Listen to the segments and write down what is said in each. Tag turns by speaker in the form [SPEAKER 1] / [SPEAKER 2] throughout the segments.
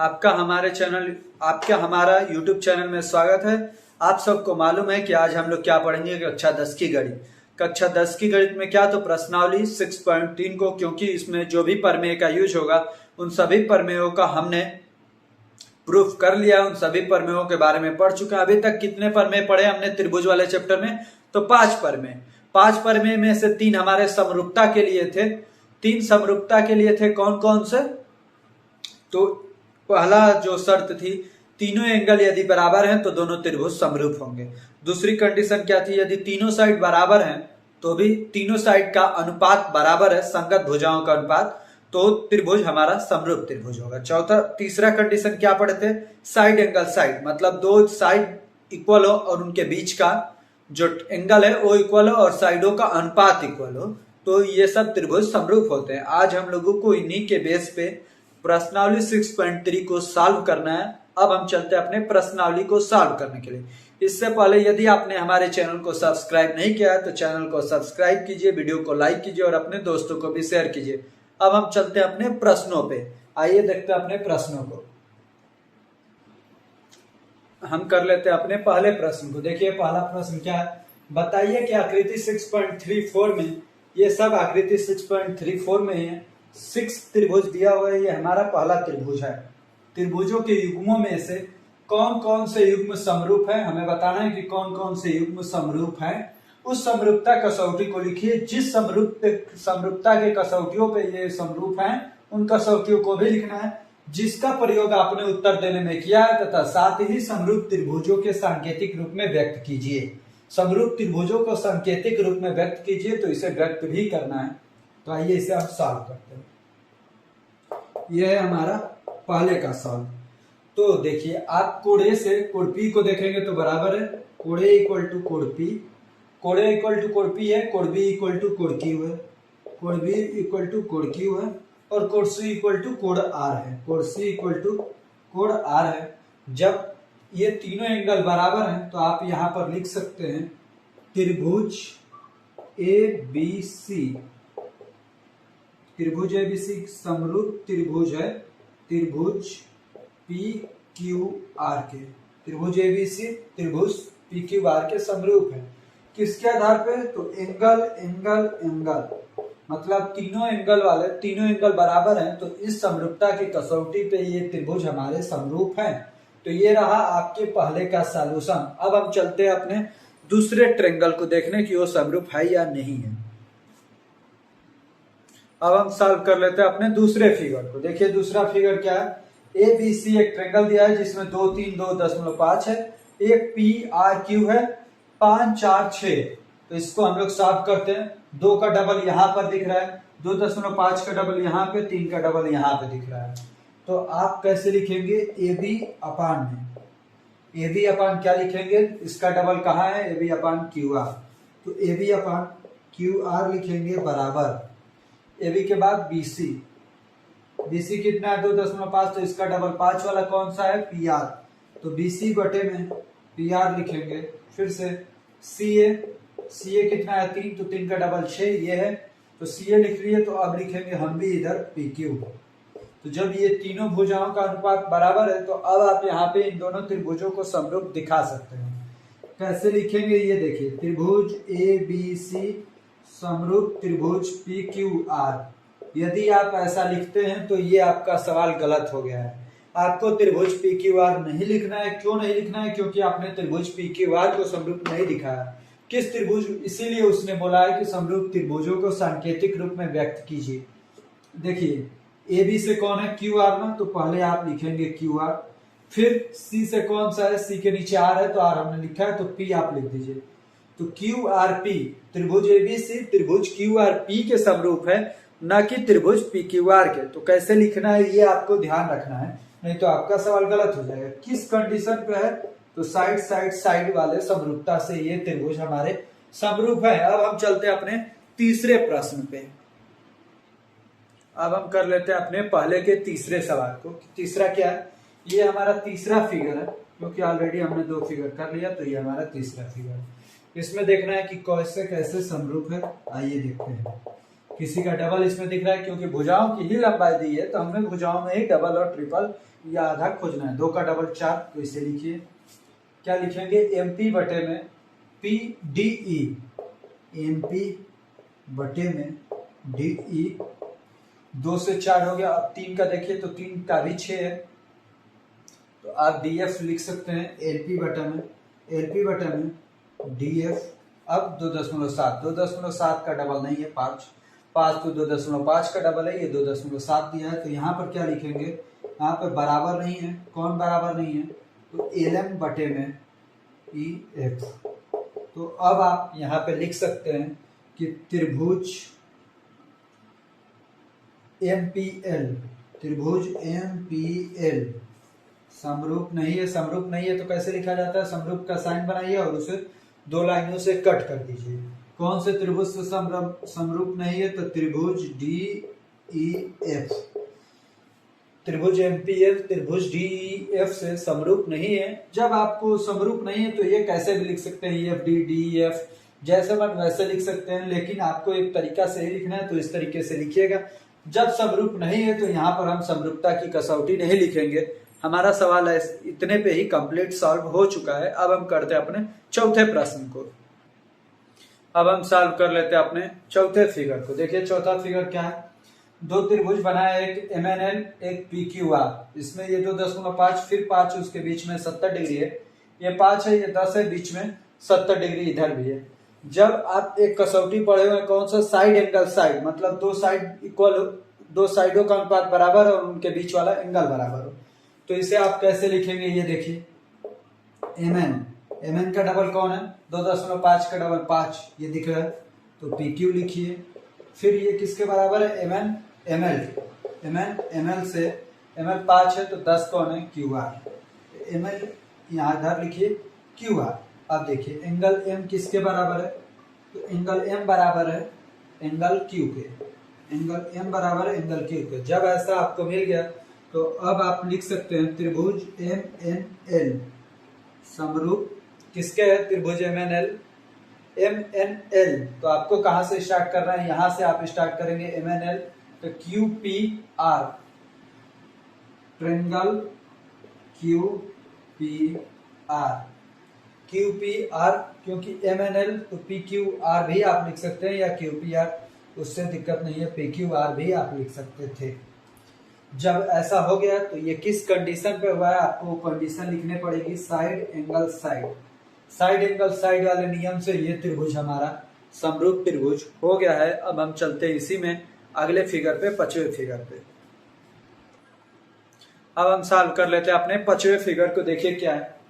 [SPEAKER 1] आपका हमारा YouTube channel में स्वागत है। आप सबको मालूम है कि आज हम लोग क्या पढ़ेंगे, कक्षा 10 की गणित। कक्षा 10 की गणित में क्या, तो प्रश्नावली 6.3 को, क्योंकि इसमें जो भी प्रमेय का यूज होगा उन सभी प्रमेयों का हमने प्रूफ कर लिया, उन सभी प्रमेयों के बारे में पढ़ चुके हैं। अभी तक कितने प्रमेय पढ़े हमने त्रिभुज वाले चैप्टर में, तो 5 प्रमेय। 5 प्रमेय में से 3 हमारे समरूपता के लिए थे। 3 समरूपता के लिए थे, कौन कौन से? तो पहला जो शर्त थी, तीनों एंगल यदि बराबर हैं तो दोनों त्रिभुज समरूप होंगे। दूसरी कंडीशन क्या थी? यदि तीनों साइड बराबर हैं तो भी तीनों साइड का अनुपात बराबर है, संगत भुजाओं का अनुपात, तो त्रिभुज हमारा समरूप त्रिभुज होगा। तीसरा कंडीशन क्या पढ़े थे? साइड एंगल साइड, मतलब दो साइड इक्वल हो और उनके बीच का जो एंगल है वो इक्वल हो और साइडों का अनुपात इक्वल हो, तो ये सब त्रिभुज समरूप होते हैं। आज हम लोगों को इन्हीं के बेस पे प्रश्नावली 6.3 को सॉल्व करना है। अब हम चलते हैं अपने प्रश्नावली को सॉल्व करने के लिए। इससे पहले यदि आपने हमारे चैनल को सब्सक्राइब नहीं किया है तो चैनल को सब्सक्राइब कीजिए, वीडियो को लाइक कीजिए और अपने दोस्तों को भी शेयर कीजिए। अब हम चलते हैं अपने प्रश्नों पे। आइए देखते हैं अपने प्रश्नों को। हम कर लेते हैं अपने पहले प्रश्न को। देखिए पहला प्रश्न क्या है, बताइए कि आकृति 6.34 में, ये सब आकृति 6.34 में है, 6 त्रिभुज दिया हुआ है। ये हमारा पहला त्रिभुज है। त्रिभुजों के युग्मों में से कौन कौन से युग्म समरूप है, हमें बताना है कि कौन कौन से युग्म समरूप है। उस समरूपता कसौटी को लिखिए। जिस समरूपता के कसौटियों पे ये समरूप है उन कसौटियों को भी लिखना है, जिसका प्रयोग आपने उत्तर देने में किया है, तथा साथ ही समरूप त्रिभुजों के सांकेतिक रूप में व्यक्त कीजिए। समरूप त्रिभुजों को सांकेतिक रूप में व्यक्त कीजिए, तो इसे व्यक्त भी करना है। तो आइए इसे हम सॉल्व करते हैं। यह है हमारा पहले का सॉल्व। तो देखिए, आप कोड़े से कोण P को देखेंगे तो बराबर है कोण A इक्वल टू कोण P, कोण A इक्वल टू कोण P है, कोण B इक्वल टू कोण Q है, कोण B इक्वल टू कोण Q है, और कोण C इक्वल टू कोण R है, कोण C इक्वल टू कोण R है। जब ये तीनों एंगल बराबर हैं तो आप यहाँ पर लिख सकते हैं त्रिभुज ABC। त्रिभुज ABC समरूप त्रिभुज है, त्रिभुज PQR के। त्रिभुज ABC त्रिभुज PQR के समरूप है। किसके आधार पे? तो एंगल एंगल एंगल, मतलब तीनों एंगल बराबर हैं, तो इस समरूपता की कसौटी पे ये त्रिभुज हमारे समरूप हैं। तो ये रहा आपके पहले का सॉल्यूशन। अब हम चलते हैं अपने दूसरे ट्रायंगल को देखने की वो समरूप है या नहीं है। अब हम सॉल्व कर लेते हैं अपने दूसरे फिगर को। देखिए दूसरा फिगर क्या है, ABC एक ट्रायंगल दिया है जिसमें 2 3 2.5 है, एक PRQ है 5 4 6। तो इसको हम लोग सॉल्व करते हैं। 2 का डबल यहाँ पर दिख रहा है, 2.5 का डबल यहाँ पे, 3 का डबल यहाँ पे दिख रहा है। तो आप कैसे लिखेंगे? AB अपान में, AB अपान क्या लिखेंगे? इसका डबल कहाँ है? AB अपान QR। तो AB अपान QR लिखेंगे बराबर AB के बाद BC कितना है? 2.5, तो इसका डबल 5 वाला कौन सा है? PR। तो BC बटे में PR लिखेंगे। फिर से CA कितना है? 3, तो 3 का डबल 6 ये है, तो CA लिख लिए। तो अब लिखेंगे हम भी इधर PQ। तो जब ये तीनों भुजाओं का अनुपात बराबर है तो अब आप यहाँ पे इन दोनों त्रिभुजों को समरूप दिखा सकते हैं। कैसे लिखेंगे ये देखिए, त्रिभुज ABC समरूप त्रिभुज PQR। यदि आप ऐसा लिखते हैं तो ये आपका सवाल गलत हो गया है। आपको त्रिभुज PQR नहीं लिखना है। क्यों नहीं लिखना है? क्योंकि आपने त्रिभुज PQR को समरूप नहीं दिखाया। किस त्रिभुज, इसीलिए उसने बोला है कि समरूप त्रिभुजों को सांकेतिक रूप में व्यक्त कीजिए। देखिए AB से कौन है? QR ना, तो पहले आप लिखेंगे QR। फिर C से कौन सा है? C के नीचे R है, तो R हमने लिखा है, तो P आप लिख दीजिए। तो QRP, त्रिभुज ABC त्रिभुज QRP के समरूप है, न कि त्रिभुज PQR के। तो कैसे लिखना है ये आपको ध्यान रखना है, नहीं तो आपका सवाल गलत हो जाएगा। किस कंडीशन पे है? तो साइड वाले समरूपता से ये त्रिभुज हमारे समरूप है। अब हम चलते हैं अपने तीसरे प्रश्न पे। अब हम कर लेते हैं अपने पहले के तीसरे सवाल को। तीसरा क्या है? ये हमारा तीसरा फिगर है, क्योंकि ऑलरेडी हमने 2 फिगर कर लिया, तो ये हमारा तीसरा फिगर। इसमें देखना है कि कैसे कैसे समरूप है। आइए देखते हैं किसी का डबल इसमें दिख रहा है, क्योंकि भुजाओं की ही लंबाई दी है तो हमें भुजाओं में ही डबल और ट्रिपल या आधा खोजना है। 2 का डबल 4, तो इसे लिखिए, क्या लिखेंगे, MP बटे में PDE, MP बटे में DE, 2 से 4 हो गया। अब 3 का देखिए तो 3 का भी 6 है, तो आप DF लिख सकते हैं, LP बटे में DF। अब 2.7, 2.7 का डबल नहीं है 5, 5 तो 2.5 का डबल है, ये 2.7 दिया है, तो यहाँ पर क्या लिखेंगे, यहाँ पर बराबर नहीं है, कौन बराबर नहीं है, तो LM बटे में EF। तो अब आप यहाँ पे लिख सकते हैं कि त्रिभुज MPL समरूप नहीं है। समरूप नहीं है तो कैसे लिखा जाता है, समरूप का साइन बनाइए और उसे 2 लाइनों से कट कर दीजिए। कौन से त्रिभुज से समरूप नहीं है, तो त्रिभुज DEF, त्रिभुज MPL त्रिभुज DEF से समरूप नहीं है। जब आपको समरूप नहीं है तो ये कैसे भी लिख सकते हैं, EFD DEF, जैसे मन वैसे लिख सकते हैं, लेकिन आपको एक तरीका से ही लिखना है तो इस तरीके से लिखिएगा। जब समरूप नहीं है तो यहाँ पर हम समरूपता की कसौटी नहीं लिखेंगे। हमारा सवाल है इतने पे ही कंप्लीट सॉल्व हो चुका है। अब हम करते हैं अपने चौथे प्रश्न को। अब हम सॉल्व कर लेते हैं अपने चौथे फिगर को। देखिए चौथा फिगर क्या है, 2 त्रिभुज बना है, एक MNL एक PQR। इसमें ये 2.5 फिर 5 उसके बीच में 70 डिग्री है, ये 5 है, ये 10 है, बीच में 70 डिग्री इधर भी है। जब आप एक कसौटी पढ़े हुए, कौन सा, साइड एंगल साइड, मतलब 2 साइड इक्वल हो, 2 साइडों का अनुपात बराबर हो और उनके बीच वाला एंगल बराबर हो, तो इसे आप कैसे लिखेंगे, ये देखिए, MN का डबल कौन है, 2.5 का डबल 5, ये दिख रहा है, तो PQ लिखिए। फिर ये किसके बराबर है, ML से ML 5 है तो 10 कौन है, QR, ML यहाँ इधर लिखिए QR। अब देखिए एंगल M किसके बराबर है, तो एंगल M बराबर है एंगल Q के, एंगल M बराबर है एंगल Q के। जब ऐसा आपको मिल गया तो अब आप लिख सकते हैं त्रिभुज MNL समरूप किसके है, त्रिभुज MNL। तो आपको कहां से स्टार्ट करना है, यहां से आप स्टार्ट करेंगे MNL, तो QPR, ट्रायंगल QPR, क्योंकि MNL तो PQR भी आप लिख सकते हैं, या QPR, उससे दिक्कत नहीं है, PQR भी आप लिख सकते थे। जब ऐसा हो गया तो ये किस कंडीशन पे हुआ है, आपको कंडीशन लिखने पड़ेगी, साइड एंगल साइड वाले नियम से ये त्रिभुज हमारा समरूप त्रिभुज हो गया है। अब हम चलते हैं इसी में अगले फिगर पे, 5वें फिगर पे। अब हम सॉल्व कर लेते हैं अपने 5वें फिगर को। देखिए क्या है,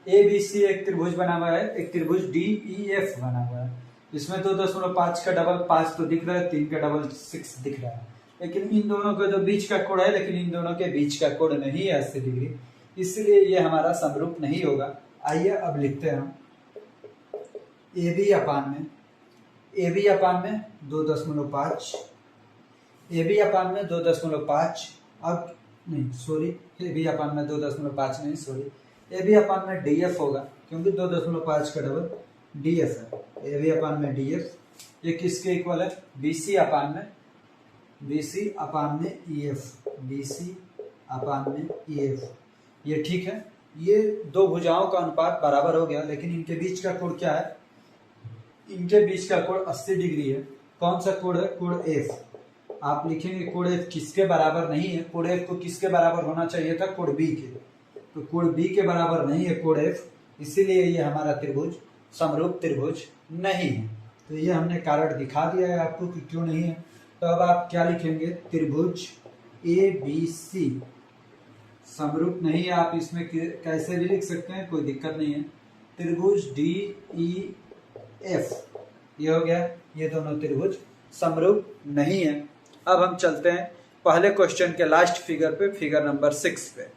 [SPEAKER 1] ABC एक त्रिभुज बना हुआ है, एक त्रिभुज DEF बना हुआ है। इसमें 2.5 का डबल 5 तो दिख रहा है, 3 का डबल 6 दिख रहा है, लेकिन इन दोनों का जो बीच का कोण है, लेकिन इन दोनों के बीच का कोण नहीं है 80 डिग्री, इसलिए ये हमारा समरूप नहीं होगा। आइए अब लिखते हैं हम AB अपान में 2.5, AB अपान में 2.5, अब नहीं सॉरी, AB अपान में 2.5 नहीं सॉरी, AB अपान में DF होगा, क्योंकि 2.5 का डबल DF है, AB अपान में DF। ये किसके इक्वल है, BC अपान में EF। ये ठीक है, ये 2 भुजाओं का अनुपात बराबर हो गया, लेकिन इनके बीच का कोण क्या है, इनके बीच का कोण 80 डिग्री है। कौन सा कोण है, कोण F। आप लिखेंगे कोण F किसके बराबर नहीं है, कोण F को किसके बराबर होना चाहिए था, कोण B के, तो कोण B के बराबर नहीं है कोण F, इसीलिए ये हमारा त्रिभुज समरूप त्रिभुज नहीं है। तो ये हमने कारण दिखा दिया है आपको कि क्यों नहीं है। तो अब आप क्या लिखेंगे, त्रिभुज ABC समरूप नहीं है, आप इसमें कैसे भी लिख सकते हैं, कोई दिक्कत नहीं है। त्रिभुज DEF, ये हो गया, ये दोनों त्रिभुज समरूप नहीं है। अब हम चलते हैं पहले क्वेश्चन के लास्ट फिगर पे, फिगर नंबर 6 पे।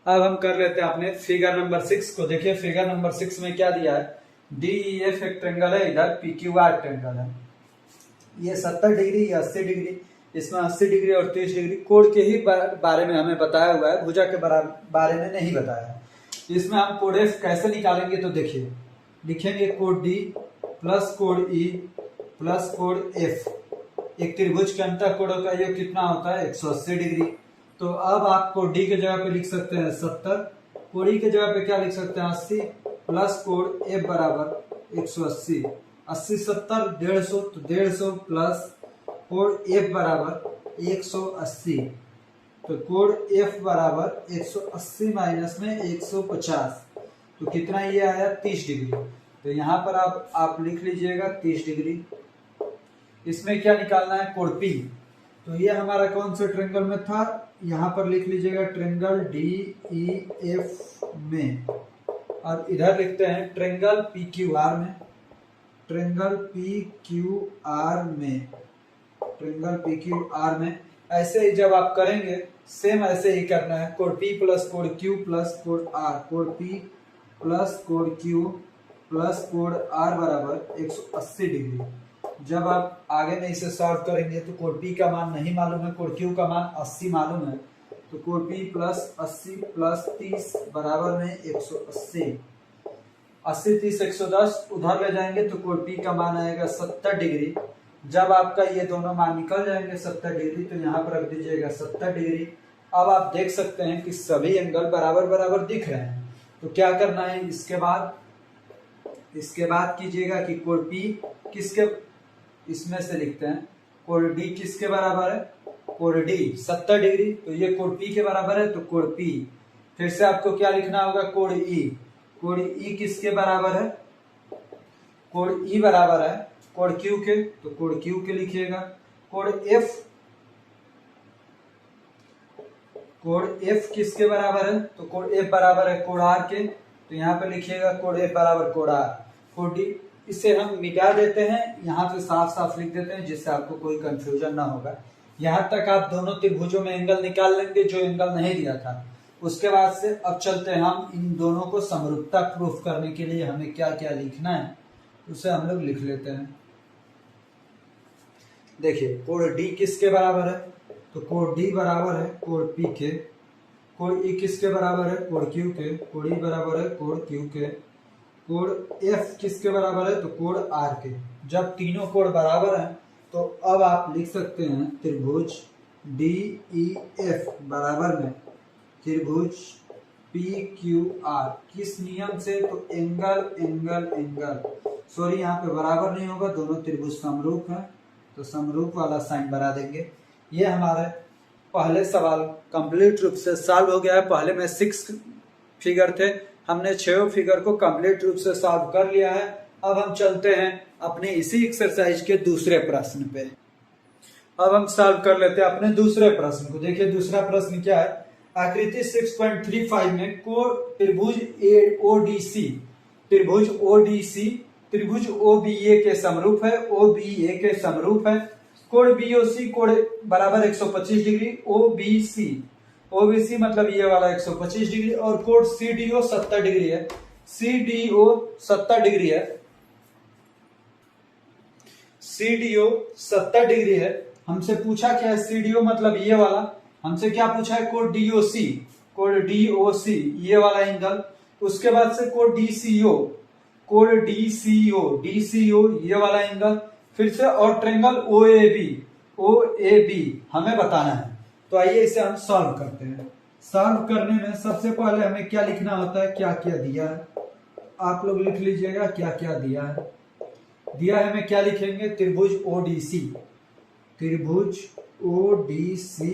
[SPEAKER 1] अब हम कर लेते हैं अपने फिगर नंबर 6 को। देखिए फिगर नंबर 6 में क्या दिया है, DEF एक ट्रायंगल है, इधर PQR ट्रायंगल है, ये 70 डिग्री, ये 80 डिग्री, इसमें 80 डिग्री और 30 डिग्री कोण के ही बारे में हमें बताया हुआ है, भुजा के बारे में नहीं बताया है। इसमें हम कोण F कैसे निकालेंगे, तो देखिए लिखेंगे कोण D प्लस कोण ई प्लस कोण एफ। एक त्रिभुज के अंतः कोणों का योग कितना होता है 180 डिग्री। तो अब आप कोण डी के जगह पे लिख सकते हैं 70, कोण ई के जगह पे क्या लिख सकते हैं 80 प्लस कोण एफ बराबर 180। 80 70 150, तो 150 प्लस कोण एफ बराबर 180। तो कोण एफ बराबर 180 माइनस में 150, तो कितना ये आया 30 डिग्री। तो यहाँ पर आप लिख लीजिएगा 30 डिग्री। इसमें क्या निकालना है कोण पी। तो ये हमारा कौन से ट्रायंगल में था, यहाँ पर लिख लीजिएगा ट्रायंगल डी ई एफ में। और इधर लिखते हैं ट्रायंगल पी क्यू आर में, ट्रायंगल पी क्यू आर में, ट्रायंगल पी क्यू आर में। ऐसे ही जब आप करेंगे सेम ऐसे ही करना है। कोण पी प्लस कोण क्यू प्लस कोण आर, कोण पी प्लस कोण क्यू प्लस कोण आर बराबर 180 डिग्री। जब आप आगे में इसे सॉल्व करेंगे तो कोण पी का मान नहीं मालूम है, कोण क्यू का मान 80 मालूम है, तो कोण पी प्लस 80 प्लस 30 बराबर में 180। 80 30 110 उधर ले जाएंगे तो कोण पी का मान आएगा 70 डिग्री। जब आपका ये दोनों मान निकल जाएंगे 70 डिग्री तो यहाँ पर रख दीजिएगा 70 डिग्री। अब आप देख सकते हैं कि सभी एंगल बराबर बराबर दिख रहे हैं। तो क्या करना है इसके बाद कीजिएगा कि कोण पी किसके, इसमें से लिखते हैं कोण डी किसके बराबर है, कोण डी 70 डिग्री, तो ये कोण पी के बराबर है, तो कोण पी। फिर से आपको क्या लिखना होगा कोण ई, कोण ई किसके बराबर है, कोण ई बराबर है कोण क्यू के, तो कोण क्यू के लिखिएगा। कोण एफ किसके बराबर है, तो कोण एफ बराबर है कोण आर के, तो यहाँ पे लिखिएगा कोण एफ बराबर कोण आर। कोण डी इसे हम मिटा देते हैं, यहाँ पे साफ साफ लिख देते हैं जिससे आपको कोई कंफ्यूजन ना होगा। यहाँ तक आप दोनों त्रिभुजों में एंगल निकाल लेंगे जो एंगल नहीं दिया था। उसके बाद से अब चलते हैं हम इन दोनों को समरूपता प्रूफ करने के लिए हमें क्या क्या लिखना है उसे हम लोग लिख लेते हैं। देखिए कोण डी किसके बराबर है, तो कोण डी बराबर है कोण पी के, कोण ई किसके बराबर है कोण क्यू के, कोण ई बराबर है कोण क्यू के, कोण एफ किसके बराबर है तो कोण आर के। जब तीनों कोण बराबर हैं तो अब आप लिख सकते हैं त्रिभुज डी ई एफ बराबर में त्रिभुज पी क्यू आर। किस नियम से, तो एंगल एंगल एंगल, सॉरी यहाँ पे बराबर नहीं होगा, दोनों त्रिभुज समरूप हैं तो समरूप वाला साइन बना देंगे। ये हमारे पहले सवाल कंप्लीट रूप से सॉल्व हो गया है। पहले में 6 फिगर थे, हमने 6 फिगर को कंप्लीट रूप से सॉल्व कर लिया है। अब हम चलते हैं अपने इसी एक्सरसाइज के दूसरे प्रश्न पे। अब हम सॉल्व कर लेते हैं अपने दूसरे प्रश्न को। देखिए दूसरा प्रश्न क्या है, आकृति 6.35 में त्रिभुज ओडीसी, त्रिभुज ओडीसी त्रिभुज ओबीए के समरूप है, ओबीए के समरूप है। कोण बीओसी कोण बराबर 125 डिग्री, ओबीसी मतलब ये वाला 125 डिग्री, और कोण सीडीओ 70 डिग्री है, सीडीओ 70 डिग्री है, सीडीओ 70 डिग्री है। हमसे पूछा क्या है, सीडीओ मतलब ये वाला, हमसे क्या पूछा है कोण डीओसी ये वाला एंगल। उसके बाद से कोण डीसीओ ये वाला एंगल, फिर से और ट्रायंगल ओएबी हमें बताना है। तो आइए इसे हम सॉल्व करते हैं। सॉल्व करने में सबसे पहले हमें क्या लिखना होता है, क्या क्या दिया है, आप लोग लिख लीजिएगा क्या क्या दिया है। दिया है हमें क्या लिखेंगे, त्रिभुज ओडीसी, त्रिभुज ओडीसी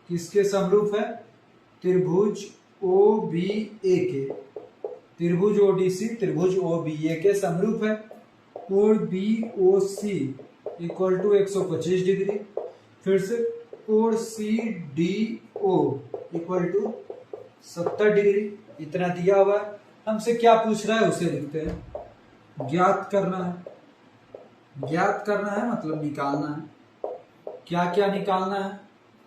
[SPEAKER 1] किसके समरूप है, त्रिभुज ओबीए के, त्रिभुज ओडीसी त्रिभुज ओबीए के समरूप है। कोण बीओसी इक्वल टू 125 डिग्री, फिर से कोण सीडीओ इक्वल टू 70 डिग्री, इतना दिया हुआ है। हमसे क्या पूछ रहा है उसे लिखते हैं, ज्ञात करना है, ज्ञात करना है मतलब निकालना है। क्या क्या निकालना है,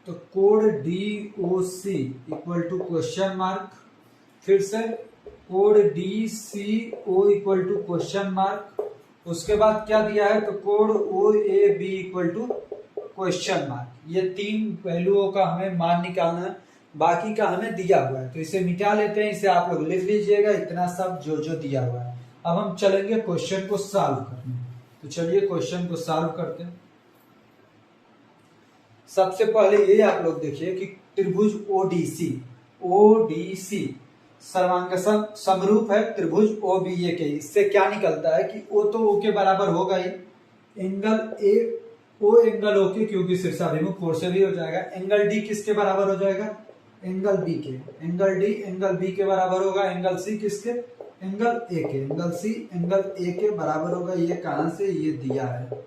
[SPEAKER 1] तो कोण DOC equal to question mark, फिर से कोण DCO equal to question mark, उसके बाद क्या दिया है तो कोण OAB equal to question mark. ये 3 पहलुओं का हमें मान निकालना है, बाकी का हमें दिया हुआ है। तो इसे मिटा लेते हैं, इसे आप लोग लिख लीजिएगा इतना सब जो जो दिया हुआ है। अब हम चलेंगे क्वेश्चन को सॉल्व करने। तो चलिए क्वेश्चन को सॉल्व करते हैं। सबसे पहले ये आप लोग देखिए कि त्रिभुज ओडीसी सर्वांग समरूप है त्रिभुज ओबीए के। इससे क्या निकलता है कि ओ तो ओ के बराबर होगा ही, angle A O angle O के क्योंकि शीर्षाभिमुख कोण से भी हो जाएगा। एंगल डी किसके बराबर हो जाएगा? एंगल बी के। एंगल डी एंगल बी के बराबर होगा। एंगल सी किसके? एंगल ए के। एंगल सी एंगल ए के बराबर होगा। ये कहां से? ये दिया है,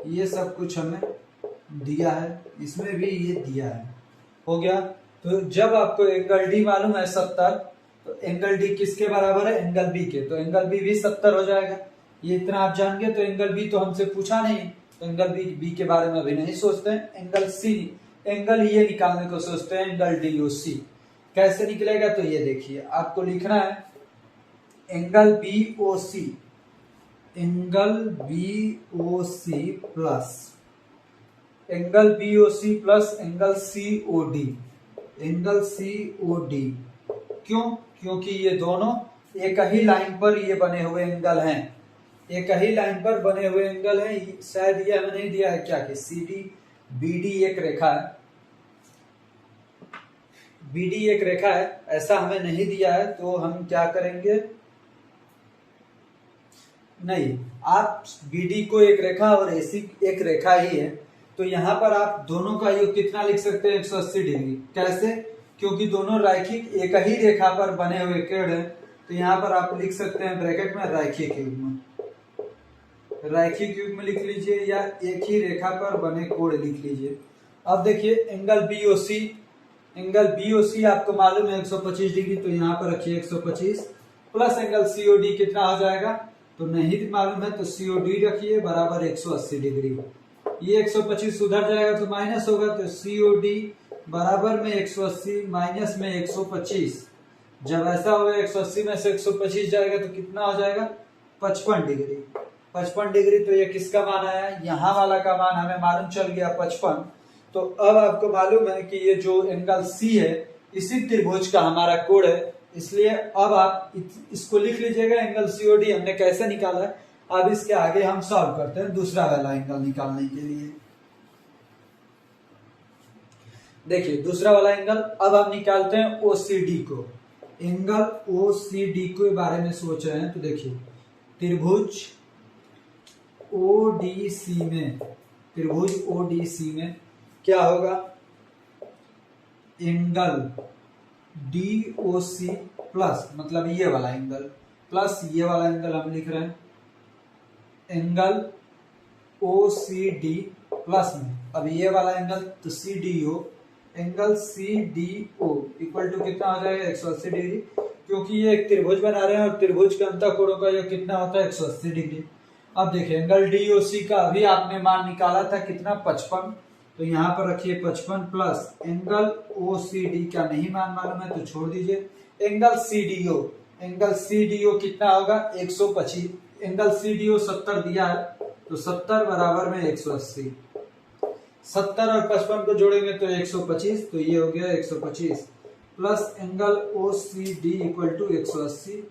[SPEAKER 1] ये सब कुछ हमें दिया है, इसमें भी ये दिया है। हो गया। तो जब आपको एंगल डी मालूम है 70, तो एंगल डी किसके बराबर है? एंगल बी के। तो एंगल बी भी 70 हो जाएगा। ये इतना आप जान गए। तो एंगल बी तो हमसे पूछा नहीं, तो एंगल बी के बारे में अभी नहीं सोचते हैं। एंगल सी, एंगल ये निकालने को सोचते हैं, एंगल डीओसी। कैसे निकलेगा? तो ये देखिए, आपको लिखना है angle BOC, angle BOC plus angle BOC plus angle COD, angle COD. क्यों? क्योंकि ये दोनों एक ही लाइन पर ये बने हुए एंगल हैं, एक ही लाइन पर बने हुए एंगल हैं। शायद ये हमें नहीं दिया है क्या कि सीडी बीडी एक रेखा है, बीडी एक रेखा है, ऐसा हमें नहीं दिया है। तो हम क्या करेंगे? नहीं, आप बीडी को एक रेखा और एसी एक रेखा ही है, तो यहाँ पर आप दोनों का योग कितना लिख सकते हैं? 180 डिग्री। कैसे? क्योंकि दोनों रैखिक एक ही रेखा पर बने हुए कोण हैं। तो यहाँ पर आप लिख सकते हैं ब्रैकेट में रैखिक युग्म, रैखिक युग्म लिख लीजिए, या एक ही रेखा पर बने कोण लिख लीजिए। अब देखिए एंगल बीओसी, एंगल बीओसी आपको मालूम है 125 डिग्री, तो यहाँ पर रखिए 125 प्लस एंगल सीओडी कितना हो जाएगा? तो नहीं मालूम है, तो सीओडी रखिए बराबर 180 डिग्री। ये 125 उधर जाएगा तो माइनस होगा, तो सीओडी बराबर में 180 माइनस में 125। जब ऐसा होगा 180 में से 125 जाएगा तो कितना हो जाएगा? 55 डिग्री। 55 डिग्री। तो ये किसका मान आया? यहाँ वाला का मान हमें मालूम चल गया 55। तो अब आपको मालूम है कि ये जो एंगल सी है इसी त्रिभुज का हमारा कोण है, इसलिए अब आप इसको लिख लीजिएगा एंगल सीओडी हमने कैसे निकाला है। अब इसके आगे हम सॉल्व करते हैं दूसरा वाला एंगल निकालने के लिए। देखिए दूसरा वाला एंगल अब हम निकालते हैं ओसीडी को। एंगल ओसीडी के बारे में सोच रहे हैं, तो देखिए त्रिभुज ओडीसी में, त्रिभुज ओडीसी में क्या होगा? एंगल डीओसी प्लस, मतलब ये वाला एंगल प्लस ये वाला एंगल हम लिख रहे हैं एंगल ओसीडी प्लस में, अब ये वाला एंगल तो CDO, angle CDO equal to कितना हो जाएगा? 180 डिग्री। क्योंकि ये एक त्रिभुज बना रहे हैं और त्रिभुज के अंतःकोणों का योग कितना होता है? 180 डिग्री। अब देखिए एंगल डीओसी का अभी आपने मान निकाला था कितना? 55। तो यहाँ पर रखिए 55 प्लस एंगल ओसीडी का नहीं मान मालूम है तो छोड़ दीजिए। एंगल सीडीओ, एंगल सीडीओ कितना होगा? 125। एंगल सीडीओ 70 दिया है, तो 70 बराबर में 180। 70 और 55 को जोड़ेंगे तो 125, तो ये हो गया 125 plus angle OCD equal to 180।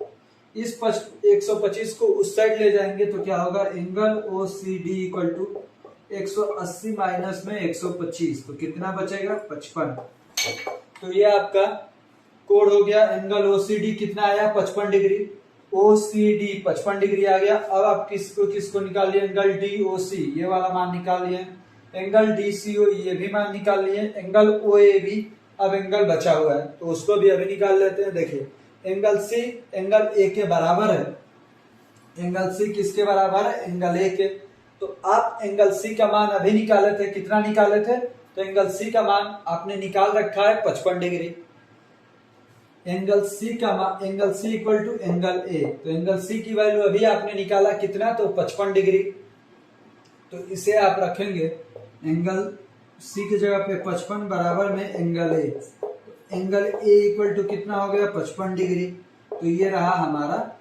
[SPEAKER 1] इस 125 को उस साइड ले जाएंगे तो क्या होगा? Angle OCD equal to 180 minus में 125, तो कितना बचेगा? 55। तो ये आपका कोण हो गया। एंगल ओसीडी कितना आया? 55 डिग्री। ओसीडी 55 डिग्री आ गया। अब आप किसको निकाल लिए? एंगल डीओसी, ये वाला मान निकाल लिए। एंगल डीसीओ ये भी मान निकाल लिए। एंगल ओएबी, अब एंगल बचा हुआ है तो उसको भी अभी निकाल लेते हैं। देखिए एंगल सी एंगल ए के बराबर है। एंगल सी किसके बराबर है? एंगल ए के। तो आप एंगल सी का मान अभी निकाले थे, कितना निकाले थे? तो एंगल सी का मान आपने निकाल रखा है 55 डिग्री। एंगल सी का मान, angle C equal to angle A, तो एंगल सी की वैल्यू अभी आपने निकाला कितना? तो 55 डिग्री। तो इसे आप रखेंगे एंगल सी की जगह पे 55 बराबर में angle A. Angle A equal to कितना हो गया? 55 डिग्री। तो ये रहा हमारा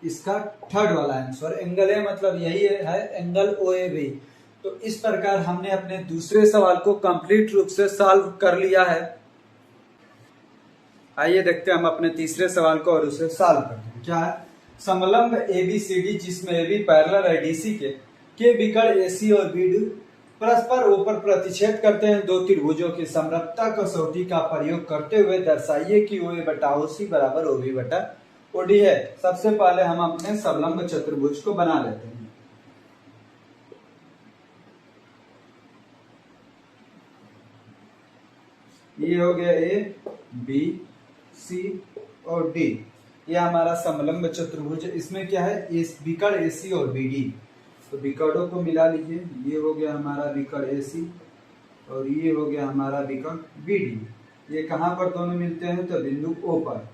[SPEAKER 1] इसका थर्ड वाला आंसर। एंगल ए मतलब यही है एंगल ओएबी। तो इस प्रकार हमने अपने दूसरे सवाल को कंप्लीट रूप से सॉल्व कर लिया है। आइए देखते हैं हम अपने तीसरे सवाल को और उसे सॉल्व करते हैं। क्या है? समलंब ABCD जिसमें AB पैरेलल है DC के विकर्ण AC और BD परस्पर ऊपर प्रतिच्छेद करते हैं। दो त्रिभुजों की समरूपता कसौटी का प्रयोग करते हुए दर्शाइए कि OA बटा OC बराबर OB बटा OD है। सबसे पहले हम अपने समलंब चतुर्भुज को बना लेते हैं। ये हो गया A, B, C और D। ये हमारा समलंब चतुर्भुज। इसमें क्या है, इस विकर्ण AC और BD, तो विकर्णों को मिला लीजिए। ये हो गया हमारा विकर्ण AC और ये हो गया हमारा विकर्ण BD। ये कहाँ पर दोनों मिलते हैं, तो बिंदु O पर।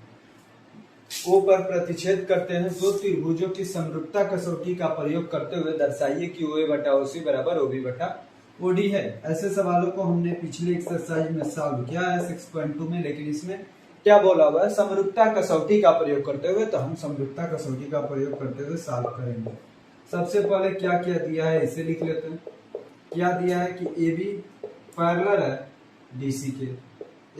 [SPEAKER 1] O पर प्रतिच्छेद करते हैं। दो त्रिभुजों की समरूपता कसौटी का प्रयोग करते हुए दर्शाइए कि OA बटा OC बराबर OB बटा OD है। ऐसे सवालों को हमने पिछले एक्सरसाइज में सॉल्व किया है 6.2 में, लेकिन इसमें क्या बोला हुआ है, समरूपता कसौटी का प्रयोग करते हुए। तो हम समरूपता कसौटी का प्रयोग करते हुए सॉल्व करेंगे। सबसे पहले क्या क्या दिया है इसे लिख लेते हैं। क्या दिया है कि AB पैरेलल है DC के,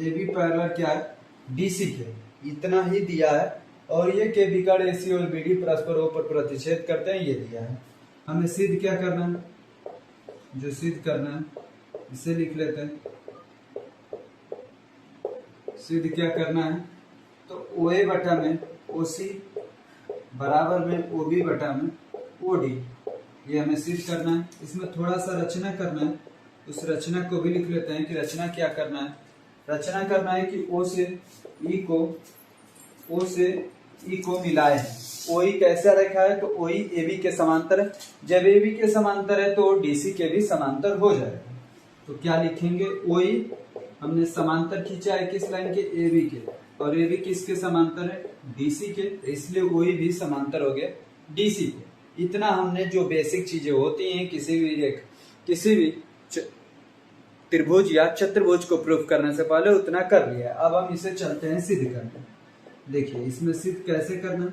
[SPEAKER 1] AB पैरेलल क्या है DC के, इतना ही दिया है। और ये के विकर्ण AC और BD परस्पर ऊपर प्रतिच्छेद करते हैं, ये दिया है। हमें सिद्ध क्या करना है, जो सिद्ध करना है इसे लिख लेते हैं। सिद्ध क्या करना है, तो OA बटा में OC बराबर में OB बटा में OD, ये हमें सिद्ध करना है। इसमें थोड़ा सा रचना करना है, उस रचना को भी लिख लेते हैं कि रचना क्या करना है। रचना करना है कि O से E को मिलाए हैं। OE कैसा रखा है, तो OE AB के समांतर है। जब AB के समांतर है तो DC के भी समांतर हो जाएगा। तो क्या लिखेंगे, OE हमने समांतर खींचा है किस लाइन के, AB के, और AB किसके समांतर है, DC के, इसलिए OE भी समांतर हो गया DC के। इतना हमने जो बेसिक चीजें होती हैं किसी भी त्रिभुज या चतुर्भुज को प्रूफ करने से पहले उतना कर लिया। अब हम इसे चलते हैं सिद्ध करने। देखिए इसमें सिद्ध कैसे करना,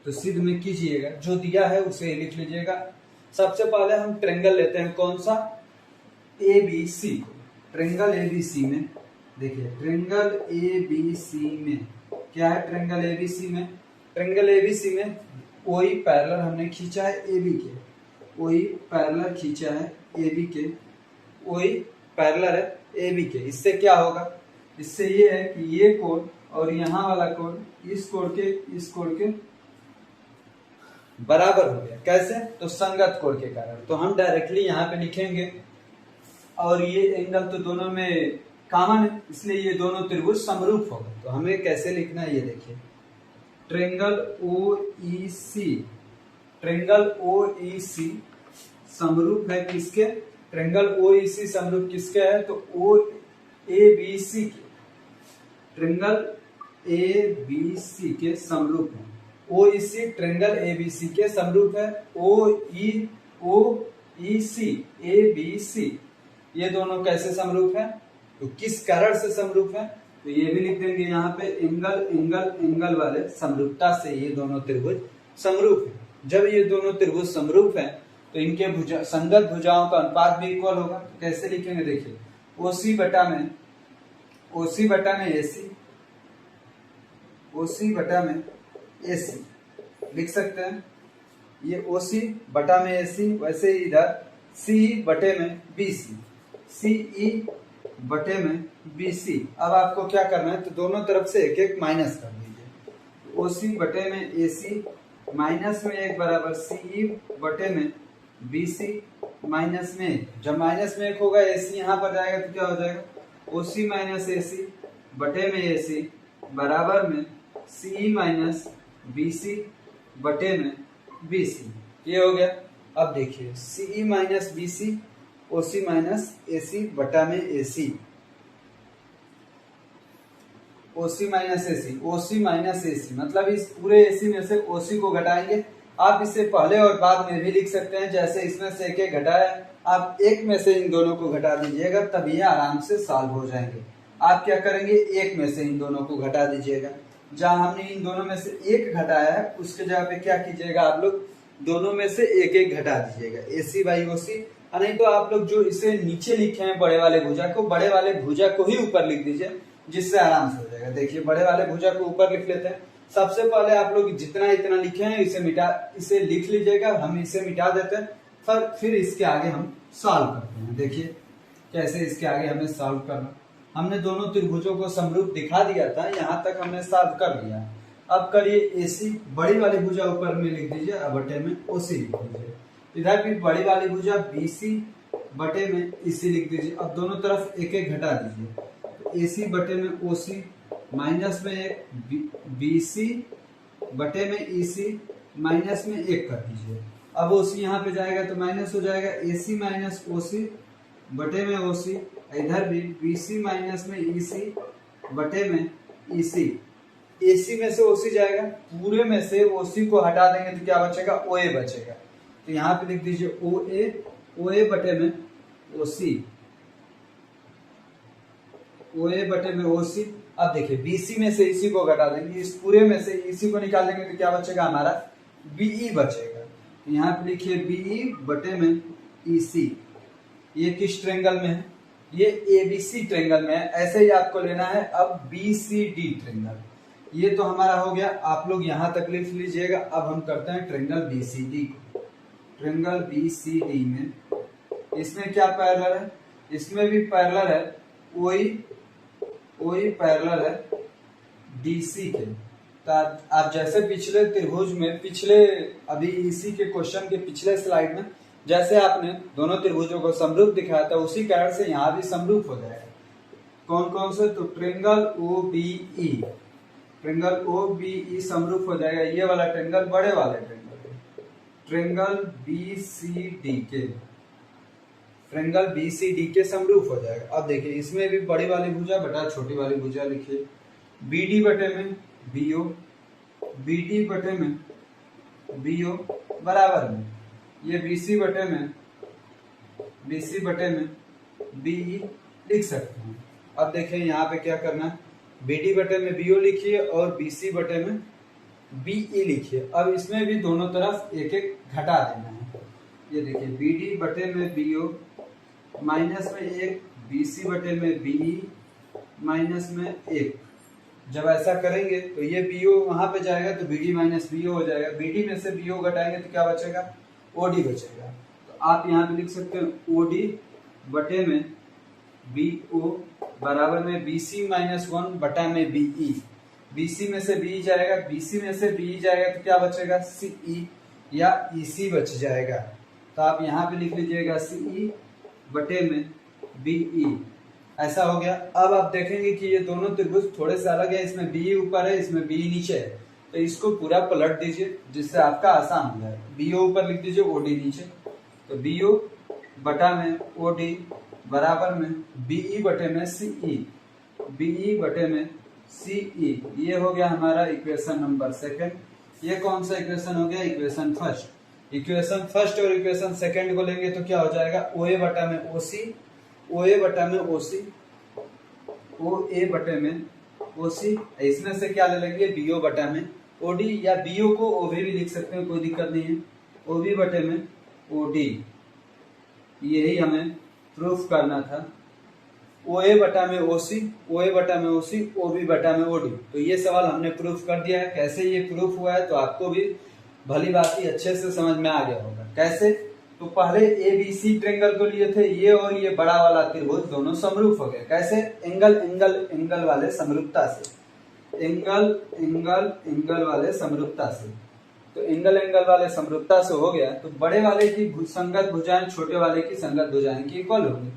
[SPEAKER 1] तो सिद्ध में कीजिएगा जो दिया है उसे लिख लीजिएगा। सबसे पहले हम ट्रेंगल लेते हैं, कौन सा, ABC। ट्रेंगल ABC में देखिए, ट्रेंगल ABC में क्या है, ट्रेंगल ABC में, ट्रेंगल ABC में OE पैरेलल हमने खींचा है AB के, OE पैरेलल खींचा है AB के, OE पैरेलल है AB के। इससे क्या होगा, इससे ये है कि ये कोण और यहाँ वाला कोण इस कोण के बराबर हो गया। कैसे, तो संगत कोण के कारण। तो हम डायरेक्टली यहाँ पे लिखेंगे, और ये एंगल तो दोनों में कॉमन है, इसलिए ये दोनों त्रिभुज समरूप हो गए। तो हमें कैसे लिखना है, ये देखिए, ट्रेंगल OEC, ट्रेंगल OEC समरूप है किसके, ट्रेंगल OEC समरूप किसके है, तो ABC के, ट्रेंगल ABC के समरूप है। OEC ट्रेंगल ABC के समरूप है। OEC ABC ये दोनों कैसे समरूप है, तो किस कारण से समरूप है, तो ये भी लिख देंगे यहाँ पे, एंगल वाले समरूपता से ये दोनों त्रिभुज समरूप है। जब ये दोनों त्रिभुज समरूप हैं तो इनके संगत भुजाओं का अनुपात भी इक्वल होगा। तो कैसे लिखेंगे, देखिए, OC बटा में AC लिख सकते हैं। ये OC बटा में AC, वैसे ही इधर CE बटे में BC, CE बटे में BC। अब आपको क्या करना है, तो दोनों तरफ से एक एक माइनस कर दीजिए। OC बटे में AC माइनस में 1 बराबर CE बटे में BC माइनस में 1। जब माइनस में 1 होगा AC यहाँ पर जाएगा तो क्या हो जाएगा, OC माइनस AC बटे में AC बराबर में CE माइनस BC बटे में BC। ये हो गया। अब देखिए, CE minus BC, OC minus AC बटा में AC, OC माइनस AC मतलब इस पूरे AC में से OC को घटाएंगे। आप इसे पहले और बाद में भी लिख सकते हैं, जैसे इसमें से एक एक घटाया, आप एक में से इन दोनों को घटा दीजिएगा, तब ये आराम से सॉल्व हो जाएंगे। आप क्या करेंगे, एक में से इन दोनों को घटा दीजिएगा। जहां हमने इन दोनों में से एक घटाया है उसके जगह पे क्या कीजिएगा, आप लोग दोनों में से एक एक घटा दीजिएगा, AC बाई OC। नहीं तो आप लोग जो इसे नीचे लिखे हैं बड़े वाले भुजा को ही ऊपर लिख दीजिए, जिससे आराम से हो जाएगा। देखिए, बड़े वाले भुजा को ऊपर लिख लेते हैं, सबसे पहले आप लोग जितना इतना लिखे हैं इसे लिख लीजिएगा, हम इसे मिटा देते हैं, फिर इसके आगे हम सॉल्व करते हैं। देखिए कैसे इसके आगे हमें सॉल्व करना। हमने दोनों त्रिभुजों को समरूप दिखा दिया था, यहाँ तक हमने सॉल्व कर लिया। अब करिए AC, बड़ी वाली भुजा ऊपर में लिख दीजिए, अब बटे में OC लिख दीजिए। इधर भी बड़ी वाली भुजा BC बटे में EC लिख दीजिए। अब दोनों तरफ एक एक घटा दीजिए, AC बटे में OC माइनस में एक BC बटे में EC माइनस में एक कर दीजिए। अब OC यहाँ पे जाएगा तो माइनस हो जाएगा, AC माइनस OC बटे में OC। इधर भी BC माइनस में EC बटे में EC। AC में से OC जाएगा, पूरे में से OC को हटा देंगे तो क्या बचेगा, OA बचेगा। तो यहाँ पे लिख दीजिए OA बटे में OC, OA बटे में OC। अब देखिए BC में से EC को घटा देंगे, इस पूरे में से EC को निकाल देंगे तो क्या बचेगा, हमारा BE बचेगा। यहाँ पे लिखिए BE बटे में EC। ये किस ट्रेंगल में है, ये ABC ट्रेंगल में है। ऐसे ही आपको लेना है अब BCD ट्रेंगल। ये तो हमारा हो गया, आप लोग यहाँ तक लिख लीजिएगा। अब हम करते हैं ट्रेंगल BCD को। ट्रेंगल BCD में इसमें क्या पैरेलल है, इसमें भी पैरेलल है, OE पैरेलल है DC के। तो आप जैसे पिछले त्रिभुज में, पिछले अभी इसी के क्वेश्चन के पिछले स्लाइड में जैसे आपने दोनों त्रिभुजों को समरूप दिखाया था, उसी कारण से यहाँ भी समरूप हो जाएगा। कौन कौन से, तो ट्रेंगल OBE, ट्रेंगल OBE समरूप हो जाएगा। ये वाला ट्रेंगल बड़े वाले ट्रेंगल BCD के, ट्रेंगल BCD के समरूप हो जाएगा। अब देखिए इसमें भी बड़ी वाली भुजा बटा छोटी वाली भुजा लिखिए, BD बटे में BO, BD बटे में BO बराबर में ये BC बटे में BE लिख सकते हैं। अब देखिए यहाँ पे क्या करना है, BD बटे में BO लिखिए और BC बटे में BE लिखिए। अब इसमें भी दोनों तरफ एक एक घटा देना है। ये देखिए BD बटे में BO माइनस में एक, BC बटे में BE माइनस में एक। जब ऐसा करेंगे तो ये BO वहां पे जाएगा तो BD माइनस BO हो जाएगा। BD में से BO घटाएंगे तो क्या बचेगा, OD बचेगा। तो आप यहाँ पे लिख सकते हैं OD बटे में BO बराबर में BC माइनस 1 बटा में BE। BC में से BE जाएगा, BC में से BE जाएगा तो क्या बचेगा, CE या EC बच जाएगा। तो आप यहाँ पे लिख लीजिएगा CE बटे में BE। ऐसा हो गया। अब आप देखेंगे कि ये दोनों त्रिभुज थोड़े से अलग है, इसमें BE ऊपर है, इसमें BE नीचे है। तो इसको पूरा पलट दीजिए जिससे आपका आसान हो जाए। BO ऊपर लिख दीजिए, OD नीचे। तो BO बटा में OD बराबर में BE बटे में CE, BE बटे में CE। ये हो गया हमारा इक्वेशन नंबर सेकंड। ये कौन सा इक्वेशन हो गया, इक्वेशन फर्स्ट। इक्वेशन फर्स्ट और इक्वेशन सेकंड को लेंगे तो क्या हो जाएगा, OA बटा में OC, OA बटा में OC, OA बटे में OC। इसमें से क्या ले लेंगे, BO बटा में OD, या BO को OB भी लिख सकते हैं, कोई दिक्कत नहीं है। OB बटे में OD, यही हमें प्रूफ करना था। OA बटा में OC, OA बटा में OC, OB बटा में OD। तो ये सवाल हमने प्रूफ कर दिया है। कैसे ये प्रूफ हुआ है तो आपको भी भली बात ही अच्छे से समझ में आ गया होगा। कैसे, तो पहले ABC ट्रेंगल को लिए थे, ये और ये बड़ा वाला त्रिभुज दोनों समरूप हो गए। कैसे, एंगल वाले समरूपता से, एंगल वाले समरूपता से। तो एंगल वाले समरूपता से हो गया तो बड़े वाले की संगत भुजाएं छोटे वाले की संगत भुजाएं की इक्वल होगी।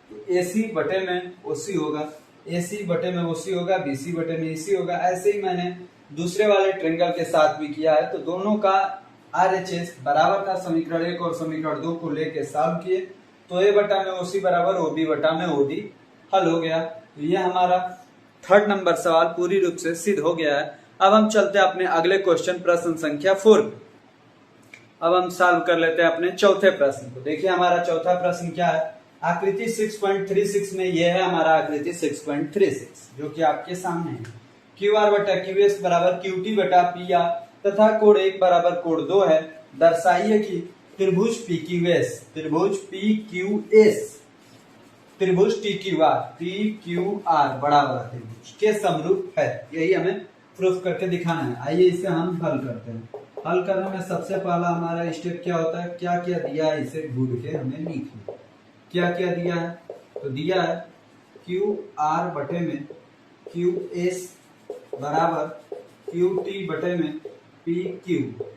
[SPEAKER 1] तो AC बटे में OC होगा, AC बटे में OC होगा, BC बटे में EC होगा। ऐसे ही मैंने दूसरे वाले ट्रेंगल के साथ भी किया है। तो दोनों का RHS बराबर था, समीकरण 1 और समीकरण 2 को लेके सॉल्व किए तो A बटा में OC बराबर OB बटा में OD हल हो गया। तो ये हमारा थर्ड नंबर सवाल पूरी रूप से सिद्ध हो गया है। अब हम चलते हैं अपने अगले क्वेश्चन, प्रश्न संख्या 4 पे। अब हम सॉल्व कर लेते हैं अपने चौथे प्रश्न को। देखिए हमारा चौथा प्रश्न क्या है, आकृति 6.36 में ये है हमारा आकृति 6.36 जो कि आपके सामने है। QR बटा QS बराबर QT बटा PR तथा कोण 1 बराबर कोण 2 है। दर्शाइए कि त्रिभुज PQS, त्रिभुज PQS, त्रिभुज TQR बड़ा वाला त्रिभुज के समरूप है। यही हमें प्रूफ करके दिखाना है। आइए इसे हम हल करते हैं। हल करने में सबसे पहला हमारा स्टेप क्या होता है, क्या क्या दिया है इसे ढूंढ के हमें लिख लो। क्या क्या दिया है, तो दिया है क्यू आर बटे में क्यू एस बराबर क्यू टी बटे में पी क्यू,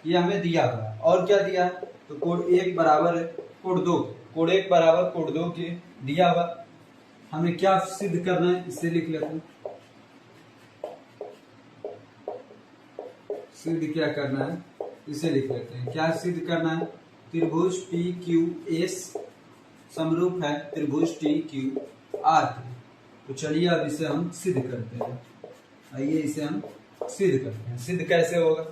[SPEAKER 1] ये हमें दिया हुआ है। और क्या दिया है, तो कोड 1 बराबर है कोड 2, कोड 1 बराबर कोड 2 के दिया हुआ। हमें क्या सिद्ध करना है, इसे लिख लेते हैं। सिद्ध क्या करना है, इसे लिख लेते हैं। क्या सिद्ध करना है, त्रिभुज पी क्यू एस समरूप है त्रिभुज टी क्यू आर के। तो चलिए अब इसे हम सिद्ध करते हैं। आइए इसे हम सिद्ध करते हैं। सिद्ध कैसे होगा,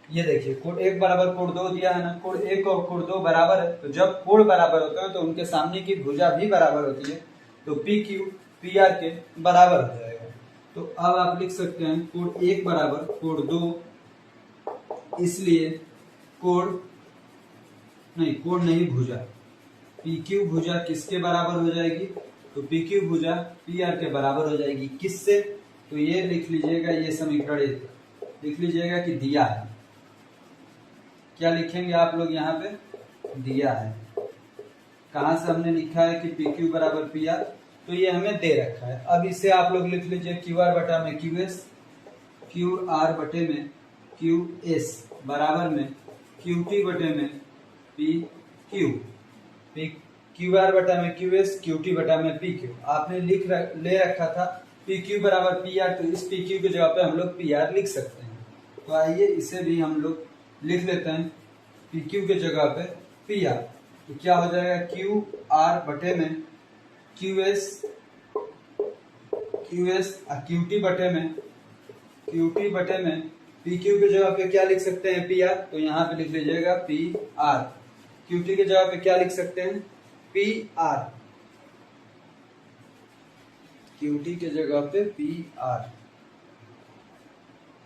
[SPEAKER 1] ये देखिए कोड 1 बराबर कोड 2 दिया है ना, कोड 1 और कोड 2 बराबर है, तो जब कोड बराबर होता है तो उनके सामने की भुजा भी बराबर होती है, तो पी क्यू पी आर के बराबर हो जाएगा। तो अब आप लिख सकते हैं कोड 1 बराबर कोड 2, इसलिए कोड नहीं भुजा पी क्यू भुजा किसके बराबर हो जाएगी, तो पी क्यू भुजा पी आर के बराबर हो जाएगी। किससे, तो ये लिख लीजिएगा, ये समीकरण लिख लीजिएगा कि दिया है। क्या लिखेंगे आप लोग यहाँ पे, दिया है। कहां से हमने लिखा है कि पी क्यू बराबर पी आर, तो ये हमें दे रखा है। अब इसे आप लोग लिख लीजिए क्यू आर बटा में क्यू एस, क्यू आर बटे में क्यू एस बराबर में क्यू टी बटे में पी क्यू, क्यू आर बटा में क्यू एस, क्यू टी बटा में पी क्यू। आपने ले रखा था पी क्यू बराबर पी आर, तो इस पी क्यू की जगह पे हम लोग पी आर लिख सकते हैं। तो आइए इसे भी हम लोग लिख लेते हैं, पी क्यू की जगह पे पी आर। तो क्या हो जाएगा, क्यू आर बटे में क्यू एस और क्यू टी बटे में पी क्यू की जगह पे क्या लिख सकते हैं, पी आर। तो यहाँ पे लिख लीजिएगा पी आर। क्यू टी की जगह पे क्या लिख सकते हैं, पी आर। क्यू टी के जगह पे पी आर,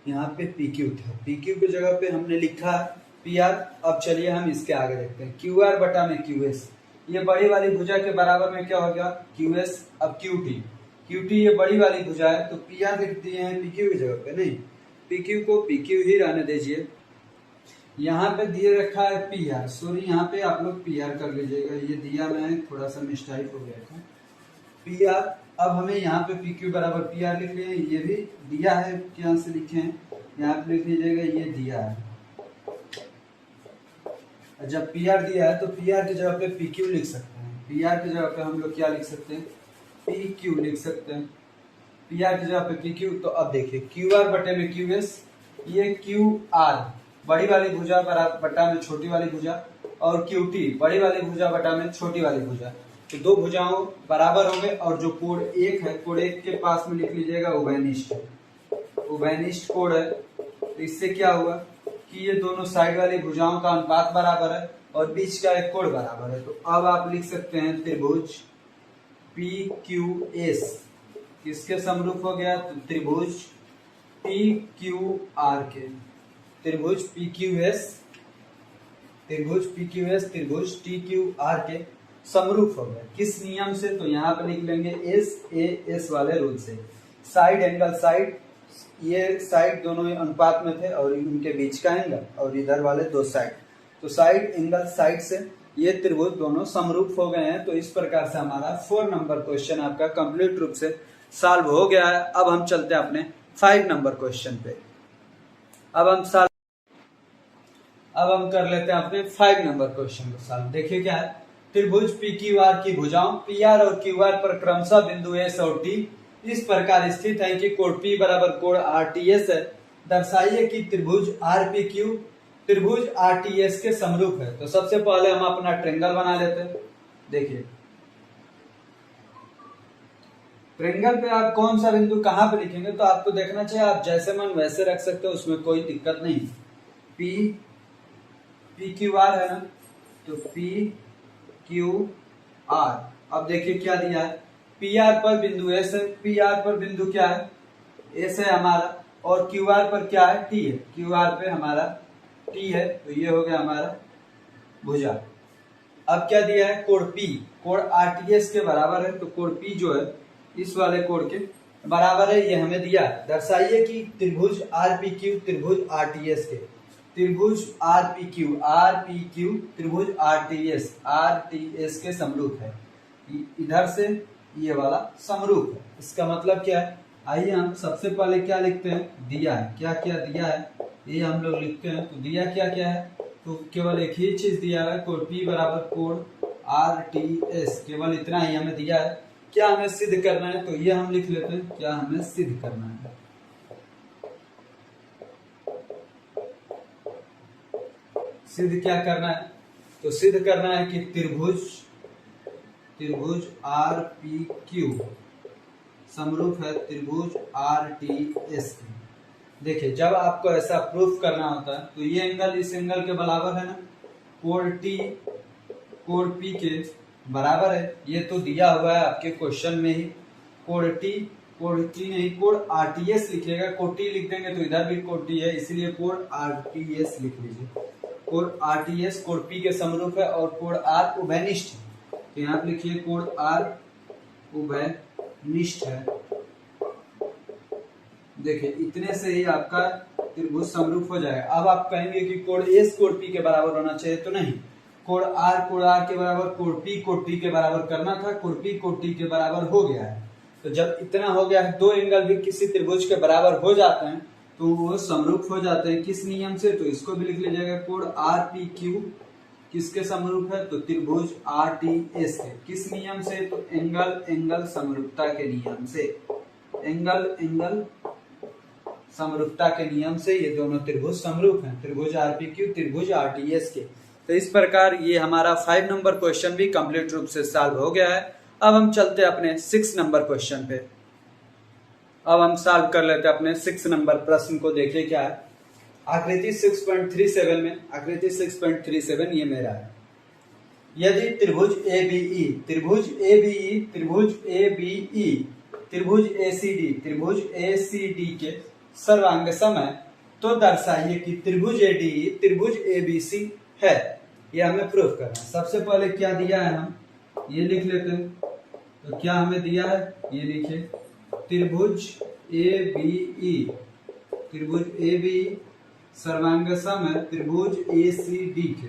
[SPEAKER 1] यहाँ पे पी क्यू था, पी क्यू की जगह पे हमने लिखा पी आर। अब चलिए हम इसके आगे देखते हैं, क्यू आर बटा में क्यू एस, ये बड़ी वाली भुजा के बराबर में क्या हो गया, क्यू एस। अब क्यू टी ये बड़ी वाली भुजा है, तो पी आर लिख दिए हैं पी क्यू की जगह पे, नहीं पी क्यू को पी क्यू ही रहने दीजिए। यहाँ पे दिए रखा है पी आर, सॉरी यहाँ पे आप लोग पी आर कर लीजिएगा, ये दिया मैं थोड़ा सा मिस्टाइप हो गया था, पी आर। अब हमें यहाँ पे पी क्यू बराबर पी आर लिख लिए, ये भी दिया है, क्या से लिखे हैं, यहाँ पे लिख लीजिएगा ये दिया है। जब पी आर दिया है तो पी आर की जगह पे पी क्यू लिख सकते हैं, पी आर की जगह पे हम लोग क्या लिख सकते हैं, पी क्यू लिख सकते हैं, पी आर की जगह पे पी क्यू। तो अब देखिए क्यू आर बटे में क्यू एस, ये क्यू आर बड़ी वाली भुजा बटा में छोटी वाली भुजा, और क्यू टी बड़ी वाली भुजा बटा में छोटी वाली भुजा, तो दो भुजाओं बराबर हो गए। और जो कोड 1 है, कोड 1 के पास में लिख लीजिएगा उभयनिष्ठ कोड है। तो इससे क्या हुआ कि ये दोनों साइड वाली भुजाओं का अनुपात बराबर है और बीच का एक कोड बराबर है। तो अब आप लिख सकते हैं त्रिभुज पी क्यू एस किसके समरूप हो गया, तो त्रिभुज टी क्यू आर के, त्रिभुज पी क्यू एस त्रिभुज टी क्यू आर के समरूप हो गया। किस नियम से, तो यहाँ पे लिख लेंगे एस वाले रूल से। साइड एंगल साइड, ये साइड दोनों अनुपात में थे और उनके बीच का एंगल, और इधर वाले दो साइड, तो साइड एंगल साइड से ये त्रिभुज दोनों समरूप हो गए हैं। तो इस प्रकार से हमारा 4 नंबर क्वेश्चन आपका कंप्लीट रूप से सॉल्व हो गया है। अब हम चलते हैं अपने 5 नंबर क्वेश्चन पे। अब हम कर लेते हैं अपने 5 नंबर क्वेश्चन को सॉल्व। देखिए क्या है, त्रिभुज पी क्यू आर की भुजाओं पी आर और क्यू आर पर क्रमशः बिंदु एस और टी इस प्रकार स्थित है कि कोण P बराबर कोण RTS है। दर्शाइए कि त्रिभुज RPQ त्रिभुज RTS के समरूप है। तो सबसे पहले हम अपना ट्रायंगल बना लेते हैं। देखिए ट्रायंगल पे आप कौन सा बिंदु कहां पे लिखेंगे तो आपको देखना चाहिए, आप जैसे मन वैसे रख सकते हो, उसमें कोई दिक्कत नहीं। PQR है ना, तो PQR। अब देखिए क्या दिया है, PR पर बिंदु S है, PR पर बिंदु क्या है, S है हमारा, और QR पर क्या है, T है, QR पे हमारा T है। तो ये हो गया हमारा भुजा। अब क्या दिया है, कोण P, कोण RTS के बराबर है। तो कोण P जो है इस वाले कोण के बराबर है, ये हमें दिया। दर्शाइए कि त्रिभुज आरपीक्यू त्रिभुज आरटीएस के, त्रिभुज आरपीक्यू त्रिभुज आरटीएस के समरूप है। इधर से ये वाला समरूप है। इसका मतलब क्या है, आइए हम सबसे पहले क्या लिखते हैं, दिया है, क्या क्या दिया है ये हम लोग लिखते हैं। तो दिया क्या क्या है, तो केवल एक ही चीज दिया है, कोड P बराबर कोड आरटीएस, केवल इतना ही हमें दिया है। क्या हमें सिद्ध करना है, तो ये हम लिख लेते हैं, क्या हमें सिद्ध करना है। सिद्ध क्या करना है, तो सिद्ध करना है कि त्रिभुज आरपीक्यू समरूप है त्रिभुज आरटीएस के। देखिए जब आपको ऐसा प्रूफ करना होता है तो ये एंगल इस एंगल के बराबर है ना, कोण T कोण P के बराबर है। ये तो दिया हुआ है आपके क्वेश्चन में ही। कोण T नहीं, कोण आरटीएस लिखिएगा, कोण T लिख देंगे तो इधर भी कोण T है, इसलिए कोण आरटीएस लिख लीजिए। कोण आरटीएस कोण P के समरूप है और कोण R उभयनिष्ठ है। तो यहाँ पे लिखिए कोण R उभयनिष्ठ है। देखिए इतने से ही आपका त्रिभुज समरूप हो जाएगा। अब आप कहेंगे कि कोण S कोण P के बराबर होना चाहिए, तो नहीं, कोण R के बराबर, कोण P के बराबर करना था, कोण P के बराबर हो गया है। तो जब इतना हो गया है, दो एंगल भी किसी त्रिभुज के बराबर हो जाते हैं तो वो समरूप हो जाते हैं। किस नियम से, तो इसको भी लिख लीजिएगा, कोण RPQ किसके समरूप है, तो त्रिभुज आरटीएस के। किस नियम से, तो एंगल समरूपता के नियम से, एंगल समरूपता के नियम से ये दोनों त्रिभुज समरूप हैं, त्रिभुज आरपीक्यू त्रिभुज आरटीएस के। तो इस प्रकार ये हमारा 5 नंबर क्वेश्चन भी कंप्लीट रूप से सॉल्व हो गया है। अब हम चलते हैं अपने 6 नंबर क्वेश्चन पे। अब हम सॉल्व कर लेते हैं अपने 6 नंबर प्रश्न को। देखिए क्या है, आकृति 6.37 में, आकृति 6.37 ये मेरा है। यदि त्रिभुज ABE त्रिभुज ABE त्रिभुज ABE त्रिभुज ACD के सर्वांग सम है, तो दर्शाइए कि त्रिभुज ADE त्रिभुज ABC है। ये हमें प्रूफ करना है। सबसे पहले क्या दिया है, हम ये लिख लेते हैं। तो क्या हमें दिया है, ये लिखिए, त्रिभुज ABE सर्वांग सम है त्रिभुज ACD के।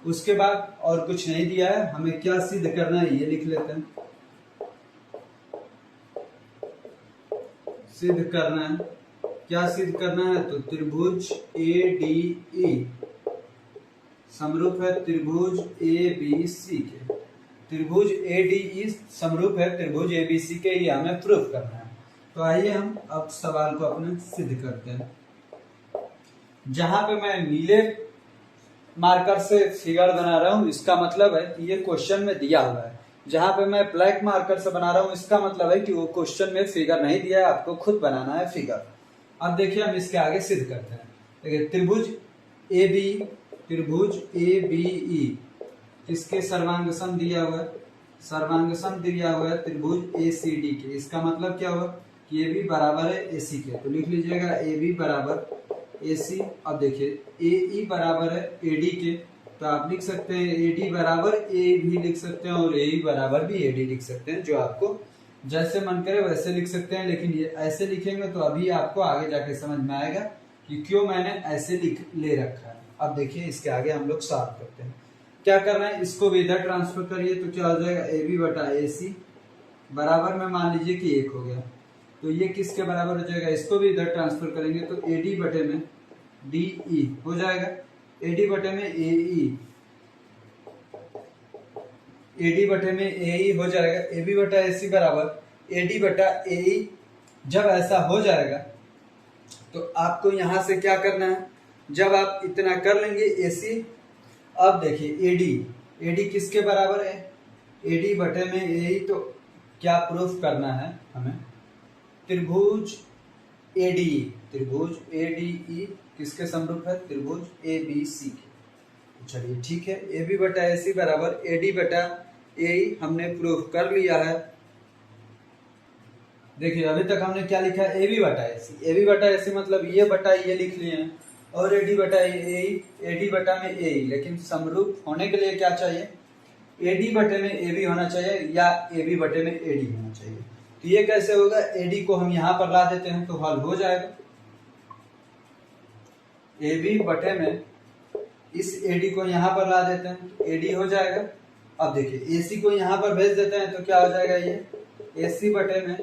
[SPEAKER 1] उसके बाद और कुछ नहीं दिया है, हमें क्या सिद्ध करना है ये लिख लेते हैं। सिद्ध करना है, क्या सिद्ध करना है, तो त्रिभुज ADE समरूप है त्रिभुज ABC के। त्रिभुज ADE समरूप है त्रिभुज ABC के, ये हमें प्रूफ करना है। तो आइए हम अब सवाल को अपने सिद्ध करते हैं। जहां पे मैं नीले मार्कर से फिगर बना रहा हूं, इसका मतलब है कि ये क्वेश्चन में दिया हुआ है। जहां पे मैं ब्लैक मार्कर से बना रहा हूं, इसका मतलब है कि वो क्वेश्चन में फिगर नहीं दिया है, आपको खुद बनाना है फिगर। अब देखिए हम इसके आगे सिद्ध करते हैं। देखिए त्रिभुज ABE किसके सर्वांग सम दिया हुआ है, सर्वांग सम दिया हुआ है त्रिभुज ACD के। इसका मतलब क्या हुआ कि AB बराबर है AC के। तो लिख लीजिएगा AB बराबर AC। अब देखिए AE बराबर है AD के, तो आप लिख सकते हैं AD बराबर A भी लिख सकते हैं और AE बराबर भी AD लिख सकते हैं, जो आपको जैसे मन करे वैसे लिख सकते हैं। लेकिन ये ऐसे लिखेंगे तो अभी आपको आगे जाके समझ में आएगा कि क्यों मैंने ऐसे ले रखा है। अब देखिए इसके आगे हम लोग सॉल्व करते हैं। क्या करना है, इसको भी इधर ट्रांसफर करिए, तो क्या हो जाएगा, AB बटा AC बराबर में मान लीजिए कि 1 हो गया। तो ये किसके बराबर हो जाएगा, इसको भी इधर ट्रांसफर करेंगे तो AD बटे में DE हो जाएगा, AD बटे में AE, AD बटे में AE हो जाएगा। AB बटा AC बराबर AD बटा AE। जब ऐसा हो जाएगा तो आपको यहां से क्या करना है, जब आप इतना कर लेंगे AC, अब देखिए AD किसके बराबर है, AD बटे में AE। तो क्या प्रूफ करना है हमें, त्रिभुज ADE किसके समरूप है, त्रिभुज ABC के। चलिए ठीक है, AB बटा AC बराबर AD बटा AE हमने प्रूफ कर लिया है। देखिए अभी तक हमने क्या लिखा है, AB बटा AC मतलब ये बटा ये लिख लिए हैं, और AD बटा AE, AD बटा में AE। लेकिन समरूप होने के लिए क्या चाहिए, AD बटे में AB होना चाहिए या AB बटे में AD होना चाहिए। तो ये कैसे होगा, एडी को हम यहां पर ला देते हैं तो हल हो जाएगा। ए बी बटे में इस एडी को यहां पर ला देते हैं तो एडी हो जाएगा। अब देखिए एसी को यहां पर भेज देते हैं तो क्या हो जाएगा, ये एसी बटे में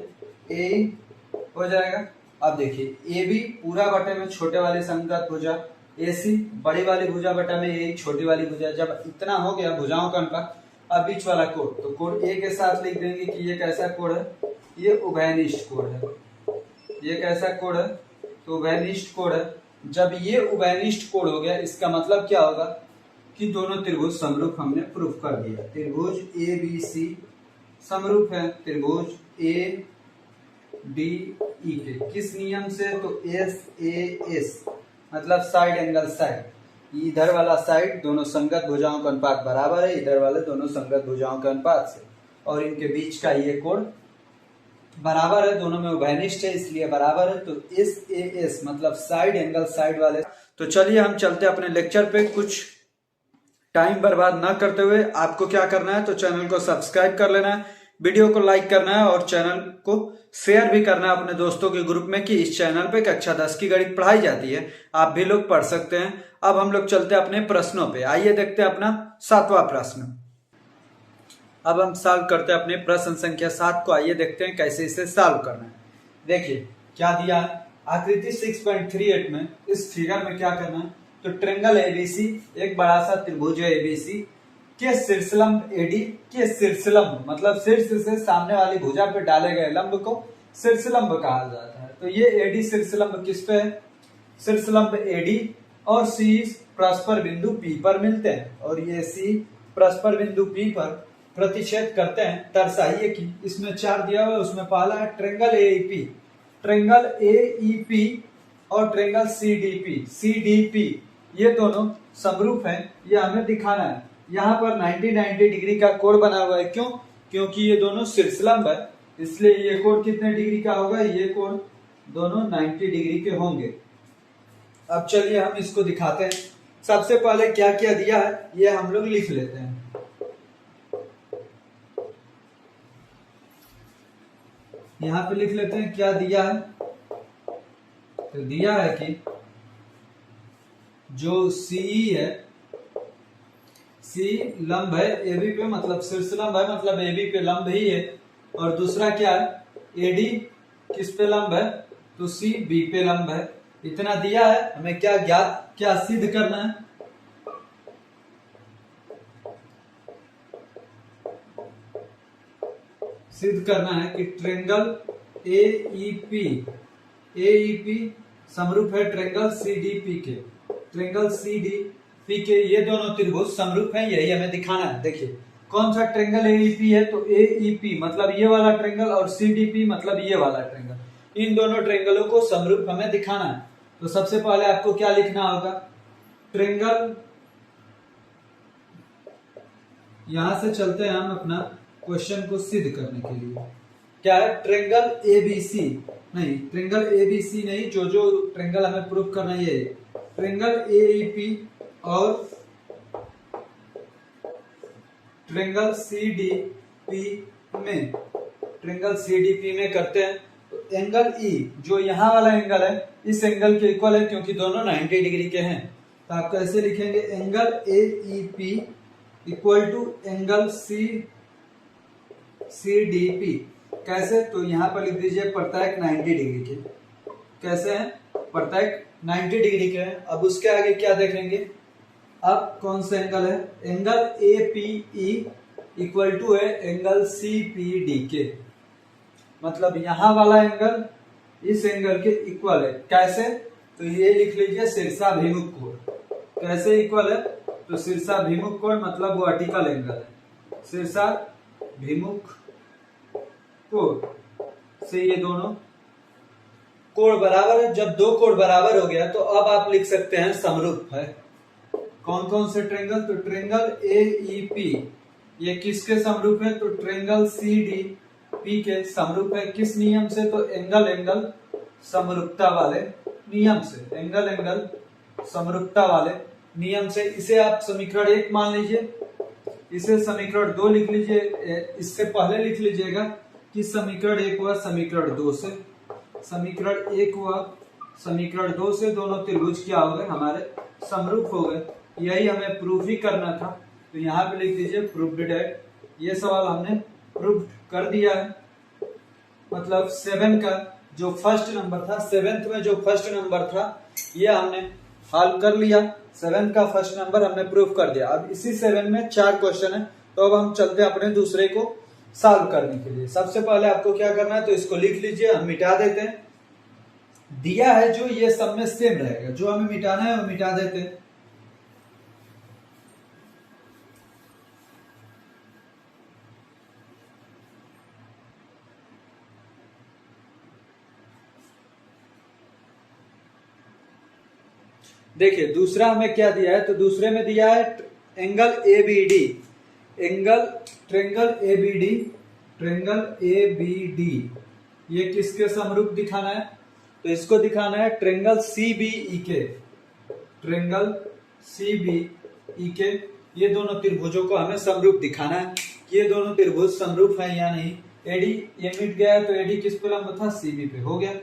[SPEAKER 1] ए हो जाएगा। अब देखिए ए बी पूरा बटे में छोटे वाली संगत भुजा, एसी बड़ी वाली भुजा बटा में ए छोटी वाली भुजा। जब इतना हो गया भुजाओं का अनुपात, अब बीच वाला कोण, तो कोण ए के साथ लिख देंगे कि ये कैसा कोण है, ये उभयनिष्ठ कोण है। ये कैसा कोण है, तो उभयनिष्ठ कोण है। जब ये उभयनिष्ठ कोण हो गया इसका मतलब क्या होगा कि दोनों त्रिभुज समरूप हमने प्रूफ कर दिया। त्रिभुज ए बी सी समरूप है त्रिभुज ए डी ई के। किस नियम से, तो एस ए एस मतलब साइड एंगल साइड। इधर वाला साइड दोनों संगत भुजाओं का अनुपात बराबर है, इधर वाले दोनों संगत भुजाओं के अनुपात से, और इनके बीच का ये कोण बराबर है, दोनों में उभयनिष्ठ है इसलिए बराबर है। तो एस ए एस मतलब साइड एंगल साइड वाले। तो चलिए हम चलते अपने लेक्चर पे। कुछ टाइम बर्बाद ना करते हुए आपको क्या करना है, तो चैनल को सब्सक्राइब कर लेना है, वीडियो को लाइक करना है और चैनल को शेयर भी करना है अपने दोस्तों के ग्रुप में कि इस चैनल पे कक्षा 10 की गणित पढ़ाई जाती है, आप भी लोग पढ़ सकते हैं। अब हम लोग चलते हैं अपने प्रश्नों पे। आइए देखते हैं अपना 7वां प्रश्न। अब हम सॉल्व करते हैं अपने प्रश्न संख्या 7 को। आइए देखते हैं कैसे इसे सॉल्व करना है। देखिए क्या दिया है, आकृति 6.38 में इस फिगर में क्या करना है, तो ट्रेंगल एबीसी, एक बड़ा सा त्रिभुज है एबीसी के शीर्षलंब एडी के शीर्षलंब मतलब शीर्ष से सामने वाली भुजा पे डाले गए लंब को शीर्षलंब कहा जाता है। तो ये एडी शीर्षलंब किस पे है, शीर्षलंब एडी और सी परस्पर बिंदु पी पर मिलते हैं, और ये सी परस्पर बिंदु पी पर प्रतिच्छेद करते हैं। दर्शाइए कि इसमें 4 दिया हुआ है, उसमें पहला है ट्रेंगल एईपी, ट्रेंगल एईपी और ट्रेंगल सीडीपी। सीडीपी ये दोनों समरूप हैं, ये हमें दिखाना है। यहाँ पर 90 डिग्री का कोण बना हुआ है, क्यों, क्योंकि ये दोनों शीर्षलंब है, इसलिए ये कोण कितने डिग्री का होगा, ये कोण दोनों 90 डिग्री के होंगे। अब चलिए हम इसको दिखाते हैं। सबसे पहले क्या क्या दिया है ये हम लोग लिख लेते हैं। यहाँ पे लिख लेते हैं क्या दिया है, तो दिया है कि जो सीई है, सी लंब है एबी पे मतलब शीर्ष लंब है, मतलब एबी पे लंब ही है। और दूसरा क्या है, एडी किस पे लंब है, तो सी बी पे लंब है। इतना दिया है, हमें क्या ज्ञात क्या सिद्ध करना है, सिद्ध करना है कि ट्रेंगल एईपी समरूप है ट्रेंगल सीडीपी के। ट्रेंगल सीडीपी के ये दोनों त्रिभुज समरूप हैं, यही हमें दिखाना है। देखिए कौन सा ट्रेंगल एईपी है, तो एईपी मतलब ये वाला ट्रेंगल और सीडीपी मतलब ये वाला ट्रेंगल। इन दोनों ट्रेंगलों को समरूप हमें दिखाना है। तो सबसे पहले आपको क्या लिखना होगा, ट्रेंगल, यहां से चलते हैं हम अपना क्वेश्चन को सिद्ध करने के लिए। क्या है, ट्रेंगल एबीसी नहीं, ट्रेंगल एबीसी नहीं, जो ट्रेंगल हमें प्रूफ करना है ये ट्रेंगल एईपी और ट्रेंगल सीडीपी में, ट्रेंगल सीडीपी में करते हैं। तो एंगल ई जो यहाँ वाला एंगल है इस एंगल के इक्वल है, क्योंकि दोनों 90 डिग्री के हैं। तो आप कैसे लिखेंगे, angle AEP equal to angle CDP. कैसे, तो यहाँ पर लिख दीजिए प्रत्येक 90 डिग्री के। कैसे है, प्रत्येक 90 डिग्री के हैं। अब उसके आगे क्या देखेंगे, अब कौन सा एंगल है, एंगल एपीई इक्वल टू है एंगल सीपीडी के, मतलब यहाँ वाला एंगल इस एंगल के इक्वल है। कैसे, तो ये लिख लीजिए शीर्षाभिमुख कोण। कैसे इक्वल है, तो शीर्षाभिमुख कोण मतलब वर्टिकल एंगल है, शीर्षाभिमुख कोण से ये दोनों कोण बराबर है। जब दो कोण बराबर हो गया तो अब आप लिख सकते हैं समरूप है। कौन कौन से ट्रेंगल, तो ट्रेंगल एईपी ये किसके समरूप है, तो ट्रेंगल सीडीपी के समरूप है। किस नियम से, तो एंगल समरूपता वाले नियम से, एंगल समरूपता वाले नियम से। इसे आप समीकरण 1 मान लीजिए, इसे समीकरण 2 लिख लीजिए, इससे पहले लिख लीजिएगा कि समीकरण 1 व समीकरण 2 से, समीकरण 1 व समीकरण 2 से दोनों त्रिभुज क्या हो गए, हमारे समरूप हो गए। यही हमें प्रूफ ही करना था, तो यहाँ पे लिख दीजिए प्रूव्ड दैट। ये सवाल हमने प्रूव कर दिया है। मतलब 7 का जो फर्स्ट नंबर था, 7th में जो फर्स्ट नंबर था, ये हमने हल कर लिया। 7 का फर्स्ट नंबर हमने प्रूव कर दिया। अब इसी 7 में 4 क्वेश्चन है, तो अब हम चलते हैं अपने दूसरे को सॉल्व करने के लिए। सबसे पहले आपको क्या करना है, तो इसको लिख लीजिए, हम मिटा देते हैं। दिया है जो ये सब में सेम रहेगा, जो हमें मिटाना है वो मिटा देते हैं। देखिए दूसरा हमें क्या दिया है, तो दूसरे में दिया है angle ABD, angle triangle ABD, triangle ABD. ये किसके समरूप दिखाना है, तो इसको दिखाना है ट्रेंगल सीबीई के, ट्रेंगल सीबीई के। ये दोनों त्रिभुजों को हमें समरूप दिखाना है, ये दोनों त्रिभुज समरूप है या नहीं। एडी ये मिट गया है, तो एडी किस पे लंब था, सीबी पे हो गया।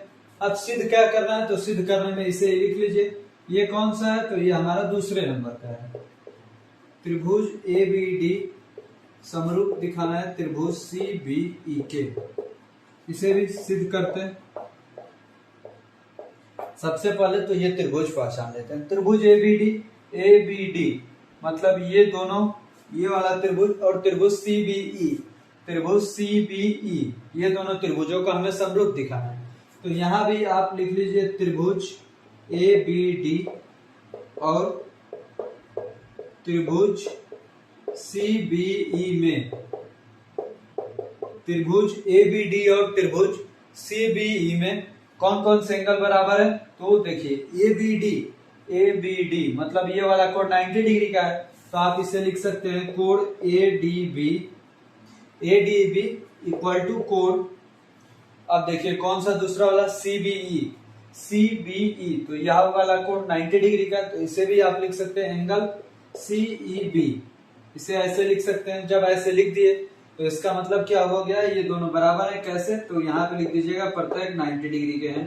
[SPEAKER 1] अब सिद्ध क्या करना है, तो सिद्ध करने में इसे लिख लीजिए। ये कौन सा है, तो ये हमारा दूसरे नंबर का है। त्रिभुज एबीडी समरूप दिखाना है त्रिभुज सीबीई के। इसे भी सिद्ध करते हैं। सबसे पहले तो ये त्रिभुज पहचान लेते हैं। त्रिभुज एबीडी, एबीडी मतलब ये दोनों, ये वाला त्रिभुज और त्रिभुज सीबीई, त्रिभुज सीबीई, ये दोनों त्रिभुजों को हमें समरूप दिखाना है। तो यहां भी आप लिख लीजिए त्रिभुज एबीडी और त्रिभुज सीबीई में, त्रिभुज एबीडी और त्रिभुज सीबीई में कौन कौन से एंगल बराबर है, तो देखिए एबीडी, एबीडी मतलब ये वाला कोण 90 डिग्री का है, तो आप इसे लिख सकते हैं कोण एडीबी, एडीबी इक्वल टू कोण, अब देखिए कौन सा दूसरा वाला सीबीई, सीबीई तो यह वाला कोण 90 डिग्री का, तो इसे भी आप लिख सकते हैं एंगल सीईबी, इसे ऐसे लिख सकते हैं। जब ऐसे लिख दिए तो इसका मतलब क्या हो गया, ये दोनों बराबर है। कैसे, तो यहाँ पे लिख दीजिएगा प्रत्येक 90 डिग्री के हैं,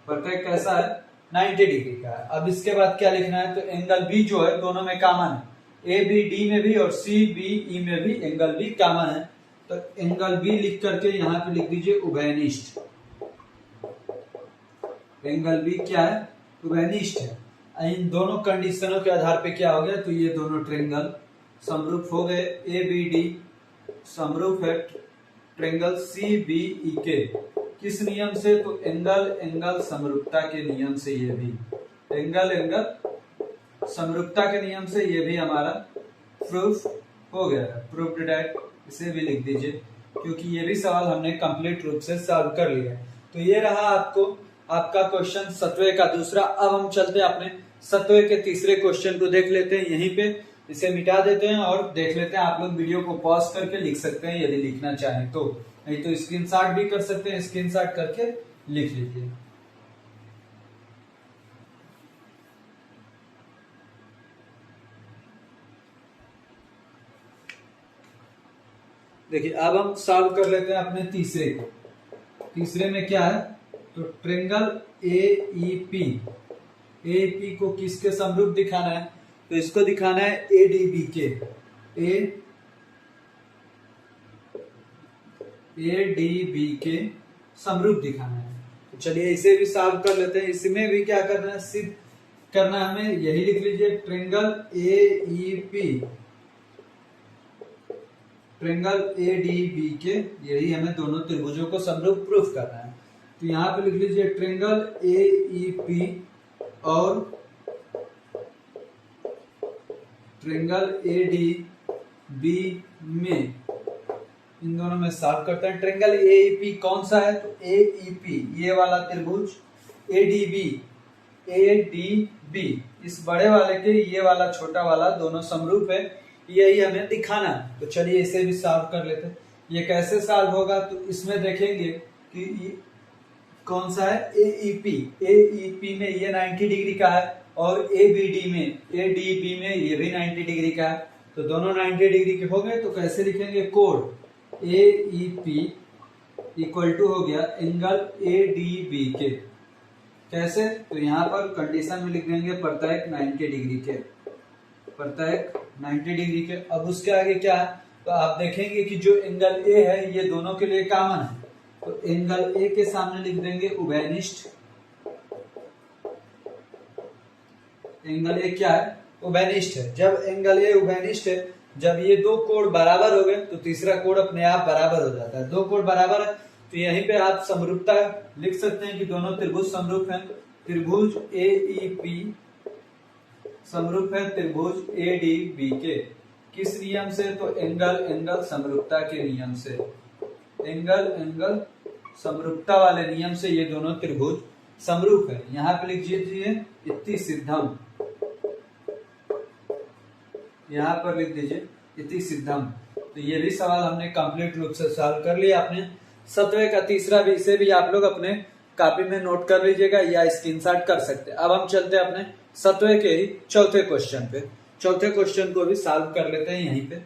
[SPEAKER 1] प्रत्येक कैसा है 90 डिग्री का है। अब इसके बाद क्या लिखना है, तो एंगल बी जो है दोनों में कॉमन है, ए बी डी में भी और सी बी ई में भी एंगल बी कॉमन है, तो एंगल बी लिख करके यहाँ पे लिख दीजिए उभयनिष्ठ। एंगल बी क्या है, उभयनिष्ठ है। इन दोनों कंडीशनों के आधार पे क्या हो गया, तो ये दोनों ट्रेंगल समरूप हो गए। ए बी डी समरूप है ट्रेंगल सी बी ई के, किस नियम से, तो एंगल एंगल समरूपता के नियम से। ये भी एंगल एंगल समरूपता के नियम से ये भी हमारा प्रूफ हो गया, प्रूफ्ड दैट। इसे भी लिख दीजिए, क्योंकि ये भी सवाल हमने कंप्लीट रूप से सॉल्व कर लिया। तो ये रहा आपका क्वेश्चन 7वें का दूसरा। अब हम चलते हैं अपने 7वें के तीसरे क्वेश्चन को देख लेते हैं। यहीं पे इसे मिटा देते हैं और देख लेते हैं। आप लोग वीडियो को पॉज करके लिख सकते हैं यदि लिखना चाहें तो, नहीं तो स्क्रीनशॉट भी कर सकते हैं, स्क्रीनशॉट करके लिख लीजिए। देखिए अब हम सॉल्व कर लेते हैं अपने तीसरे को। तीसरे में क्या है, तो ट्रेंगल एईपी, एईपी को किसके समरूप दिखाना है, तो इसको दिखाना है एडीबी के, एडीबी के समरूप दिखाना है। तो चलिए इसे भी सॉल्व कर लेते हैं। इसमें भी क्या करना है, सिद्ध करना है हमें, यही लिख लीजिए ट्रेंगल एईपी, ट्रेंगल एडीबी के, यही हमें दोनों त्रिभुजों को समरूप प्रूफ करना है। तो यहाँ पे लिख लीजिए ट्रेंगल एईपी और ट्रेंगल एडीबी में, इन दोनों में सॉल्व करते हैं। ट्रेंगल एईपी कौन सा है, तो एईपी ये वाला त्रिभुज, एडीबी, एडीबी इस बड़े वाले के ये वाला छोटा वाला दोनों समरूप है, यही हमें दिखाना है। तो चलिए इसे भी सॉल्व कर लेते हैं। ये कैसे सॉल्व होगा, तो इसमें देखेंगे कि ये कौन सा है, एईपी, एईपी में ये 90 डिग्री का है और एबीडी में, एडीबी में ये भी 90 डिग्री का है, तो दोनों 90 डिग्री के हो गए। तो कैसे लिखेंगे, कोण एईपी इक्वल टू हो गया एंगल ए डी बी के। कैसे? तो यहाँ पर कंडीशन में लिख देंगे प्रत्येक 90 डिग्री के, प्रत्येक 90 डिग्री के। अब उसके आगे क्या है, तो आप देखेंगे कि जो एंगल ए है ये दोनों के लिए कॉमन है, तो एंगल ए के सामने लिख देंगे उभयनिष्ठ। एंगल ए क्या है? उभयनिष्ठ है। जब एंगल ए उभयनिष्ठ है, जब ये दो कोण बराबर हो गए तो तीसरा कोण अपने आप बराबर हो जाता है। दो कोण बराबर है तो यहीं पे आप समरूपता लिख सकते हैं कि दोनों त्रिभुज समरूप हैं। त्रिभुज ए ई पी समरूप है त्रिभुज ए डी बी के। किस नियम से? तो एंगल एंगल समरूपता के नियम से। एंगल एंगल समरूपता वाले नियम से ये दोनों त्रिभुज समरूप है। यहाँ पे लिख दीजिए इति सिद्धम, यहाँ पर लिख दीजिए इति सिद्धम। तो ये भी सवाल हमने कंप्लीट रूप से सॉल्व कर लिया। अपने सत्वे का तीसरा भी, इसे भी आप लोग अपने कॉपी में नोट कर लीजिएगा या स्क्रीनशॉट कर सकते हैं। अब हम चलते हैं अपने सत्वे के ही चौथे क्वेश्चन पे। चौथे क्वेश्चन को भी सॉल्व कर लेते हैं यहीं पे।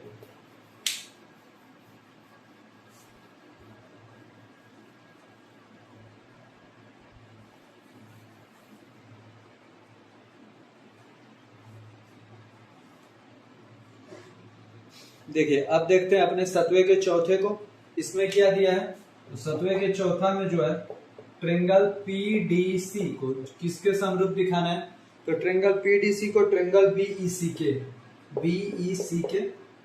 [SPEAKER 1] देखिए अब देखते हैं अपने सत्वे के चौथे को। इसमें क्या दिया है, तो सत्वे के चौथा में जो है ट्रेंगल पीडीसी को किसके समरूप दिखाना है, तो ट्रेंगल पीडीसी को ट्रेंगल बीईसी के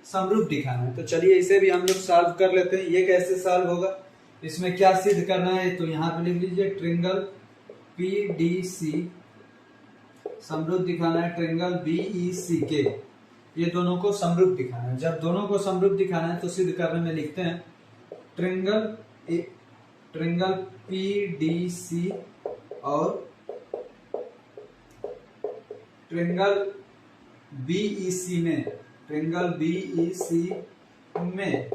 [SPEAKER 1] समरूप दिखाना है। तो चलिए इसे भी हम लोग सॉल्व कर लेते हैं। ये कैसे सॉल्व होगा, इसमें क्या सिद्ध करना है, तो यहाँ पे लिख लीजिए ट्रेंगल पीडीसी समरूप दिखाना है ट्रेंगल बीईसी के। ये दोनों को समरूप दिखाना है। जब दोनों को समरूप दिखाना है तो सिद्ध करने में लिखते हैं ट्रेंगल पीडीसी और ट्रेंगल बीईसी में, ट्रेंगल बीईसी में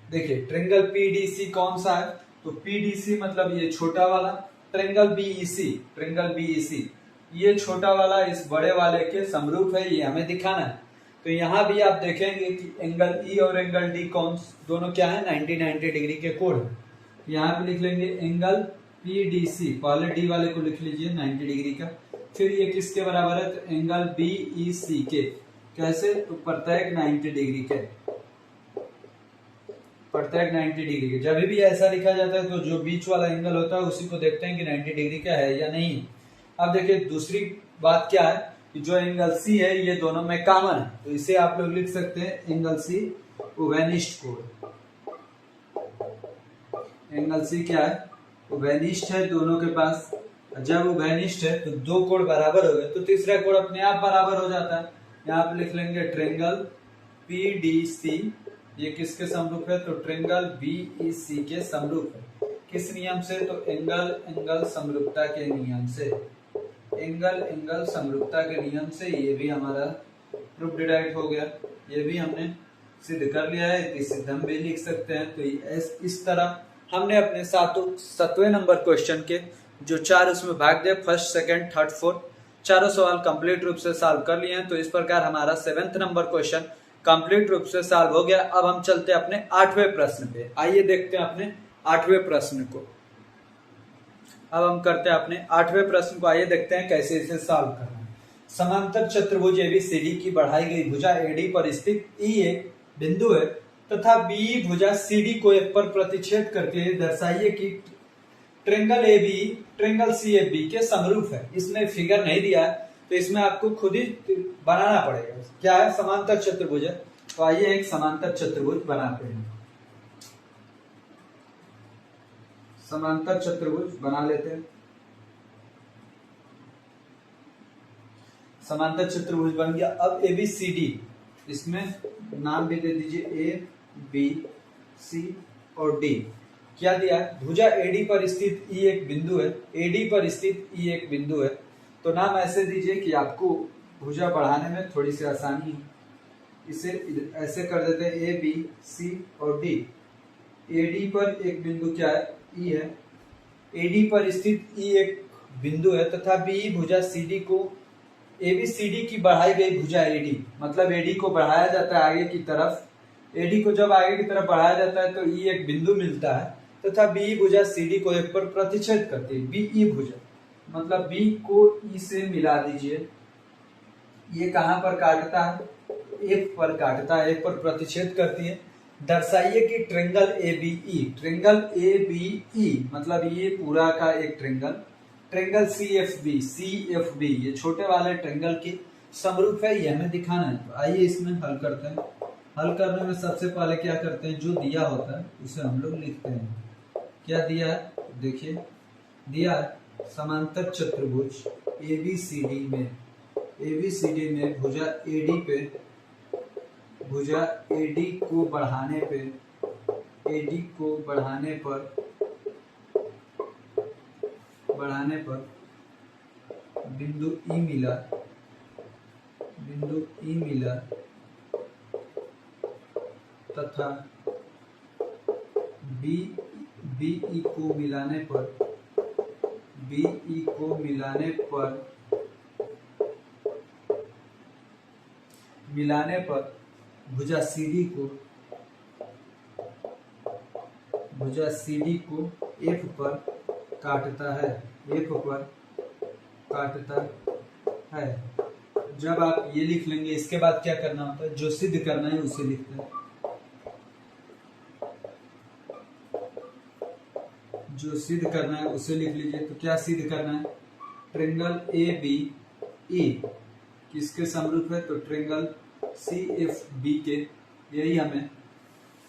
[SPEAKER 1] देखिए ट्रेंगल पीडीसी कौन सा है, तो पीडीसी मतलब ये छोटा वाला, ट्रेंगल बीईसी ये छोटा वाला इस बड़े वाले के समरूप है, ये हमें दिखाना है। तो यहाँ भी आप देखेंगे कि एंगल ई और एंगल डी कौन दोनों क्या है, 90 डिग्री के कोण है। यहाँ पे लिख लेंगे एंगल पीडीसी, पहले डी वाले को लिख लीजिए 90 डिग्री का, फिर ये किसके बराबर है, तो एंगल बीईसी के। कैसे, तो प्रत्येक 90 डिग्री के, प्रत्येक 90 डिग्री के। जब भी ऐसा लिखा जाता है तो जो बीच वाला एंगल होता है उसी को देखते हैं कि 90 डिग्री का है या नहीं। अब देखिए दूसरी बात क्या है कि जो एंगल सी है ये दोनों में कॉमन है, तो इसे आप लोग लिख सकते हैं एंगल सी उभयनिष्ठ कोण। एंगल सी क्या है, उभयनिष्ठ है दोनों के पास। जब उभयनिष्ठ है तो दो कोण बराबर हो गए तो तीसरा कोण अपने आप बराबर हो जाता है। यहाँ पे लिख लेंगे ट्रेंगल पीडीसी, ये किसके समरूप है, तो ट्रेंगल बीईसी के समरूप है। किस नियम से, तो एंगल एंगल समरूपता के नियम से। एंगल एंगल समरूपता के नियम से ये भी हमारा प्रूफ डिराइव हो गया। ये भी हमने सिद्ध कर लिया है, इस सिद्धम भी लिख सकते हैं। तो इस तरह हमने अपने सातवें नंबर क्वेश्चन के जो 4 उसमें भाग दिए, फर्स्ट सेकंड थर्ड फोर्थ, चारों सवाल कंप्लीट रूप से सॉल्व कर लिए हैं। तो इस प्रकार हमारा 7th नंबर क्वेश्चन कंप्लीट रूप से सॉल्व हो गया। अब हम चलते हैं अपने 8वें प्रश्न पे। आइए देखते हैं अपने 8वें प्रश्न को। अब हम करते हैं अपने 8वें प्रश्न को। आइए देखते हैं कैसे इसे सॉल्व करना है। समांतर चतुर्भुज एबीसीडी की बढ़ाई गई भुजा एडी पर स्थित ई एक बिंदु है तथा बी भुजा सीडी को एक पर प्रतिच्छेद करके दर्शाइए कि triangle A B triangle C A B के समरूप है। इसमें फिगर नहीं दिया है तो इसमें आपको खुद ही बनाना पड़ेगा। क्या है, समांतर चतुर्भुज है। तो आइए एक समांतर चतुर्भुज बनाते हैं। समांतर चतुर्भुज बना लेते हैं। समांतर चतुर्भुज बन गया। अब ए बी सी डी, इसमें नाम भी दे दीजिए ए बी सी और डी। क्या दिया है, भुजा एडी पर स्थित ई एक बिंदु है। एडी पर स्थित ई एक बिंदु है तो नाम ऐसे दीजिए कि आपको भुजा बढ़ाने में थोड़ी सी आसानी है। इसे ऐसे कर देते हैं ए बी सी और डी। एडी पर एक बिंदु क्या है, ई है। एडी पर स्थित ई एक बिंदु है तथा बी भुजा सीडी को एबीसीडी की बढ़ाई गई भुजा एडी, मतलब एडी को बढ़ाया जाता है आगे की तरफ। एडी को जब आगे की तरफ बढ़ाया जाता है तो ई एक बिंदु मिलता है तथा बीई भुजा सीडी को एक पर प्रतिच्छेद करती है। बीई भुजा मतलब बी को ई से मिला दीजिए, ये कहां पर काटता है, एफ पर काटता है, एफ पर प्रतिच्छेद करती है। दर्शाइए कि ट्रेंगल एबीई, ट्रेंगल एबीई मतलब ये पूरा का एक ट्रेंगल, ट्रेंगल सीएफबी, सीएफबी ये छोटे वाले ट्रेंगल की समरूप है, ये हमें दिखाना है। तो आइए इसमें हल करते हैं। हल करने में सबसे पहले क्या करते हैं, जो दिया होता है उसे हम लोग लिखते हैं। क्या दिया है, देखिए दिया है समांतर चतुर्भुज एबीसीडी में भुजा एडी पे, भुजा एडी को बढ़ाने पर बिंदु ई मिला तथा बीई को मिलाने पर भुजा सीडी को एफ पर काटता है। जब आप ये लिख लेंगे, इसके बाद क्या करना होता है, जो सिद्ध करना है उसे लिखते हैं। जो सिद्ध करना है उसे लिख लीजिए। तो क्या सिद्ध करना है, ट्रेंगल ए बी ई किसके समरूप है, तो ट्रेंगल सी एफ बी के, यही हमें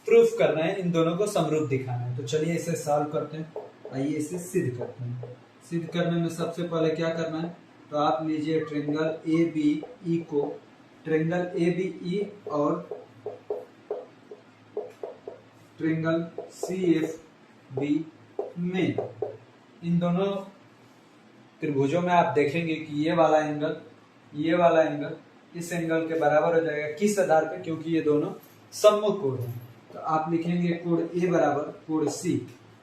[SPEAKER 1] प्रूफ करना है, इन दोनों को समरूप दिखाना है। तो चलिए इसे सॉल्व करते हैं, आइए इसे सिद्ध करते हैं। सिद्ध करने में सबसे पहले क्या करना है, तो आप लीजिए ट्रेंगल ए बी ई को, ट्रेंगल ए बी ई और ट्रेंगल सी एफ बी में, इन दोनों त्रिभुजों में आप देखेंगे कि ये वाला एंगल इस एंगल के बराबर हो जाएगा। किस आधार पे, क्योंकि ये दोनों सम्मुख कोण हैं। तो आप लिखेंगे कोण ए बराबर कोण सी,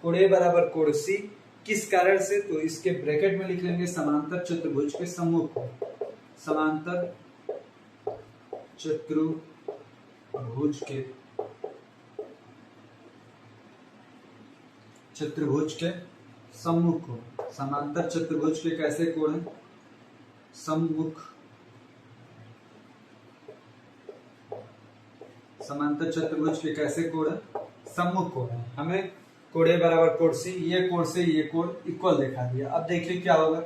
[SPEAKER 1] कोण ए बराबर कोण सी। किस कारण से, तो इसके ब्रैकेट में लिख लेंगे समांतर चतुर्भुज के सम्मुख कोण, समांतर चतुर्भुज के सम्मुख कोण, समांतर चतुर्भुज के कैसे कोण है, सम्मुख, समांतर चतुर्भुज के कैसे कोण है, सम्मुख कोण है। हमें कोण ए बराबर कोण सी, ये कोण से ये कोण इक्वल दिखा दिया। अब देखिए क्या होगा,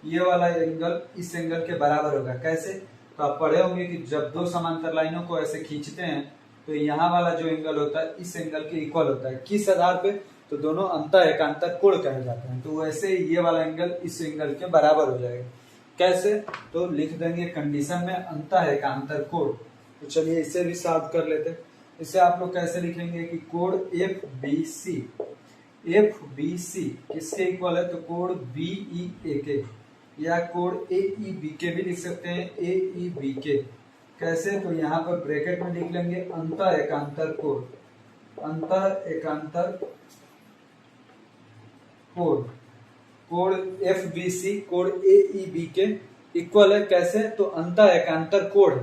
[SPEAKER 1] ये वाला एंगल इस एंगल के बराबर होगा। कैसे, तो आप पढ़े होंगे कि जब दो समांतर लाइनों को ऐसे खींचते हैं तो यहाँ वाला जो एंगल होता है इस एंगल के इक्वल होता है। किस आधार पे, तो दोनों अंतर एकांतर कोण कहे जाते हैं। तो वैसे ये वाला एंगल इस एंगल के बराबर हो जाएगा। कैसे, तो लिख देंगे कंडीशन में अंतर एकांतर कोण। तो चलिए इसे भी सॉल्व कर लेते हैं। इसे आप लोग कैसे लिखेंगे कि कोण एफ बी सी किसके इक्वल है, तो कोण बी ई ए के, या कोण ए ई बी के भी लिख सकते हैं, ए ई बी के। कैसे, तो यहाँ पर ब्रैकेट में लिख लेंगे अंतर एकांतर कोण, कोण एफ बी सी कोण ए ई बी के इक्वल है। कैसे, तो अंतर एकांतर कोण।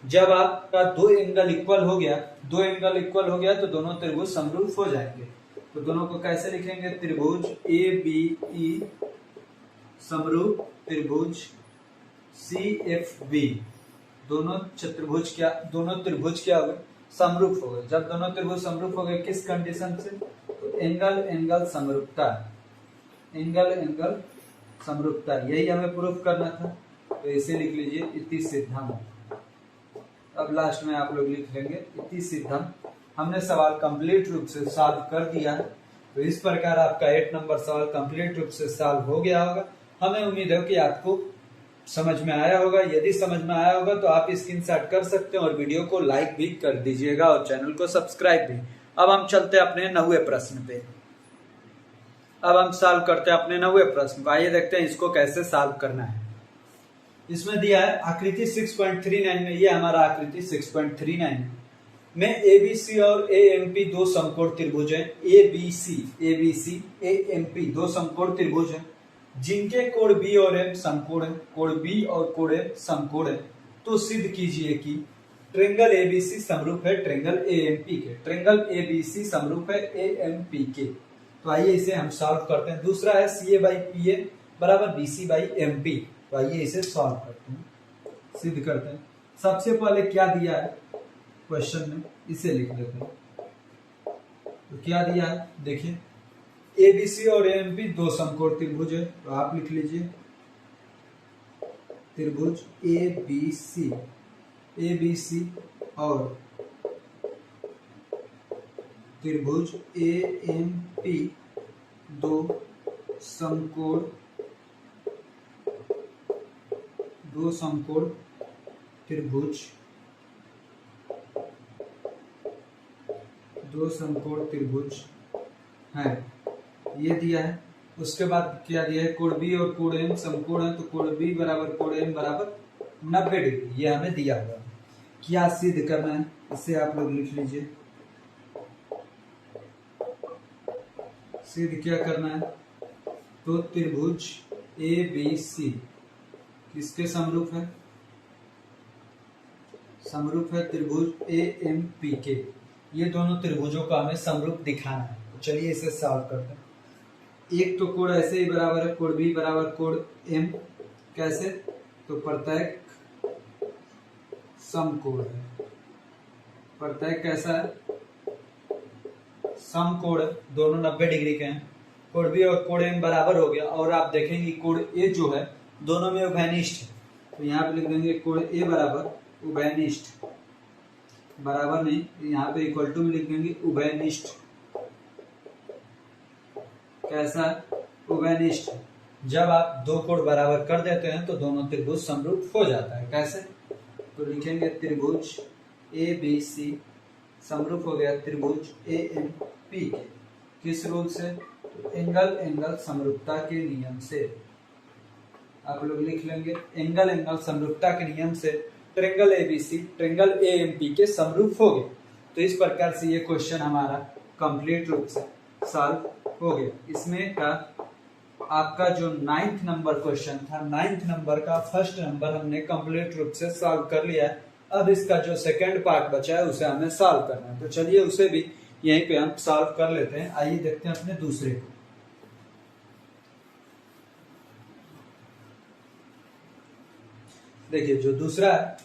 [SPEAKER 1] जब आपका दो एंगल इक्वल हो गया तो दोनों त्रिभुज समरूप हो जाएंगे। तो दोनों को कैसे लिखेंगे, त्रिभुज ए बी ई समरूप त्रिभुज सी एफ बी, दोनों त्रिभुज क्या हो गए, समरूप हो गए। जब दोनों त्रिभुज समरूप हो गए, किस कंडीशन से, तो एंगल समरूपता, यही हमें प्रूफ करना था। तो इसे लिख लीजिए इति सिद्धम। अब लास्ट में आप लोग लिख लेंगे इति सिद्धम। हमने सवाल कंप्लीट रूप से सॉल्व कर दिया है। तो इस प्रकार आपका 8 नंबर सवाल कंप्लीट रूप से सॉल्व हो गया होगा। हमें उम्मीद है कि आपको समझ में आया होगा। यदि समझ में आया होगा तो आप स्क्रीनशॉट कर सकते हैं और वीडियो को लाइक भी कर दीजिएगा और चैनल को सब्सक्राइब भी। अब हम चलते हैं अपने 9वें प्रश्न पे। अब हम सॉल्व करते हैं अपने 9वें प्रश्न को। आइए देखते हैं इसको कैसे सॉल्व करना है। इसमें दिया है आकृति 6.39 में, ये हमारा आकृति 6.39 में एबीसी और एएमपी दो समकोण त्रिभुज हैं। एबीसी एएमपी दो समकोण त्रिभुज हैं जिनके कोण बी और एम समकोण है, कोण बी और कोण एम समकोण है। तो सिद्ध कीजिए कि ट्रेंगल एबीसी समरूप है ट्रेंगल एएमपी के, ट्रेंगल एबीसी समरूप है एएमपी के। तो आइए इसे हम सॉल्व करते हैं। दूसरा है सी ए बाई पी ए बराबर B C by M P. तो आइए इसे सॉल्व करते हैं, सिद्ध करते हैं। सबसे पहले क्या दिया है क्वेश्चन में, इसे लिख लेते हैं। तो क्या दिया है देखिए, ए बी सी और ए एम पी दो समकोण त्रिभुज है। तो आप लिख लीजिए त्रिभुज ए बी सी और त्रिभुज ए एम पी दो समकोण त्रिभुज है, ये दिया है। उसके बाद क्या दिया है, कोण बी और कोण एम समकोण है, तो कोण बी बराबर कोण एम बराबर 90 डिग्री, ये हमें दिया हुआ। क्या सिद्ध करना है इसे आप लोग लिख लीजिए। सिद्ध क्या करना है, तो त्रिभुज ए बी सी किसके समरूप है, समरूप है त्रिभुज ए एम पी के। ये दोनों त्रिभुजों का हमें समरूप दिखाना है। तो चलिए इसे सॉल्व करते हैं। एक तो कोण ऐसे ही बराबर है, कोण बी बराबर कोण एम, कैसे, तो प्रत्येक समकोण है। प्रत्येक कैसा है, समकोण, दोनों 90 डिग्री के हैं। कोण बी और कोण एम बराबर हो गया। और आप देखेंगे कोण ए जो है दोनों में उभयनिष्ठ है, तो यहाँ पे लिख देंगे कोण ए बराबर उभयनिष्ठ, बराबर नहीं, यहाँ पे इक्वल टू में लिख देंगे उभयनिष्ठ। कैसा, उभयनिष्ठ। जब आप दो कोण बराबर कर देते हैं तो दोनों त्रिभुज समरूप हो जाता है। कैसे, तो लिखेंगे त्रिभुज ए बी सी समरूप हो गया त्रिभुज ए एम पी के। किस रूल से, तो एंगल समरूपता के नियम से। आप लोग लिख लेंगे एंगल समरूपता के नियम से ट्रायंगल एबीसी ट्रायंगल एएमपी के समरूप हो गए। तो इस प्रकार से ये क्वेश्चन हमारा कंप्लीट रूप से सॉल्व हो गया। इसमें का आपका जो 9th नंबर क्वेश्चन था, 9th नंबर का फर्स्ट नंबर हमने कंप्लीट रूप से सॉल्व कर लिया है। अब इसका जो सेकंड पार्ट बचा है उसे हमें सॉल्व करना है। तो चलिए उसे भी यहीं पे हम सॉल्व कर लेते हैं। आइए देखते हैं अपने दूसरे को। देखिए जो दूसरा है,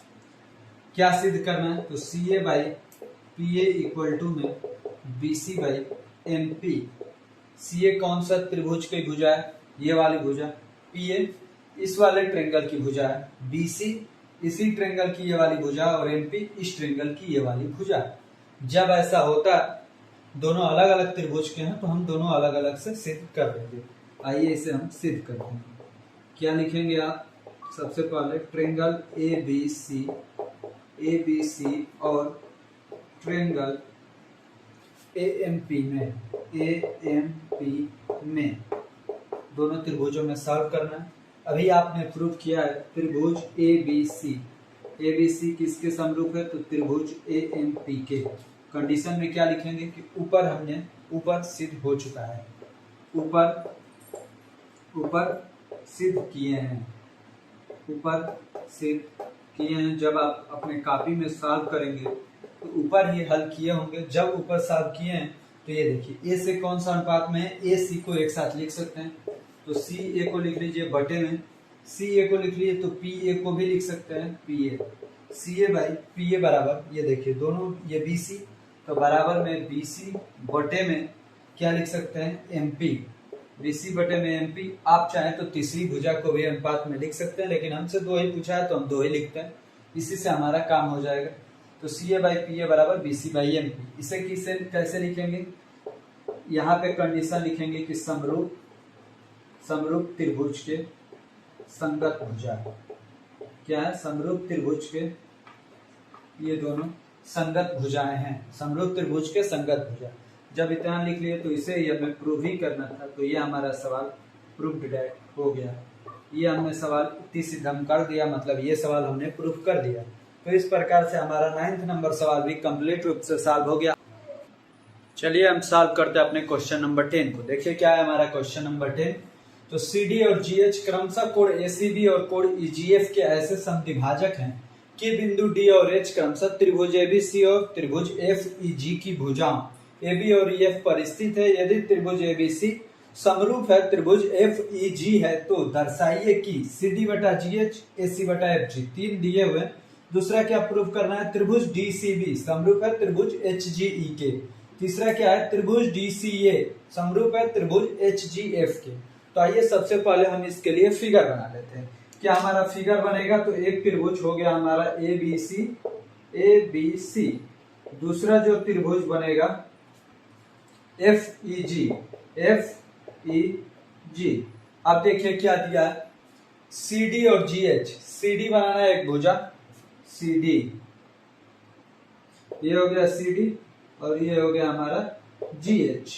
[SPEAKER 1] क्या सिद्ध करना है, तो C A by P A equal to में B C by M P. C A कौन सा त्रिभुज की भुजा है, ये वाली भुजा। पी ए इस वाले ट्रायंगल की भुजा है, बी सी इसी ट्रायंगल की ये वाली भुजा और एम पी इस ट्रायंगल की ये वाली भुजा। जब ऐसा होता है दोनों अलग अलग त्रिभुज के हैं तो हम दोनों अलग अलग से सिद्ध कर देंगे। आइए इसे हम सिद्ध करते हैं। क्या लिखेंगे आप, सबसे पहले ट्रायंगल ए बी सी और ट्रायंगल ए एम पी में दोनों त्रिभुजों में सॉल्व करना है। अभी आपने प्रूव किया है त्रिभुज ए बी सी किसके समरूप है, तो त्रिभुज ए एम पी के। कंडीशन में क्या लिखेंगे कि ऊपर सिद्ध हो चुका है, ऊपर सिद्ध किए हैं, जब आप अपने कॉपी में सॉल्व करेंगे तो ऊपर ही हल किए होंगे। जब ऊपर सॉल्व किए हैं तो ये देखिए ए से कौन सा अनुपात में है, ए सी को एक साथ लिख सकते हैं। तो सी ए को लिख लीजिए बटे में, सी ए को लिख लीजिए तो पी ए को भी लिख सकते हैं P A. C A by P A बराबर, ये देखिए दोनों ये बी सी, तो बराबर में बी सी बटे में क्या लिख सकते हैं, एम पी। बी सी बटे में एम पी। आप चाहें तो तीसरी भुजा को भी अनुपात में लिख सकते हैं, लेकिन हमसे दो ही पूछा है तो हम दो ही लिखते हैं, इसी से हमारा काम हो जाएगा। तो C A by P A बराबर B C by M P. इसे कैसे लिखेंगे, यहाँ पे कंडीशन लिखेंगे कि समरूप त्रिभुज के संगत भुजा। क्या है, समरूप त्रिभुज के ये दोनों संगत भुजाएं हैं, समरूप त्रिभुज के संगत भुजा। जब इतना लिख लिए तो इसे ही हमें प्रूव ही करना था, तो ये हमारा सवाल प्रूव्ड हो गया। ये हमने सवाल इतनी सिद्धम कर दिया, मतलब ये सवाल हमने प्रूव कर दिया। तो इस प्रकार से हमारा 9th नंबर सवाल भी कंप्लीट रूप से सॉल्व हो गया। चलिए हम सॉल्व करते हैं अपने क्वेश्चन नंबर 10 को। देखिए क्या है हमारा क्वेश्चन नंबर 10। तो सी डी और जी एच क्रमशः कोण ए सी बी और कोण ई जी एफ के ऐसे समद्विभाजक हैं कि बिंदु डी और एच क्रमशः त्रिभुज ए बी सी और त्रिभुज एफ ई जी की भुजाओं ए बी और ई एफ पर स्थित है। यदि त्रिभुज एबीसी समरूप है त्रिभुज एफ ई जी है तो दर्शाइए कि सी डी बटा जी एच ए सी बटा एफ जी, तीन दिए हुए। दूसरा क्या प्रूफ करना है, त्रिभुज डी सी बी समरूप है त्रिभुज एच जी ई के। तीसरा क्या है, त्रिभुज डी सी ए समरूप है त्रिभुज एच जी एफ के। तो आइए सबसे पहले हम इसके लिए फिगर बना लेते हैं। क्या हमारा फिगर बनेगा, तो एक त्रिभुज हो गया हमारा ए बी सी। दूसरा जो त्रिभुज बनेगा एफ ई जी। अब देखिए क्या दिया है, सी डी और जी एच। सी डी बनाना है एक भुजा सी डी, ये हो गया सी डी और ये हो गया हमारा जी एच।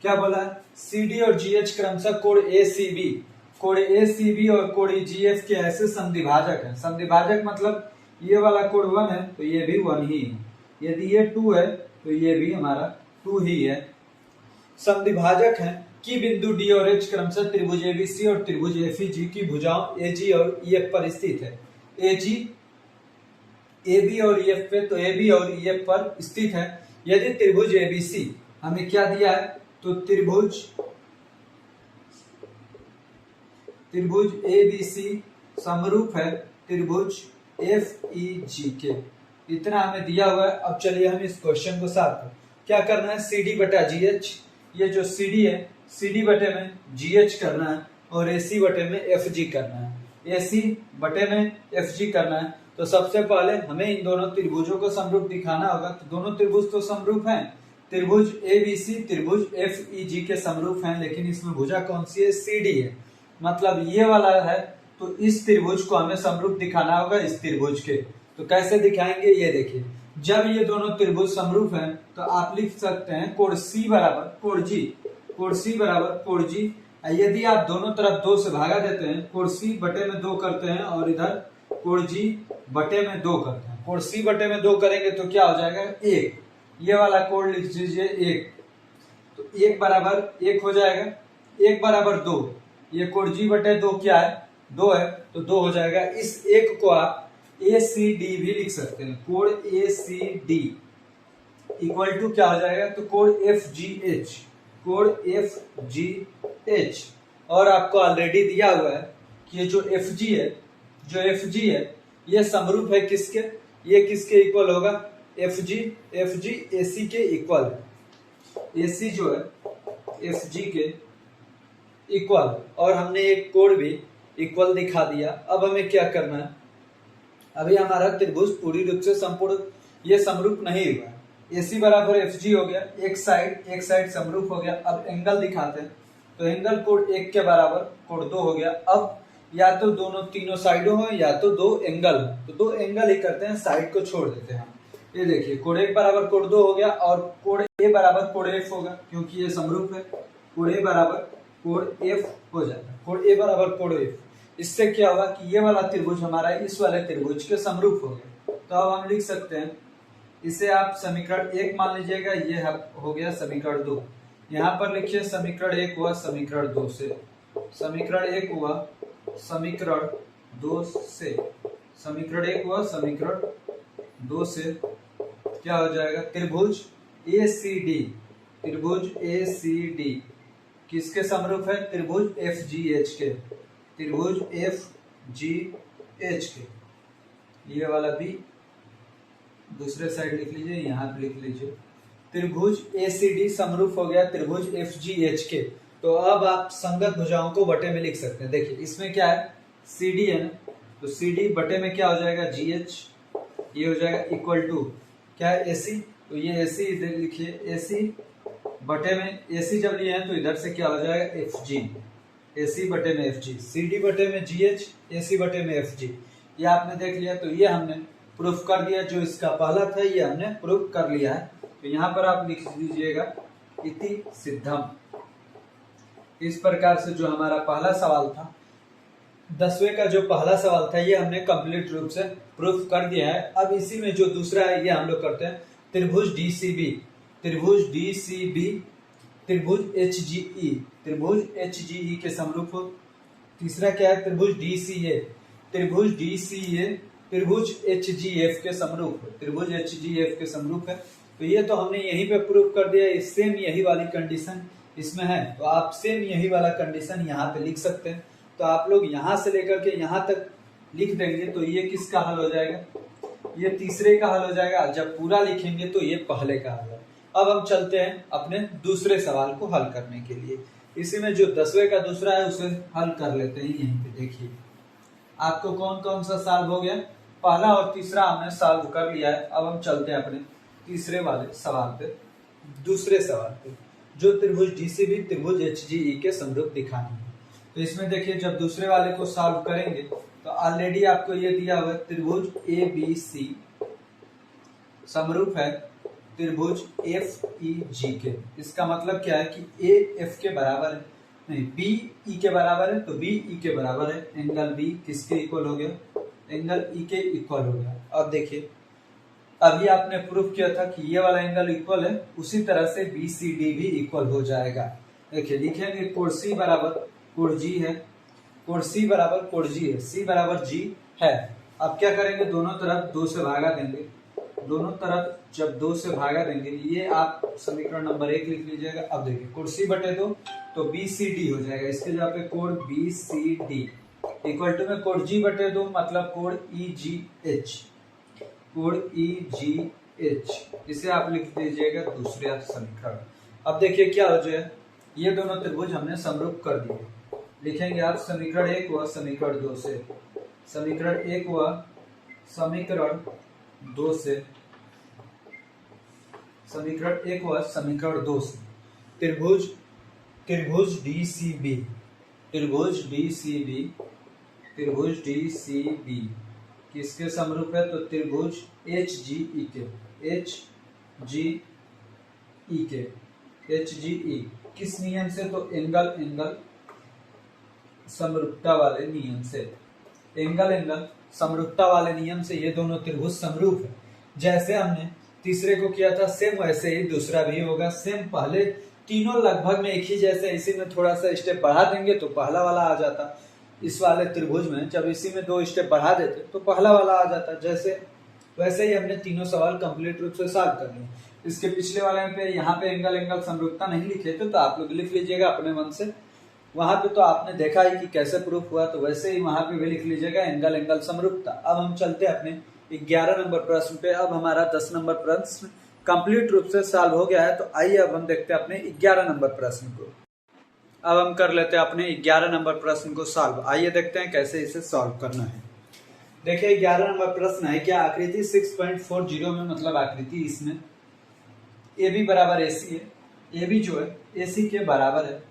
[SPEAKER 1] क्या बोला, सी डी और जी एच क्रमशः कोण ए सी बी और कोण जी एफ के ऐसे समद्विभाजक है। समद्विभाजक मतलब ये वाला कोण 1 है तो ये भी 1 ही है, यदि ये 2 है तो ये भी हमारा 2 ही है। समद्विभाजक है कि बिंदु डी और एच क्रमशः त्रिभुज एबीसी और त्रिभुज एफईजी की भुजाओं एजी और ईएफ पर स्थित है। एजी एबी और ईएफ पे, तो एबी और ईएफ पर स्थित है। यदि त्रिभुज एबीसी हमें क्या दिया है, तो त्रिभुज एबीसी समरूप है त्रिभुज एफईजी के। इतना हमें दिया हुआ है। अब चलिए हम इस क्वेश्चन को साफ करें। क्या करना है, सी डी बटा जी एच, ये जो सी डी है सी डी बटे में जी एच करना है और ए सी बटे में एफ जी करना है। ए सी बटे में एफ जी करना है। तो सबसे पहले हमें इन दोनों त्रिभुजों को समरूप दिखाना होगा। तो दोनों त्रिभुज तो समरूप हैं, त्रिभुज ए बी सी त्रिभुज एफ ई जी के समरूप हैं, लेकिन इसमें भुजा कौन सी है, सी डी है। मतलब ये वाला है, तो इस त्रिभुज को हमें समरूप दिखाना होगा इस त्रिभुज के। तो कैसे दिखाएंगे, ये देखिए। जब ये दोनों त्रिभुज समरूप हैं तो आप लिख सकते हैं कोण सी बराबर कोण जी, कोण सी बराबर कोण जी। यदि आप दोनों तरफ 2 से भागा देते हैं, कोण सी बटे में 2 करते हैं और इधर कोण जी बटे में 2 करते हैं। कोण सी बटे में 2 करेंगे तो क्या हो जाएगा, 1। ये वाला कोण लिख दीजिए 1, तो 1 बराबर 1 हो जाएगा। 1 बराबर 2, ये कोण जी बटे 2 क्या है, 2 है, तो 2 हो जाएगा। इस 1 को आप ए सी डी भी लिख सकते हैं। कोण ए सी डी इक्वल टू क्या हो जाएगा, तो कोण एफ जी एच, कोण एफ जी एच। और आपको ऑलरेडी दिया हुआ है कि ये जो एफ जी है ये समरूप है किसके, ये किसके इक्वल होगा, एफ जी ए सी के इक्वल है। ए सी जो है एफ जी के इक्वल, और हमने एक कोण भी इक्वल दिखा दिया। अब हमें क्या करना है, अभी हमारा त्रिभुज पूरी रूप से संपूर्ण ये समरूप नहीं हुआ है। AC बराबर FG हो गया, एक साइड समरूप हो गया। अब एंगल दिखाते हैं, तो एंगल कोण 1 के बराबर कोण 2 हो गया। अब या तो दोनों तीनों साइडों हो या तो 2 एंगल हो, तो 2 एंगल ही करते हैं, साइड को छोड़ देते हैं। ये देखिए कोण 1 बराबर कोण 2 हो गया और कोण A बराबर कोण F होगा, क्योंकि ये समरूप है। कोण A बराबर कोण F हो जाएगा, कोण A बराबर कोण F। इससे क्या होगा कि ये वाला त्रिभुज हमारा इस वाले त्रिभुज के समरूप हो गया। तो अब हम लिख सकते हैं, इसे आप समीकरण 1 मान लीजिएगा, ये हो गया समीकरण 2। यहाँ पर लिखिए समीकरण 1 हुआ समीकरण 2 से, समीकरण 1 हुआ समीकरण 2 से, समीकरण 1 हुआ समीकरण 2 से क्या हो जाएगा, त्रिभुज ए सी डी, त्रिभुज ए सी डी किसके समरूप है, त्रिभुज एफ जी एच के, त्रिभुज एफ जी एच के। ये वाला भी दूसरे साइड लिख लीजिए, यहाँ पे लिख लीजिए। त्रिभुज एसीडी समरूप हो गया त्रिभुज एफ जी एच के। तो अब आप संगत भुजाओं को बटे में लिख सकते हैं। देखिए इसमें क्या है, सी डी है ना, तो सी डी बटे में क्या हो जाएगा, जी एच, ये हो जाएगा इक्वल टू क्या है, ए सी। तो ये ए सी इधर लिखिए, ए सी बटे में, ए सी जब लिए हैं तो इधर से क्या हो जाएगा, एफ जी, ए सी बटे में एफ जी, सी डी बटे में जी एच, ए सी बटे में एफ जी। ये आपने देख लिया, तो ये हमने प्रूफ कर दिया। जो इसका पहला था ये हमने प्रूफ कर लिया है। तो यहाँ पर आप लिख दीजिएगा इति सिद्धम। इस प्रकार से जो हमारा पहला सवाल था, 10वें का जो पहला सवाल था, ये हमने कंप्लीट रूप से प्रूफ कर दिया है। अब इसी में जो दूसरा है ये हम लोग करते हैं, त्रिभुज डीसीबी, त्रिभुज डीसीबी त्रिभुज एचजीई, त्रिभुज एचजीई के समरूप हो। तीसरा क्या है, त्रिभुज डीसीए, त्रिभुज डीसीए त्रिभुज एचजीएफ के समरूप हो, त्रिभुज एचजीएफ के समरूप है। तो ये तो हमने यहीं पे प्रूव कर दिया, सेम यही वाली कंडीशन इसमें है, तो आप सेम यही वाला कंडीशन यहाँ पे लिख सकते हैं। तो आप लोग यहाँ से लेकर के यहाँ तक लिख देंगे तो ये किसका हल हो जाएगा, ये तीसरे का हल हो जाएगा। जब पूरा लिखेंगे तो ये पहले का हल है। अब हम चलते हैं अपने दूसरे सवाल को हल करने के लिए। इसी में जो 10वें का दूसरा है उसे हल कर लेते हैं। यहीं पे देखिए आपको कौन कौन सा सॉल्व हो गया, पहला और तीसरा हमने सॉल्व कर लिया है। अब हम चलते हैं अपने तीसरे वाले सवाल पे, दूसरे सवाल पे, जो त्रिभुज डीसीबी त्रिभुज एचजीई के समरूप दिखानी है। तो इसमें देखिए जब दूसरे वाले को सॉल्व करेंगे तो ऑलरेडी आपको ये दिया हुआ है त्रिभुज ए बी सी समरूप है त्रिभुज एफ ई जी के। इसका मतलब क्या है कि ए एफ के बराबर है, नहीं बी ई के बराबर है, तो बी ई के बराबर है। एंगल बी किसके इक्वल हो गया, एंगल ई के इक्वल हो गया। अब देखिए अभी आपने प्रूफ किया था कि ये वाला एंगल इक्वल है, उसी तरह से बी सी डी भी इक्वल हो जाएगा। देखिए लिखेंगे कोण सी बराबर कोण जी है, कोण सी बराबर कोण जी है, सी बराबर जी है। अब क्या करेंगे, दोनों तरफ 2 से भागा देंगे, दोनों तरफ जब 2 से भागा देंगे, ये आप समीकरण नंबर 1 लिख लीजिएगा। अब देखिए कोण सी बटे 2 तो बी सी डी हो जाएगा, इसके जगह पे कोण B C D equal to में कोण जी बटे 2 मतलब कोण ई जी एच, कोण ई जी एच, इसे आप लिख दीजिएगा दूसरे समीकरण। अब देखिए क्या हो जाए, ये दोनों त्रिभुज हमने समरूप कर दिए। लिखेंगे आप समीकरण 1 हुआ समीकरण 2 से, समीकरण 1 हुआ समीकरण 2 से, समीकरण 1 हुआ समीकरण 2 से त्रिभुज त्रिभुज डीसीबी त्रिभुज डीसीबी त्रिभुज डीसीबी किसके समरूप है, तो त्रिभुज एच जी ई के, एच जी ई के, एच जी ई किस नियम से, तो एंगल एंगल समरूपता वाले नियम से, एंगल एंगल समरूपता वाले नियम से ये दोनों त्रिभुज समरूप है। जैसे हमने तीसरे को किया था सेम वैसे ही दूसरा भी होगा सेम। पहले तीनों लगभग में एक ही जैसे, इसी में थोड़ा सा स्टेप बढ़ा देंगे तो पहला वाला आ जाता। इस वाले त्रिभुज में जब इसी में 2 स्टेप बढ़ा देते तो पहला वाला आ जाता। जैसे वैसे ही हमने तीनों सवाल कंप्लीट रूप से सॉल्व कर लिए। इसके पिछले वाले पे यहाँ पे एंगल एंगल समरूपता नहीं लिखे थे तो आप लोग लिख लीजिएगा अपने मन से। वहां पे तो आपने देखा ही कि कैसे प्रूफ हुआ, तो वैसे ही वहां पे भी लिख लीजिएगा एंगल एंगल समरूपता। अब हम चलते हैं अपने 11 नंबर प्रश्न पे। अब हमारा 10 नंबर प्रश्न कंप्लीट रूप से सॉल्व हो गया है, तो आइए अब हम देखते हैं अपने 11 नंबर प्रश्न को। अब हम कर लेते हैं अपने 11 नंबर प्रश्न को सॉल्व। आइए देखते हैं कैसे इसे सॉल्व करना है। देखिए 11 नंबर प्रश्न है, क्या आकृति 6.40 में, मतलब आकृति इसमें ए बी बराबर ए सी है, ए बी जो है ए सी के बराबर है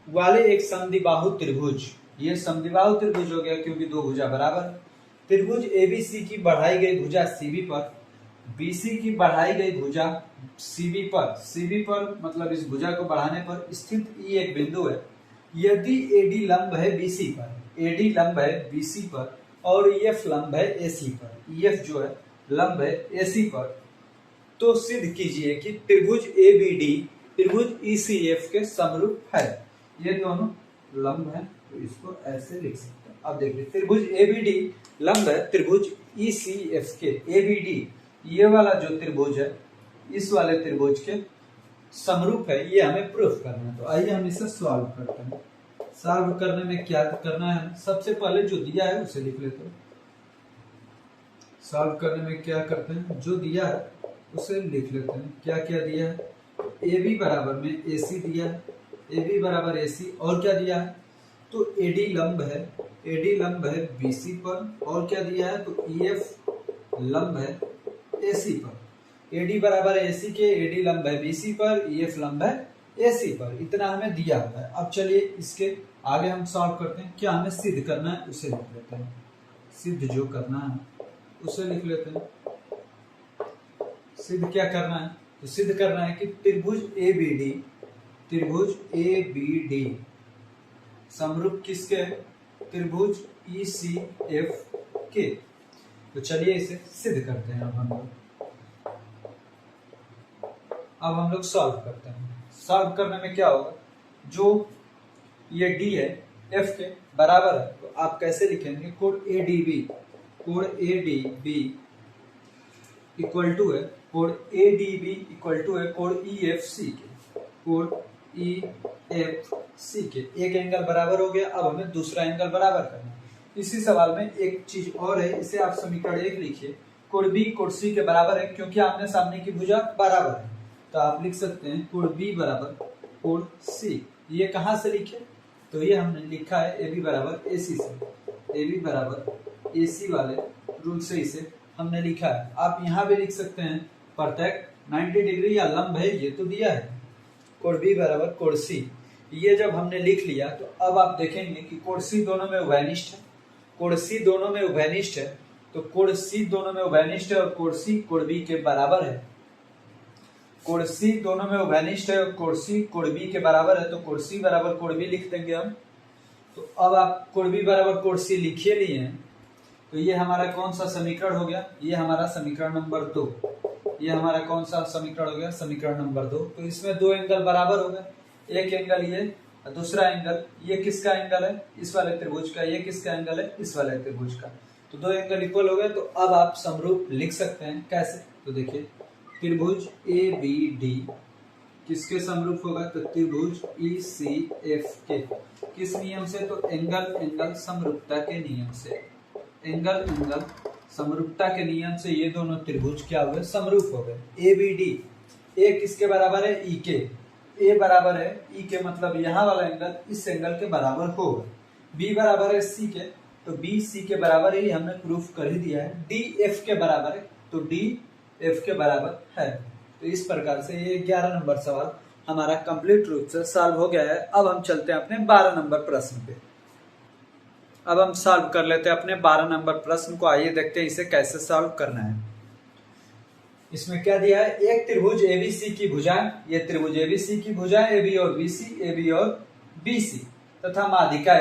[SPEAKER 1] वाले एक समद्विबाहु त्रिभुज, ये समद्विबाहु त्रिभुज हो गया क्योंकि 2 भुजा बराबर। त्रिभुज एबीसी की बढ़ाई गई भुजा सीबी पर, बीसी की बढ़ाई गई भुजा सीबी पर, सीबी पर मतलब इस भुजा को बढ़ाने पर स्थित ई एक बिंदु है। यदि एडी लंब है बीसी पर, एडी लंब है बीसी पर और ईएफ लंब है एसी पर, ईएफ जो है लंब है एसी पर, तो सिद्ध कीजिए कि त्रिभुज एबीडी त्रिभुज ईसीएफ के समरूप है। ये दोनों लंब है तो इसको ऐसे लिख सकते हैं। अब देखिए त्रिभुज एबीडी लंब है त्रिभुज ईसीएफ के, एबीडी ये वाला जो त्रिभुज है इस वाले त्रिभुज के समरूप है, ये हमें प्रूफ करना है। तो आइए हम इसे सॉल्व करते हैं। सॉल्व करने में क्या करना है, सबसे पहले जो दिया है उसे लिख लेते हैं। सॉल्व करने में क्या करते हैं, जो दिया है उसे लिख लेते हैं। क्या क्या दिया है, ए बी बराबर में ए सी दिया है, ए बी बराबर ए सी, और क्या दिया है, तो एडी लंब है, एडी लंब है बीसी पर, और क्या दिया है, तो ईएफ लंब है एसी पर। एडी बराबर एसी के, एडी लंब है बीसी पर, ईएफ लंब है एसी पर, इतना हमें दिया हुआ है। अब चलिए इसके आगे हम सॉल्व करते हैं। क्या हमें सिद्ध करना है उसे लिख लेते हैं, सिद्ध जो करना है उसे लिख लेते हैं। सिद्ध क्या करना है, तो सिद्ध करना है कि त्रिभुज एबीडी त्रिभुज एबीडी समरूप किसके है, त्रिभुज ईसीएफ के। तो चलिए इसे सिद्ध करते हैं। अब हम लोग सॉल्व करते हैं। सॉल्व करने में क्या होगा, जो ये डी है एफ के बराबर है तो आप कैसे लिखेंगे, कोण एडीबी, कोण एडीबी इक्वल टू है कोण ADB इक्वल टू है कोण EFC के, कोण EFC के। एक एंगल बराबर हो गया, अब हमें दूसरा एंगल बराबर करना है। इसी सवाल में एक चीज और है, इसे आप समीकरण 1 लिखिए, कोण B कोण C के बराबर है, क्योंकि आमने सामने की भुजा बराबर है, तो आप लिख सकते हैं कोण B बराबर कोण C। ये कहाँ से लिखे, तो ये हमने लिखा है AB बराबर AC से, AB बराबर AC वाले रूल से इसे हमने लिखा है। आप यहाँ भी लिख सकते हैं परफेक्ट 90 डिग्री या लंब है, ये तो दिया है, कोण B बराबर कोण C। ये जब हमने लिख लिया तो अब आप देखेंगे कि कोण C दोनों में उभयनिष्ठ है, कोण C दोनों में उभयनिष्ठ है, तो कोण C दोनों में उभयनिष्ठ है और कोण C कोण B के बराबर है। कोण C दोनों में उभयनिष्ठ है और कोण C कोण B के बराबर है, तो कोण C बराबर कोण B लिख देंगे हम। तो अब आप कोण B बराबर कोण C लिखे लिए हैं, तो ये हमारा कौन सा समीकरण हो गया, ये हमारा समीकरण नंबर 2। ये हमारा कौन सा समीकरण हो गया, समीकरण नंबर 2। तो इसमें दो एंगल बराबर हो गए, एक एंगल ये, दूसरा एंगल ये किसका एंगल है, इस वाले त्रिभुज का, ये किसका एंगल है, इस वाले त्रिभुज का। तो दो एंगल इक्वल हो गए, तो अब आप समरूप लिख सकते हैं। कैसे, तो देखिए त्रिभुज ABD किसके समरूप होगा, तो त्रिभुज ECF के। किस नियम से, तो एंगल समरूपता के नियम से, एंगल समरूपता के नियम से ये दोनों त्रिभुज क्या हुए, समरूप हो गए। ABD, A किसके बराबर है, E के, A बराबर है E के, मतलब यहाँ वाला एंगल इस एंगल के बराबर होगा। B बराबर है C के, तो B C के बराबर ही हमने प्रूफ कर ही दिया है। D F के बराबर है, तो D F के बराबर है। तो इस प्रकार से ये 11 नंबर सवाल हमारा कंप्लीट रूप से सॉल्व हो गया है। अब हम चलते हैं अपने 12 नंबर प्रश्न पे। अब हम सॉल्व कर लेते हैं अपने 12 नंबर प्रश्न को। आइए देखते हैं इसे कैसे सॉल्व करना है। इसमें क्या दिया है, एक त्रिभुज ABC की भुजाएं, ये त्रिभुज ABC की भुजाएं AB और BC, AB और BC तथा माध्यिका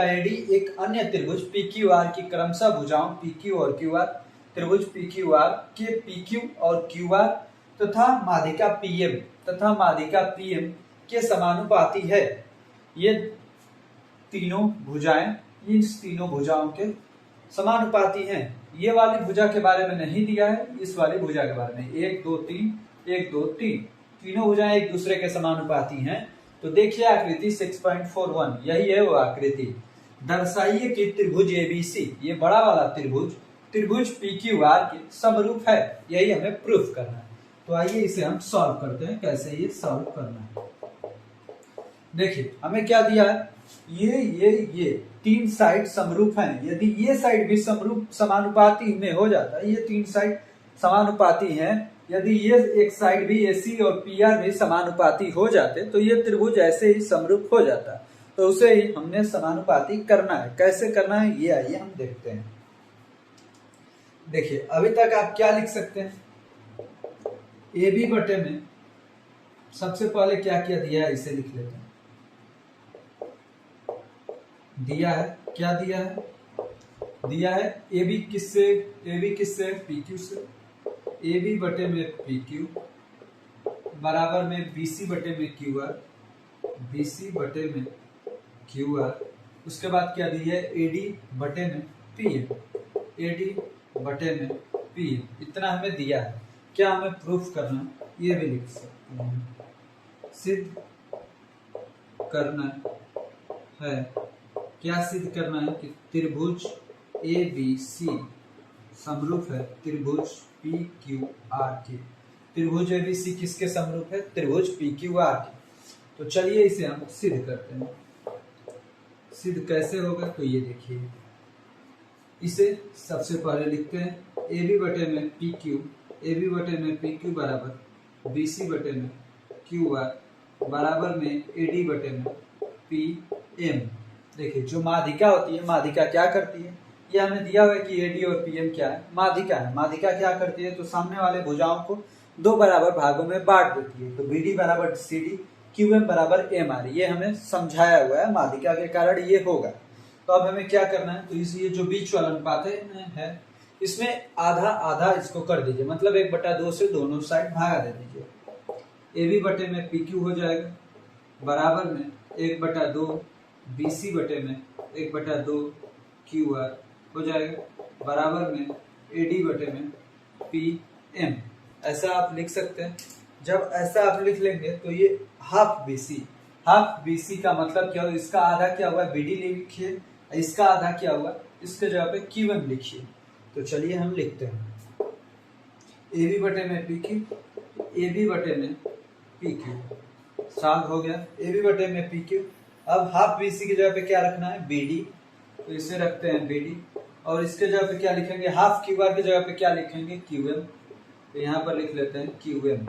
[SPEAKER 1] AD एक अन्य त्रिभुज PQR की क्रमशः भुजाओं PQ और QR, त्रिभुज PQR के PQ और QR तथा माध्यिका PM के समानुपाती है। ये तीनों भुजाएं इस तीनों भुजाओं के समानुपाती हैं। ये वाली भुजा के बारे में नहीं दिया है, इस वाली भुजा के बारे में 1 2 3 1 2 3 तीनों भुजाएं एक दूसरे के समानुपाती हैं। तो देखिए आकृति 6.41, यही है वो आकृति। दर्शाइए कि त्रिभुज ABC, ये बड़ा वाला त्रिभुज PQR के समरूप है, यही हमें प्रूफ करना है। तो आइए इसे हम सॉल्व करते हैं, कैसे ये सॉल्व करना है। देखिए हमें क्या दिया है, ये तीन साइड समरूप हैं। यदि ये साइड भी समानुपाती में हो जाता है, ये तीन साइड समानुपाती हैं, यदि ये एक साइड भी AC और PR भी समानुपाती हो जाते तो ये त्रिभुज ऐसे ही समरूप हो जाता। तो उसे ही हमने समानुपाती करना है। कैसे करना है ये आइए हम देखते हैं। देखिए अभी तक आप क्या लिख सकते हैं, AB बटे में सबसे पहले क्या क्या दिया है इसे लिख लेते हैं। दिया है, क्या दिया है AB किससे, PQ से, AB बटे में PQ बराबर में BC बटे में QR, उसके बाद क्या दिया है AD बटे में PM, इतना हमें दिया है। क्या हमें प्रूफ करना है ये भी लिख सकते हैं, सिद्ध करना है। क्या सिद्ध करना है कि त्रिभुज ABC समरूप है त्रिभुज PQR के। त्रिभुज ABC किसके समरूप है, त्रिभुज PQR के। तो चलिए इसे हम सिद्ध करते हैं। सिद्ध कैसे होगा, तो ये देखिए, इसे सबसे पहले लिखते हैं AB बटे में PQ बराबर BC बटे में QR बराबर में AD बटे में PM। देखिए जो माध्यिका होती है, माध्यिका क्या करती है, ये हमें दिया हुआ है कि AD और PM क्या है, माध्यिका है। माध्यिका क्या करती है, तो सामने वाले भुजाओं को दो बराबर भागों में बांट देती है। तो BD बराबर CD, QM बराबर MR, ये हमें समझाया हुआ है, माध्यिका के कारण ये होगा। तो अब हमें क्या करना है, तो इसलिए जो बीच वाला अनुपात है इसमें आधा आधा इसको कर दीजिए, मतलब 1/2 से दोनों साइड भागा दे दीजिए। AB बटे में PQ हो जाएगा बराबर में 1/2 BC बटे में 1/2 QR हो जाएगा बराबर में AD बटे में PM, ऐसा आप लिख सकते हैं। जब ऐसा आप लिख लेंगे तो ये हाफ BC का मतलब क्या हुआ, इसका आधा क्या हुआ BD लिखिए, इसका आधा क्या हुआ, इसके जगह पे QM लिखिए। तो चलिए हम लिखते हैं AB बटे में PQ, AB बटे में PQ, सॉल्व हो गया। AB बटे में PQ। अब हाफ BC की जगह पे क्या रखना है BD, तो इसे रखते हैं BD, और इसके जगह पे क्या लिखेंगे, हाफ QR की जगह पे क्या लिखेंगे QM, तो यहाँ पर लिख लेते हैं QM।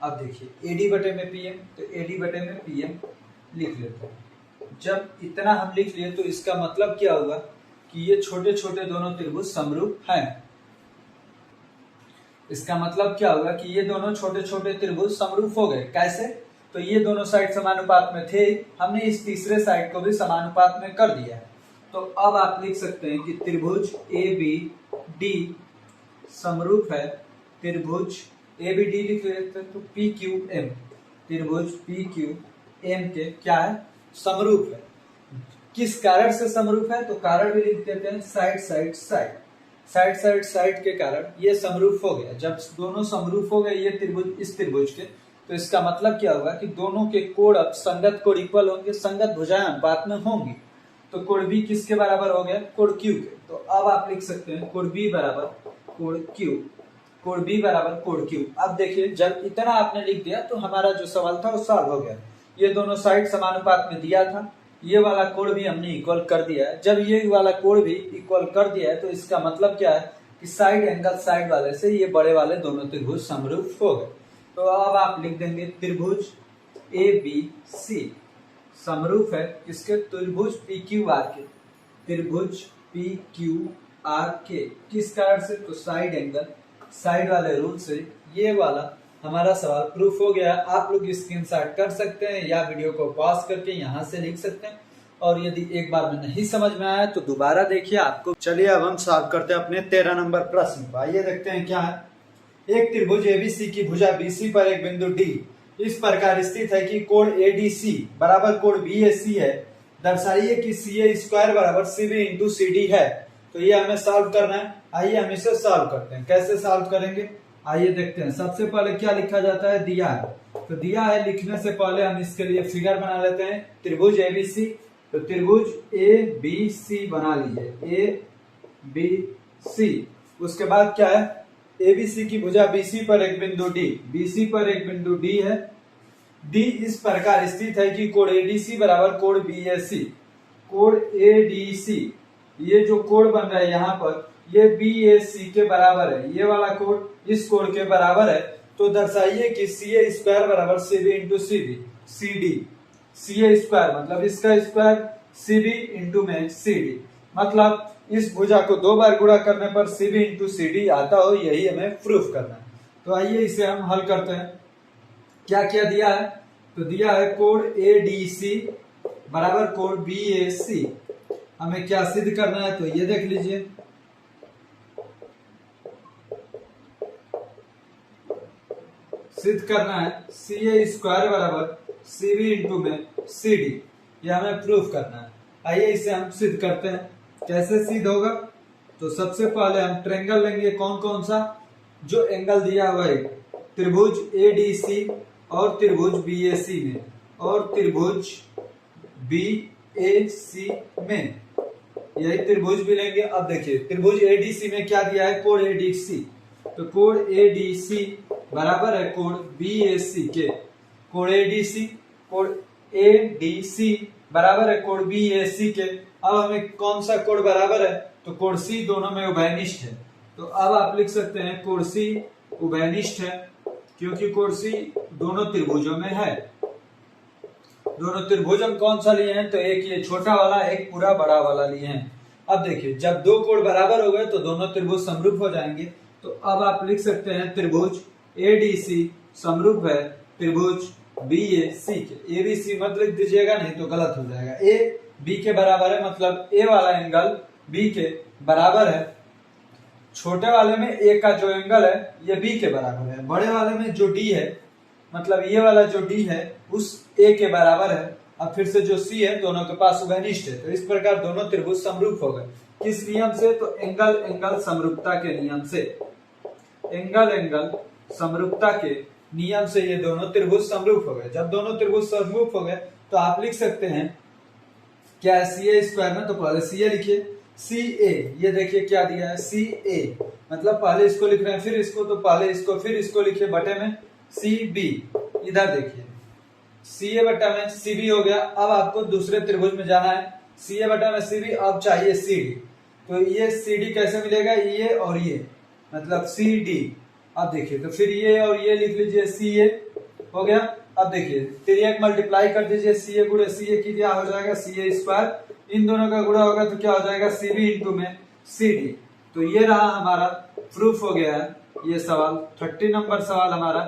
[SPEAKER 1] अब देखिए AD बटे में PM, तो AD बटे में PM लिख लेते हैं। जब इतना हम लिख लिए तो इसका मतलब क्या हुआ कि ये छोटे छोटे दोनों त्रिभुज समरूप हैं। इसका मतलब क्या होगा कि ये दोनों छोटे छोटे त्रिभुज समरूप हो गए। कैसे, तो ये दोनों साइड समानुपात में थे, हमने इस तीसरे साइड को भी समानुपात में कर दिया है। तो अब आप लिख सकते हैं कि त्रिभुज ABD समरूप है, त्रिभुज ABD लिख लेते हैं तो PQM, त्रिभुज PQM के क्या है, समरूप है। किस कारण से समरूप है, तो कारण भी लिख देते हैं साइड के कारण ये समरूप हो गया। जब दोनों समरूप हो गए ये त्रिभुज इस त्रिभुज के, तो इसका मतलब क्या होगा कि दोनों के कोण अब संगत कोण इक्वल होंगे, संगत भुजाएं अनुपात में होंगी। तो कोण B किसके बराबर हो गया, कोण Q के। तो अब आप लिख सकते हैं कोण B बराबर कोण Q, कोण B बराबर कोण Q। अब देखिए जब इतना आपने लिख दिया तो हमारा जो सवाल था वो सॉल्व हो गया। ये दोनों साइड समानुपात में दिया था, ये वाला कोण भी हमने इक्वल कर दिया है। जब ये वाला कोण भी इक्वल कर दिया है तो इसका मतलब क्या है कि साइड एंगल साइड वाले से ये बड़े वाले दोनों त्रिभुज समरूप हो गए। तो अब आप लिख देंगे त्रिभुज ABC समरूप है किसके, त्रिभुज PQR के, त्रिभुज PQR के। किस कारण से, तो साइड एंगल साइड वाले रूल से। ये वाला हमारा सवाल प्रूफ हो गया। आप लोग स्क्रीनशॉट कर सकते हैं या वीडियो को पॉज करके यहाँ से लिख सकते हैं, और यदि एक बार में नहीं समझ में आया तो दोबारा देखिए आपको। चलिए अब हम सॉल्व करते हैं अपने 13 नंबर प्रश्न। आइए देखते हैं क्या है। एक त्रिभुज ABC की भुजा BC पर एक बिंदु D इस प्रकार स्थित है कि कोण ADC बराबर कोण BAC है। दर्शाइए कि CA स्क्वायर बराबर CB इंटू CD है। तो ये हमें सॉल्व करना है। आइए हम इसे सॉल्व करते हैं। कैसे सॉल्व करेंगे, आइए देखते हैं। सबसे पहले क्या लिखा जाता है, दिया है। तो दिया है लिखने से पहले हम इसके लिए फिगर बना लेते हैं। त्रिभुज ABC, तो त्रिभुज ABC बना लीजिए, ABC। उसके बाद क्या है, ABC की भुजा BC पर एक बिंदु D, BC पर एक बिंदु D है। D इस प्रकार स्थित है कि कोण ADC बराबर कोण BAC, कोण ADC ये जो कोण बन रहा है यहाँ पर ये BAC के बराबर है। ये वाला कोण इस कोण के बराबर है। तो दर्शाइए कि CA स्क्वायर बराबर CB into CD। CA square मतलब इसका स्क्वायर, CB इंटू में CD, मतलब इस भुजा को 2 बार गुणा करने पर CB इंटू CD आता हो, यही हमें प्रूफ करना है। तो आइए इसे हम हल करते हैं। क्या क्या दिया है, तो दिया है कोण ADC बराबर कोण BAC। हमें क्या सिद्ध करना है, तो ये देख लीजिए। सिद्ध करना है CA स्क्वायर बराबर CB इंटू में CD, ये हमें प्रूफ करना है। आइए इसे हम सिद्ध करते हैं। कैसे सिद्ध होगा, तो सबसे पहले हम ट्रायंगल लेंगे। कौन कौन सा, जो एंगल दिया हुआ है त्रिभुज ADC और त्रिभुज BAC में और त्रिभुज BAC में, यही त्रिभुज भी लेंगे। अब देखिए त्रिभुज ADC में क्या दिया है, कोण ADC, तो कोण ADC बराबर है कोण BAC के। कोण ADC बराबर है कोण BAC के। अब हमें कौन सा कोण बराबर है, तो कोण C दोनों में उभयनिष्ठ है। तो अब आप लिख सकते हैं कोण C उभयनिष्ठ है, क्योंकि कोण C दोनों त्रिभुजों में है। दोनों त्रिभुज हम कौन सा लिए हैं, तो एक ये छोटा वाला, एक पूरा बड़ा वाला लिए हैं। अब देखिए जब 2 कोण बराबर हो गए तो दोनों त्रिभुज समरूप हो जाएंगे। तो अब आप लिख सकते हैं त्रिभुज ADC समरूप है त्रिभुज BAC के। ABC मत लिख दीजिएगा, नहीं तो गलत हो जाएगा। A B के बराबर है, मतलब A वाला एंगल B के बराबर है। छोटे वाले में A का जो एंगल है ये B के बराबर है। बड़े वाले में जो D है, मतलब ये वाला जो D है उस A के बराबर है। अब फिर से जो C है दोनों के पास उभयनिष्ठ है। तो इस प्रकार दोनों त्रिभुज समरूप हो गए। किस नियम से, तो एंगल समरूपता के नियम से। एंगल एंगल समरूपता के नियम से ये दोनों त्रिभुज समरूप हो गए। जब दोनों त्रिभुज समरूप हो गए तो आप लिख सकते हैं क्या है सी ए स्क्वायर में, तो पहले सी ए लिखिए, सी ए, ये देखिए क्या दिया है सी ए, मतलब पहले इसको लिख रहे हैं फिर इसको, तो पहले इसको फिर इसको लिखिए बटे में सी बी, इधर देखिए सी ए बटा में सी बी हो गया। अब आपको दूसरे त्रिभुज में जाना है, सी ए बटा में सी बी, अब चाहिए सी डी, तो ये सी डी कैसे मिलेगा, ये और ये मतलब सी डी। अब देखिए तो फिर ये और ये लिख लीजिए, सी ए हो गया। अब देखिए 3 मल्टीप्लाई कर दीजिए, सी ए गुणे सी ए की क्या हो जाएगा सी ए स्क्वायर, इन दोनों का गुणा होगा तो क्या हो जाएगा सी बी इंटू में सी डी। तो ये रहा हमारा प्रूफ हो गया है, ये सवाल 30 नंबर सवाल हमारा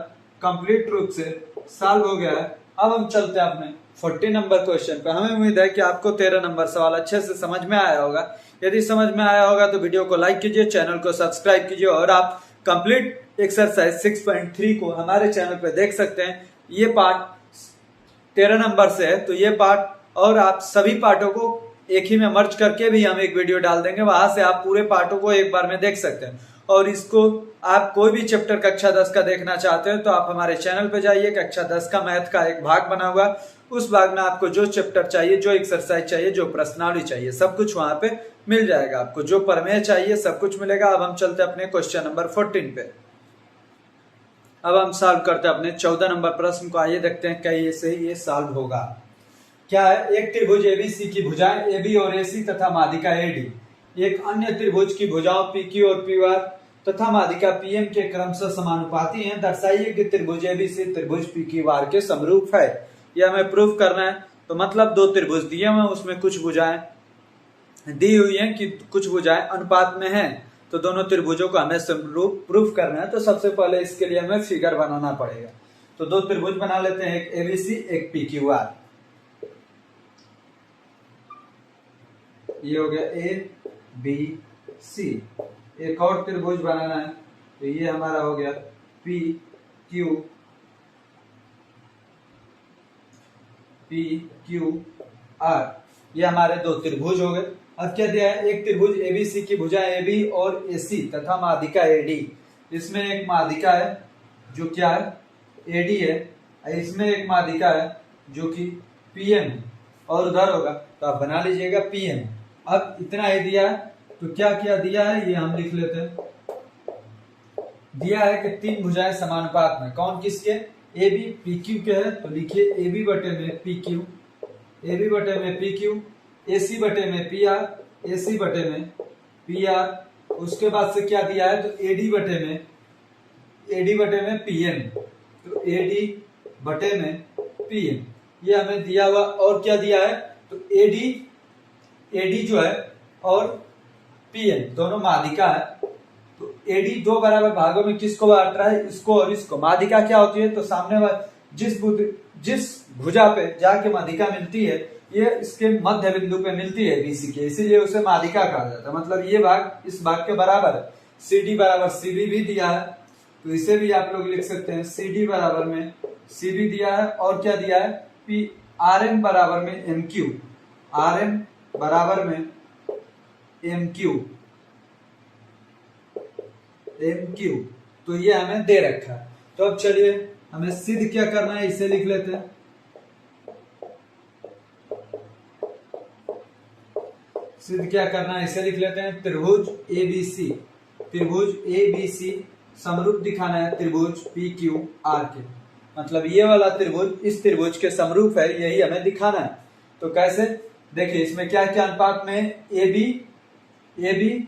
[SPEAKER 1] कंप्लीट रूप से सॉल्व हो गया है। अब हम चलते हैं अपने 40 नंबर क्वेश्चन पे। हमें उम्मीद है कि आपको 13 नंबर सवाल अच्छे से समझ में आया होगा। यदि समझ में आया होगा तो वीडियो को लाइक कीजिए, चैनल को सब्सक्राइब कीजिए और आप कंप्लीट एक्सरसाइज 6.3 को हमारे चैनल पे देख सकते हैं। ये पार्ट 13 नंबर से है, तो ये पार्ट और आप सभी पार्टों को एक ही में मर्ज करके भी हम एक वीडियो डाल देंगे, वहां से आप पूरे पार्टों को एक बार में देख सकते हैं। और इसको आप कोई भी चैप्टर कक्षा 10 का देखना चाहते हो तो आप हमारे चैनल पे जाइए, कक्षा 10 का मैथ का एक भाग बना हुआ, उस भाग में आपको जो चैप्टर चाहिए, जो एक्सरसाइज चाहिए, जो प्रश्नावली चाहिए, सब कुछ वहां पे मिल जाएगा। आपको जो प्रमेय चाहिए सब कुछ मिलेगा। अब हम चलते हैं अपने क्वेश्चन नंबर 14 पे। अब हम सॉल्व करते हैं अपने 14 नंबर प्रश्न को। आइए देखते हैं क्या ये सही ये सॉल्व होगा। क्या है, एक त्रिभुज एबीसी की भुजाएं एबी और एसी तथा माध्यिका एडी एक अन्य त्रिभुज की भुजाओं पीक्यू और पीआर तथा माध्यिका पीएम के क्रमशः समानुपाती हैं। दर्शाइए कि त्रिभुज एबीसी त्रिभुज पीक्यूआर के समरूप है। यह हमें प्रूफ करना है। तो मतलब दो त्रिभुज दिए हुए, उसमें कुछ भुजाएं दी हुई हैं कि कुछ भुजाएं अनुपात में हैं, तो दोनों त्रिभुजों को हमें समरूप प्रूफ करना है। तो सबसे पहले इसके लिए हमें फिगर बनाना पड़ेगा। तो दो त्रिभुज बना लेते हैं, एक एबीसी एक पीक्यूआर। ये हो गया ए बी सी। एक और त्रिभुज बनाना है, तो ये हमारा हो गया पी क्यू आर। ये हमारे दो त्रिभुज हो गए। अब क्या दिया है, एक त्रिभुज एबीसी की भुजा एबी और एसी तथा माध्यिका एडी। इसमें एक माध्यिका है जो क्या है एडी है, इसमें एक माध्यिका है जो कि पीएम है, और उधर होगा तो आप बना लीजिएगा पीएम। अब इतना ही दिया है, तो क्या क्या दिया है ये हम लिख लेते हैं। दिया है कि तीन भुजाएं समानुपात में, कौन किसके, ए बी पी क्यू के है, तो लिखिए ए बी बटे में पी क्यू, ए बी बटे में पी क्यू, ए सी बटे में पी आर, ए सी बटे में पी आर। उसके बाद से क्या दिया है, तो एडी बटे में पी एम, तो एडी बटे में पी एम ये हमें दिया हुआ। और क्या दिया है, तो एडी जो है और पीएम दोनों माध्यिका है, तो एडी दो बराबर भागों में किसको बांट रहा है, इसको और इसको। माध्यिका क्या होती है, तो सामने वाले जिस भुजा पे जाके माध्यिका मिलती है, ये इसके मध्य बिंदु पे मिलती है बीसी के, इसीलिए उसे माध्यिका कहा जाता है। मतलब ये भाग इस भाग के बराबर है। सी डी बराबर सी बी भी दिया है, तो इसे भी आप लोग लिख सकते हैं सी डी बराबर में सी बी दिया है। और क्या दिया है, पी आर एम बराबर में एम क्यू, आर एम बराबर में एम क्यू, तो ये हमें दे रखा है। तो अब चलिए हमें सिद्ध क्या करना है, इसे लिख लेते हैं। सिद्ध क्या करना है, इसे लिख लेते हैं। त्रिभुज एबीसी समरूप दिखाना है त्रिभुज पी क्यू आर के। मतलब ये वाला त्रिभुज इस त्रिभुज के समरूप है, यही हमें दिखाना है। तो कैसे, देखिए इसमें क्या क्या अनुपात में, ए बी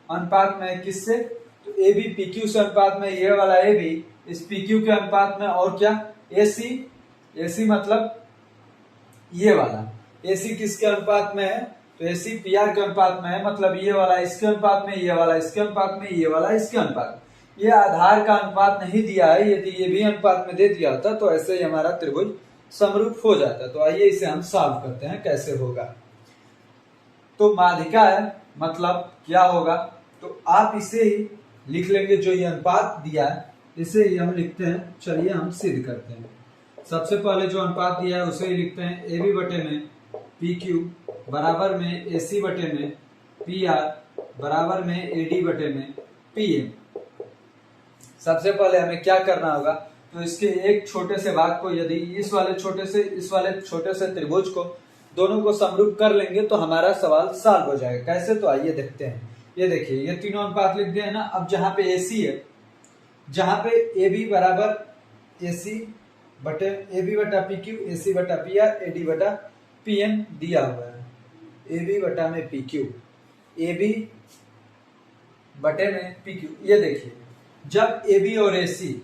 [SPEAKER 1] अनुपात में किससे, तो ए बी पी क्यू से अनुपात में, ये वाला ए बी इस पी क्यू के अनुपात में। और क्या, एसी मतलब ये वाला एसी किसके अनुपात में है, तो एसी पी आर के अनुपात में है। मतलब ये वाला इसके अनुपात में, ये वाला इसके अनुपात में, ये वाला इसके अनुपात में। ये आधार का अनुपात नहीं दिया है, यदि ये भी अनुपात में दे दिया होता तो ऐसे ही हमारा त्रिभुज समरूप हो जाता। तो आइए इसे हम सॉल्व करते हैं कैसे होगा। तो माध्यिका है, मतलब क्या होगा, तो आप इसे ही लिख लेंगे, जो ये अनुपात दिया है इसे ही हम लिखते हैं। चलिए हम सिद्ध करते हैं। सबसे पहले जो अनुपात दिया है उसे ही लिखते हैं, ए बी बटे में पी क्यू बराबर में ए सी बटे में पी आर बराबर में ए डी बटे में पी एम। सबसे पहले हमें क्या करना होगा, तो इसके एक छोटे से भाग को यदि इस वाले छोटे से त्रिभुज को दोनों को समरूप कर लेंगे तो हमारा सवाल सॉल्व हो जाएगा। कैसे, तो आइए देखते हैं। ये देखिए, ये तीनों अनुपात लिख दिए है ना। अब जहां पे AC है, जहां पे AB बराबर AC बटे AB बटा PQ, AC बटा PR, AD बटा PN दिया हुआ है। AB बटा में PQ, AB बटे में PQ। ये देखिए, जब AB और AC,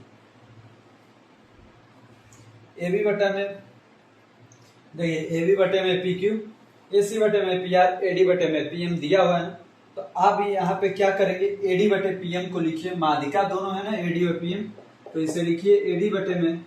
[SPEAKER 1] AB बटा में देखिए AB बटे में PQ, AC बटे में PR, AD बटे में PM दिया हुआ है। तो आप यहाँ पे क्या करेंगे, AD बटे PM को लिखिए, माध्यिका दोनों है ना AD और PM, तो इसे लिखिए AD बटे में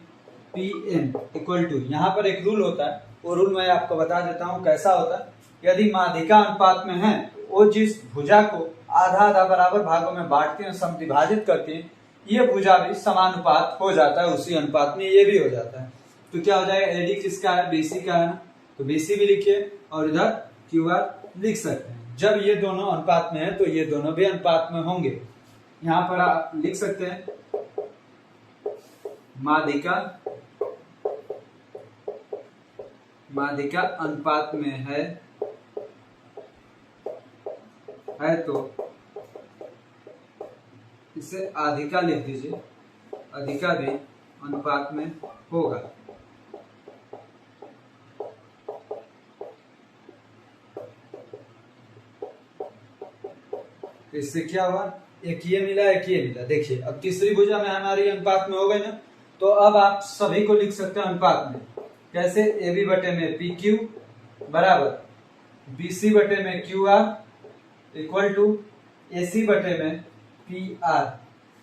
[SPEAKER 1] PM इक्वल टू, यहाँ पर एक रूल होता है, वो रूल मैं आपको बता देता हूँ कैसा होता है। यदि माध्यिका अनुपात में है, वो जिस भुजा को आधा आधा बराबर भागों में बांटती है, समद्विभाजित करती है, ये भुजा भी समानुपात हो जाता है, उसी अनुपात में ये भी हो जाता है। तो क्या हो जाएगा, AD किसका है, BC का है ना, तो BC भी लिखिए और इधर QR लिख सकते हैं। जब ये दोनों अनुपात में है तो ये दोनों भी अनुपात में होंगे। यहाँ पर आप लिख सकते हैं माध्यिका अनुपात में है तो इसे अधिका लिख दीजिए, अधिका भी अनुपात में होगा। इससे क्या हुआ, एक ये मिला एक ये मिला। देखिए अब तीसरी भुजा में हमारी अनुपात में हो गई ना, तो अब आप सभी को लिख सकते हैं अनुपात में। कैसे, AB बटे में PQ बराबर BC बटे में QR इक्वल टू AC बटे में PR।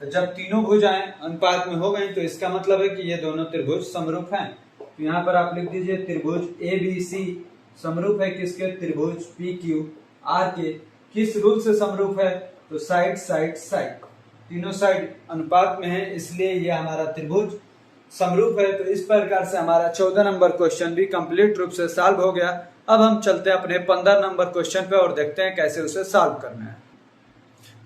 [SPEAKER 1] जब तीनों भुजाएं अनुपात में हो गई तो इसका मतलब है कि ये दोनों त्रिभुज समरूप हैं। तो यहाँ पर आप लिख दीजिए त्रिभुज ABC समरूप है किसके, त्रिभुज PQR के। किस रूल से समरूप है, तो साइड साइड साइड, तीनों साइड अनुपात में है, इसलिए ये हमारा त्रिभुज समरूप है। तो इस प्रकार से हमारा 14 नंबर क्वेश्चन भी कंप्लीट रूप से सॉल्व हो गया। अब हम चलते हैं अपने 15 नंबर क्वेश्चन पे और देखते हैं कैसे उसे सॉल्व करना है।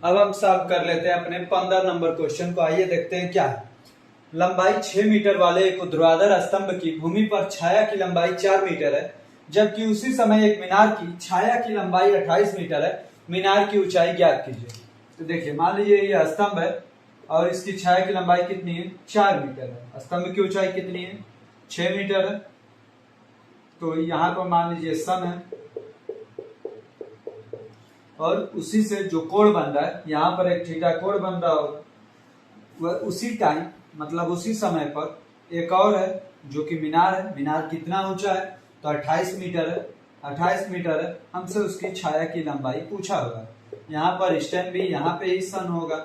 [SPEAKER 1] अब हम सॉल्व कर लेते हैं अपने 15 नंबर क्वेश्चन को। आइए देखते हैं क्या है। लंबाई 6 मीटर वाले एक ऊर्ध्वाधर स्तंभ की भूमि पर छाया की लंबाई 4 मीटर है, जबकि उसी समय एक मीनार की छाया की लंबाई 28 मीटर है। मीनार की ऊंचाई ज्ञात कीजिए। तो देखिए, मान लीजिए ये स्तंभ है और इसकी छाया की लंबाई कितनी है, 4 मीटर है। स्तंभ की ऊंचाई कितनी है, 6 मीटर है। तो यहाँ पर मान लीजिए सन है और उसी से जो कोण बन रहा है, यहाँ पर एक थीटा कोण बन रहा होगा, वह उसी टाइम मतलब उसी समय पर एक और है जो कि मीनार है। मीनार कितना ऊंचा है, तो 28 मीटर है। 28 मीटर है, हमसे उसकी छाया की लंबाई पूछा होगा। यहाँ पर स्टैंड भी यहाँ पे ही सन होगा।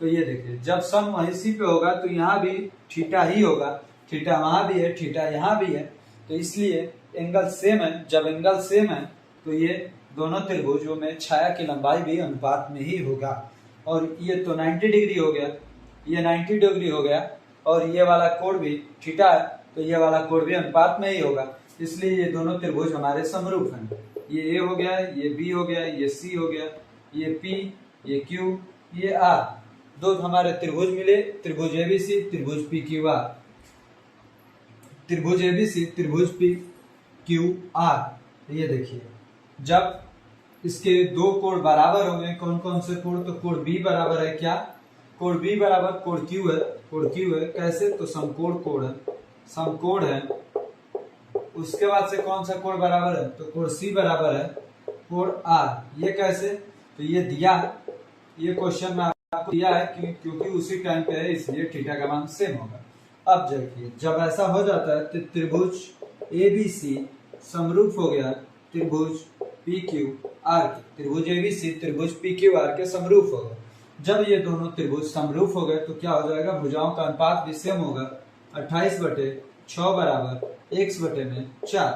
[SPEAKER 1] तो ये देखिए, जब सन वहीं पे होगा तो यहाँ भी थीटा ही होगा, थीटा वहां भी है, थीटा यहाँ भी है, तो इसलिए एंगल सेम है। जब एंगल सेम है तो ये दोनों त्रिभुजों में छाया की लंबाई भी अनुपात में ही होगा। और ये तो 90 डिग्री हो गया, ये 90 डिग्री हो गया, और ये वाला कोण भी थीटा है, तो ये वाला कोण भी अनुपात में ही होगा। इसलिए ये दोनों त्रिभुज हमारे समरूप हैं। ये A हो गया, ये B हो गया, ये C हो गया, ये P, ये Q, ये R। दो हमारे त्रिभुज मिले, त्रिभुज ABC, त्रिभुज PQR, त्रिभुज ABC, त्रिभुज PQR। ये देखिए, जब इसके दो कोण बराबर होंगे, कौन कौन से कोण, तो कोण B बराबर है क्या, कोण B बराबर कोण Q है, कोण Q है। कैसे, तो समकोण कोण है, समकोण है। उसके बाद से कौन सा कोण बराबर है, तो कोण C बराबर है कोण R। ये कैसे, तो ये दिया है, ये क्वेश्चन में आपको दिया है क्योंकि उसी टाइम पे है, इसलिए थीटा का मान सेम होगा। अब देखिए, जब ऐसा हो जाता है तो त्रिभुज ABC समरूप हो गया त्रिभुज PQR के। त्रिभुज ABC त्रिभुज PQR के समरूप हो गए। जब ये दोनों त्रिभुज समरूप हो गए तो क्या हो जाएगा, भुजाओं का अनुपात भी सेम होगा। 28/6 बराबर x बटे में 4।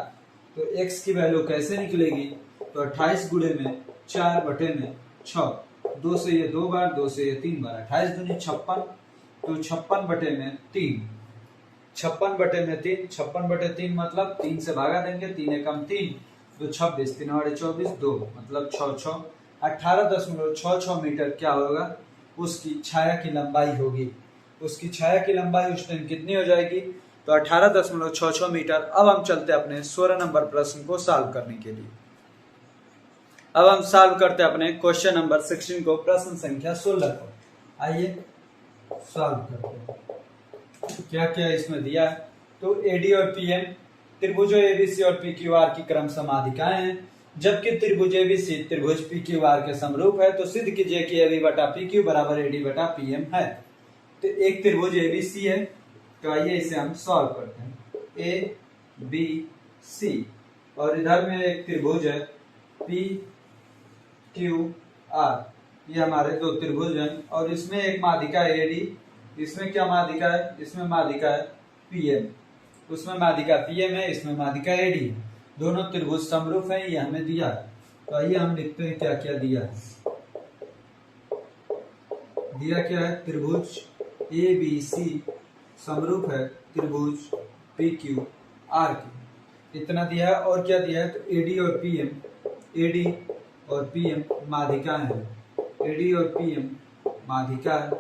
[SPEAKER 1] तो x की वैल्यू कैसे निकलेगी, तो 28 गुणे में 4 बटे में 6, 2 से ये 2 बार, 2 से ये 3 बार, 28 दूनी 56, तो 56 बटे में 3, 56 बटे में 3, 56 बटे 3 मतलब 3 से भागा देंगे, 3 एकम 3, तो 26, 3 बटे 24, 2 मतलब 6 18.66 मीटर क्या होगा, उसकी छाया की लंबाई होगी। उसकी छाया की लंबाई उस टाइम कितनी हो जाएगी, तो 18.66 मीटर। अब हम चलते अपने 16 नंबर प्रश्न को सॉल्व करने के लिए। अब हम सॉल्व करते अपने क्वेश्चन नंबर 16 को, प्रश्न संख्या 16 को। आइए सॉल्व करते हैं। क्या क्या इसमें दिया है, तो एडी और पीएम त्रिभुजों एबीसी और पीक्यूआर की क्रमशः माध्यिकाएं हैं, जबकि त्रिभुज एबीसी त्रिभुज पीक्यूआर के समरूप है, तो सिद्ध कीजिए कि एबी बटा पीक्यू बराबर एडी बटा पीएम है। तो एक त्रिभुज एबीसी है, तो आइए इसे हम सॉल्व करते हैं। ए बी सी, और इधर में एक त्रिभुज है पी क्यू आर, ये हमारे दो त्रिभुज हैं, और इसमें एक माध्यिका है एडी, इसमें क्या माध्यिका है, इसमें माध्यिका है पीएम, उसमें माध्यिका पीएम है, इसमें माध्यिका एडी है। दोनों त्रिभुज समरूप हैं, ये हमें दिया है। तो आइए हम लिखते हैं क्या क्या दिया है। दिया क्या है, त्रिभुज ए बी सी समरूप है त्रिभुज पी क्यू आर की, इतना दिया है। और क्या दिया है, तो एडी और पीएम माध्यिकाएं हैं, एडी और पीएम माध्यिका है,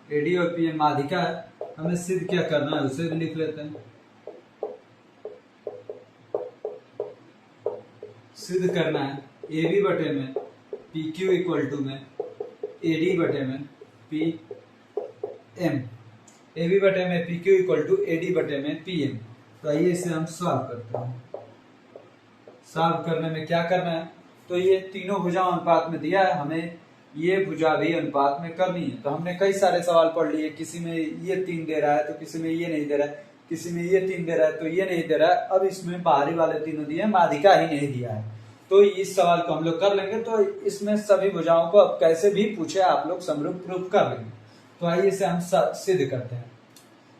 [SPEAKER 1] एडी और पीएम माध्यिका है। हमें सिद्ध क्या करना है उसे भी लिख लेते हैं। सिद्ध करना है ए बी बटे में पी क्यू इक्वल टू में एडी बटे में पी एम, ए बी बटे में P Q equal to AD बटे में पी एम। तो आइए इसे हम सॉल्व करते हैं। सॉल्व करने में क्या करना है, तो ये तीनों भुजा अनुपात में दिया है, हमें ये भुजा भी अनुपात में करनी है। तो हमने कई सारे सवाल पढ़ लिए, किसी में ये 3 दे रहा है तो किसी में ये नहीं दे रहा है, किसी में ये 3 दे रहा है तो ये नहीं दे रहा है। अब इसमें बाहरी वाले तीनों दिए, माध्यिका ही नहीं दिया है, तो इस सवाल को हम लोग कर लेंगे। तो इसमें सभी भुजाओं को अब कैसे भी पूछे आप लोग समरूप प्रूफ कर लेंगे। तो आइए इसे हम सिद्ध करते हैं।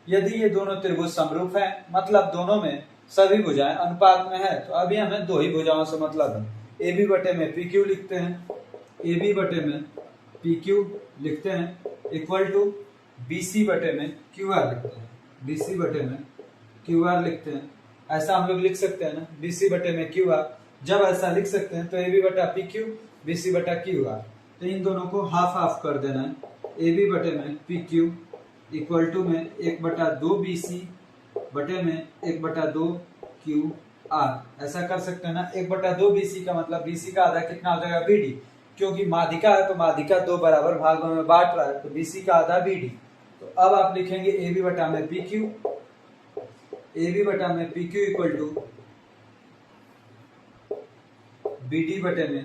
[SPEAKER 1] यदि ये दोनों त्रिभुज समरूप हैं, मतलब दोनों में सभी भुजाएं अनुपात में है, तो अभी हमें दो ही भुजाओं से मतलब है। ए बी बटे में पी क्यू लिखते हैं, ए बी बटे में पी क्यू लिखते हैं, इक्वल टू बी सी बटे में क्यू आर लिखते हैं, बी सी बटे में क्यू आर लिखते हैं। ऐसा हम लोग लिख सकते हैं ना, बी सी बटे में क्यू आर। जब ऐसा लिख सकते हैं तो ए बी बटा पी क्यू, बी सी बटा क्यू आर, तो इन दोनों को हाफ हाफ कर देना है। ए बी बटे में पी क्यू इक्वल टू में 1/2 बी सी बटे में 1/2 क्यू आर। ऐसा कर सकते हैं ना। 1/2 बी सी का मतलब बी सी का आधा कितना हो जाएगा, बी डी, क्योंकि माध्यिका है तो माध्यिका 2 बराबर भागों में बांट रहा है, तो बी सी का आधा बी डी। तो अब आप लिखेंगे ए बी बटा में पी क्यू, ए बी बटा में P Q equal to B D बटे में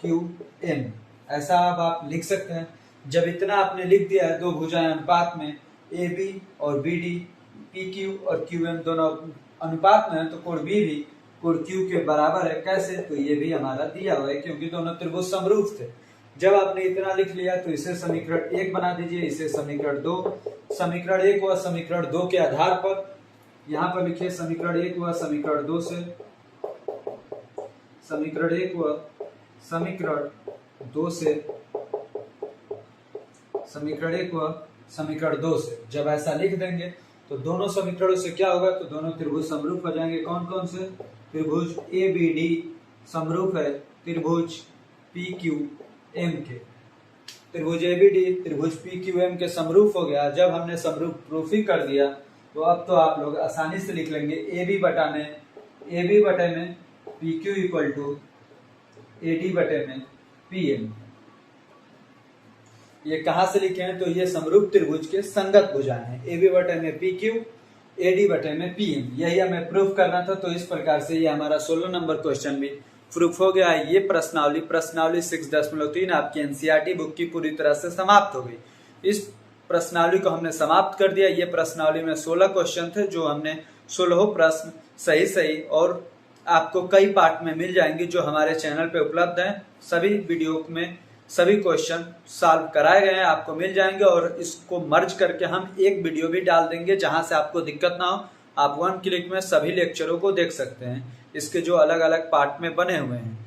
[SPEAKER 1] क्यू एन। ऐसा अब आप लिख सकते हैं। जब इतना आपने लिख दिया है, दो भुजाएं अनुपात में, ए बी और बी डी, पी क्यू और क्यू एम दोनों अनुपात में है, तो कोण बी भी कोण क्यू के बराबर है। कैसे, तो ये भी हमारा दिया हुआ है, क्योंकि दोनों त्रिभुज समरूप थे। जब आपने इतना लिख लिया तो इसे समीकरण 1 बना दीजिए, इसे समीकरण 2। समीकरण 1 व समीकरण 2 के आधार पर यहाँ पर लिखिए समीकरण 1 व समीकरण 2 से, समीकरण 1 व समीकरण 2 से, समीकरण 1 व समीकरण 2 से जब ऐसा लिख देंगे तो दोनों समीकरणों से क्या होगा, तो दोनों त्रिभुज समरूप हो जाएंगे। कौन कौन से, त्रिभुज ए बी डी समरूप है त्रिभुज पी क्यू एम के, त्रिभुज ए बी डी त्रिभुज पी क्यू एम के समरूप हो गया। जब हमने समरूप प्रूफ ही कर दिया तो अब तो आप लोग आसानी से लिख लेंगे ए बी बटे में P Q equal to A D बटे में पी एम। ये कहां से लिखे हैं, तो ये समरूप त्रिभुज के संगत भुजाएं हैं, ए बी बटे में पी क्यू, ए डी बटे में पी एम। यही हमें प्रूफ करना था। तो इस प्रकार से ये हमारा 16 नंबर क्वेश्चन भी प्रूफ हो गया है। ये प्रश्नावली 6.3 आपकी एनसीईआरटी बुक की पूरी तरह से समाप्त हो गई। इस प्रश्नावली को हमने समाप्त कर दिया। ये प्रश्नावली में 16 क्वेश्चन थे, जो हमने 16 प्रश्न सही और आपको कई पार्ट में मिल जाएंगे, जो हमारे चैनल पे उपलब्ध हैं। सभी वीडियो में सभी क्वेश्चन सॉल्व कराए गए हैं, आपको मिल जाएंगे। और इसको मर्ज करके हम एक वीडियो भी डाल देंगे, जहां से आपको दिक्कत ना हो, आप 1 क्लिक में सभी लेक्चरों को देख सकते हैं, इसके जो अलग अलग पार्ट में बने हुए हैं।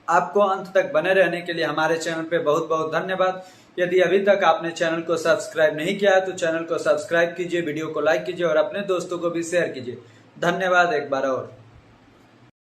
[SPEAKER 1] आपको अंत तक बने रहने के लिए हमारे चैनल पे बहुत बहुत धन्यवाद। यदि अभी तक आपने चैनल को सब्सक्राइब नहीं किया है तो चैनल को सब्सक्राइब कीजिए, वीडियो को लाइक कीजिए और अपने दोस्तों को भी शेयर कीजिए। धन्यवाद एक बार और।